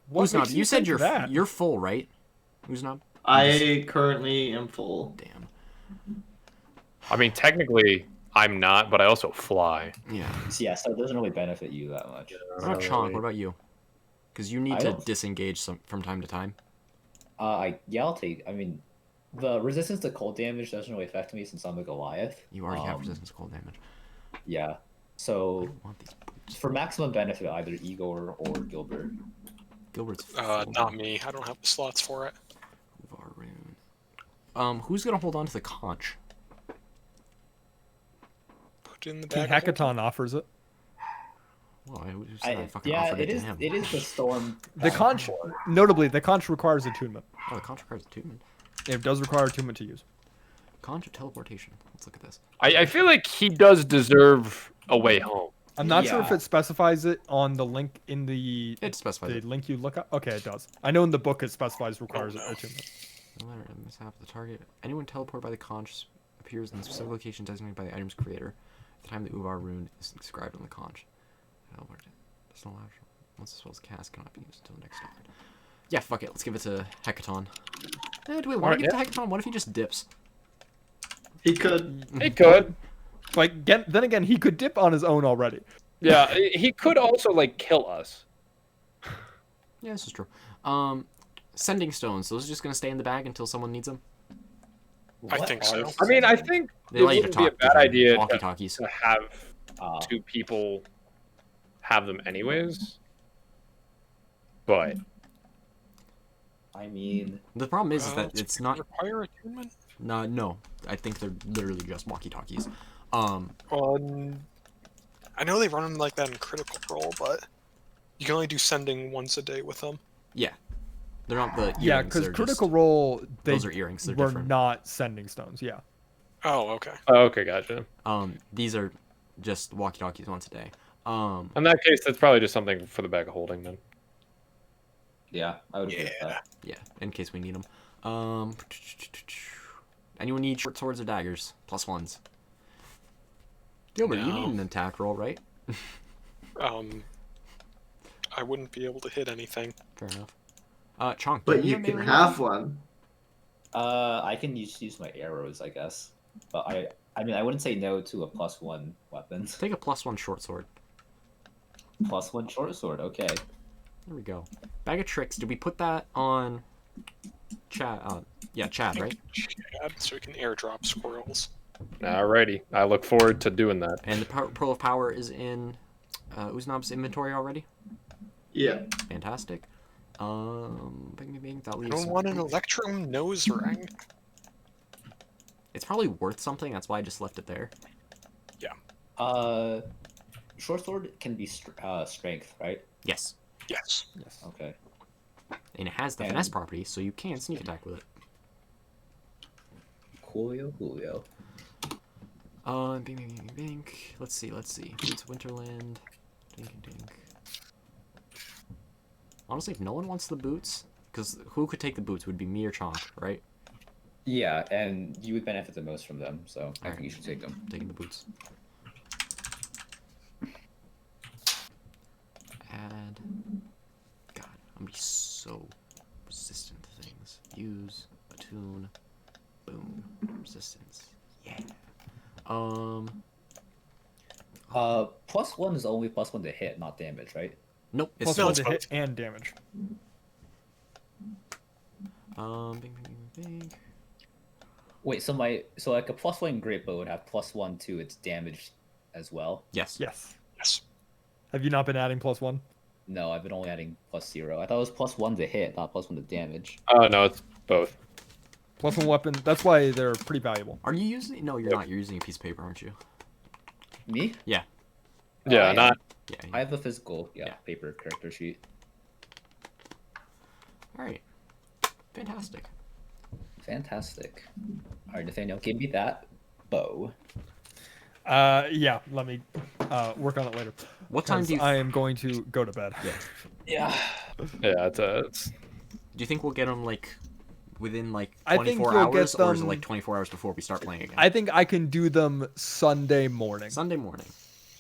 S1: What
S2: Uznab,
S1: makes
S2: you said
S1: think that?
S2: you're full, right? Uznab?
S5: I currently am full.
S2: Damn.
S4: I mean, technically, I'm not, but I also fly.
S2: Yeah.
S7: So yeah, so it doesn't really benefit you that much.
S2: What about Chonk? What about you? Because you need
S7: I
S2: to
S7: don't-
S2: disengage from time to time.
S7: I'll take. I mean, the resistance to cold damage doesn't really affect me since I'm a Goliath.
S2: You already have resistance to cold damage.
S7: Yeah.
S2: I
S7: So
S2: don't want these boots.
S7: for maximum benefit, either Igor or Gilbert.
S2: Gilbert's
S3: Not me. I don't have the slots for it.
S2: Varoon. Who's gonna hold on to the conch?
S3: Put it in the
S1: King
S3: bag. of holding.
S1: Hackathon offers it.
S2: Well, I said I fucking
S7: Yeah,
S2: offered
S7: it
S2: to
S7: is.
S2: him.
S7: It is the storm.
S1: The conch, notably, the conch requires attunement.
S2: Oh, the conch requires attunement.
S1: It does require attunement to use.
S2: Conch of teleportation. Let's look at this.
S4: I feel like he does deserve a way home.
S1: I'm not sure if
S7: Yeah.
S1: it specifies it on the link in the
S2: It specifies
S1: the
S2: it.
S1: link you look at. Okay, it does. I know in the book it specifies requires
S3: Oh, no.
S1: attunement.
S2: No matter the mishap of the target, anyone teleported by the conch appears in the specific location designated by the item's creator at the time the Uvar rune is inscribed on the conch. That's not allowed. Once the spell's cast, cannot be used until the next turn. Yeah, fuck it. Let's give it to Hecaton. Do we want
S1: Alright,
S2: to give it to Hecaton? What if he just dips?
S5: He could.
S4: He could.
S1: Like, then again, he could dip on his own already.
S4: Yeah, he could also like kill us.
S2: Yeah, this is true. Sending stones. Those are just gonna stay in the bag until someone needs them.
S3: I think so.
S4: I mean, I think
S2: They
S4: it
S2: allow you to
S4: wouldn't be a
S2: talk.
S4: bad idea
S2: Walkie
S4: to,
S2: talkies.
S4: to have
S7: Uh,
S4: two people have them anyways. But
S7: I mean,
S2: The problem is that
S3: does
S2: it's
S3: it
S2: not.
S3: require attunement.
S2: No, I think they're literally just walkie talkies.
S3: I know they run them like that in Critical Role, but you can only do sending once a day with them.
S2: Yeah, they're not the earrings.
S1: Yeah, because
S2: they're
S1: Critical
S2: just,
S1: Role, they
S2: those are earrings. They're
S1: were
S2: different.
S1: not sending stones. Yeah.
S3: Oh, okay.
S4: oh, okay, gotcha.
S2: These are just walkie talkies once a day.
S4: In that case, that's probably just something for the bag of holding then.
S7: yeah, I would agree with
S3: Yeah.
S7: that.
S2: Yeah, in case we need them. Anyone need short swords or daggers? +1s. Gilbert, you
S3: No.
S2: need an attack roll, right?
S3: I wouldn't be able to hit anything.
S2: Fair enough. Chonk.
S5: But
S2: do
S5: you
S2: have
S5: can
S2: melee
S5: have one.
S7: I can use my arrows, I guess. But I mean, I wouldn't say no to a +1 weapon.
S2: Take a +1 short sword.
S7: +1 short sword. Okay.
S2: There we go. Bag of tricks. Did we put that on Chad? Yeah, Chad, right?
S3: Chad, so we can airdrop squirrels.
S4: Alrighty. I look forward to doing that.
S2: And the Pearl of Power is in Uznob's inventory already?
S5: Yeah.
S2: Fantastic. That
S3: I
S2: leaves...
S3: don't want an Electrum nose ring.
S2: It's probably worth something, that's why I just left it there.
S7: Short sword can be strength, right?
S2: Yes.
S3: Yes.
S1: Yes.
S7: Okay.
S2: And it has the finesse property, so you can sneak attack with it.
S7: Coolio.
S2: Bink. Let's see. It's Winterland. Dink. Honestly, if no one wants the boots, because who could take the boots would be me or Chomp, right?
S7: Yeah, and you would benefit the most from them, so I think you should take them.
S2: Taking the boots. Add. God, I'm gonna be so resistant to things. Use, attune, boom, resistance. Yeah.
S7: +1 is only +1 to hit, not damage, right?
S2: Nope. It's
S1: Plus one
S3: it's
S1: to
S3: both.
S1: hit and damage.
S2: Bing.
S7: Wait, so like a +1 grip bow would have +1 to its damage as well.
S2: Yes.
S1: Yes.
S3: Yes.
S1: Have you not been adding +1?
S7: No, I've been only adding +0. I thought it was +1 to hit, not +1 to damage.
S4: Oh no, it's both.
S1: +1 weapon. That's why they're pretty valuable.
S2: Are you using? No, you're not. You're using a piece of paper, aren't you?
S7: Me?
S2: Yeah.
S4: Yeah,
S7: I
S4: not.
S7: am.
S2: Yeah.
S7: I have the physical,
S2: Yeah.
S7: paper character sheet.
S2: All right. Fantastic.
S7: Fantastic. All right, Nathaniel, give me that bow.
S1: Yeah. Let me work on it later.
S2: What time do you?
S1: I am going to go to bed.
S7: Yeah.
S4: Yeah, it's
S2: Do you think we'll get them like within like
S1: I think
S2: 24
S1: you'll get
S2: hours, or is it
S1: them-
S2: like 24 hours before we start playing again?
S1: I think I can do them Sunday morning.
S2: Sunday morning.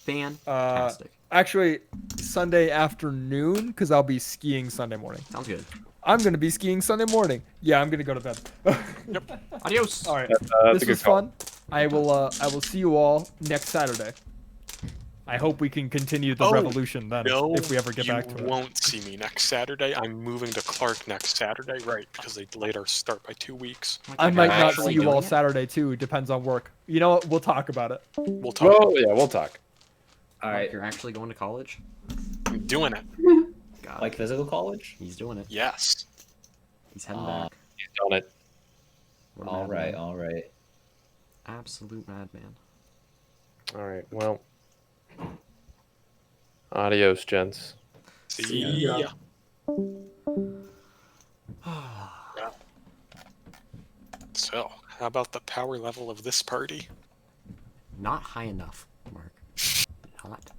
S2: Fantastic.
S1: Actually, Sunday afternoon, because I'll be skiing Sunday morning.
S2: Sounds good.
S1: I'm gonna be skiing Sunday morning. Yeah, I'm gonna go to bed.
S2: Adios.
S1: All right.
S4: that's
S1: This
S4: a good
S1: was
S4: call.
S1: fun. I will see you all next Saturday. I hope we can continue the
S3: Oh,
S1: revolution then,
S3: No,
S1: if we ever get back to
S3: you
S1: it.
S3: won't see me next Saturday. I'm moving to Clark next Saturday, right? Because they delayed our start by 2 weeks.
S1: I might not
S2: Actually
S1: see you
S2: doing
S1: all
S2: it?
S1: Saturday too. Depends on work. You know what? We'll talk about it.
S3: We'll talk.
S4: Well, yeah, we'll talk.
S7: All
S2: Mark,
S7: right.
S2: You're actually going to college?
S3: I'm doing it.
S2: God.
S7: Like physical college?
S2: He's doing it.
S3: Yes.
S2: He's heading
S7: Aw.
S2: back.
S4: He's done it.
S2: What a
S7: All right,
S2: madman.
S7: all right.
S2: Absolute madman.
S4: All right. Well. Adios, gents.
S3: See
S5: ya.
S3: ya. So, how about the power level of this party?
S2: Not high enough, Mark. Not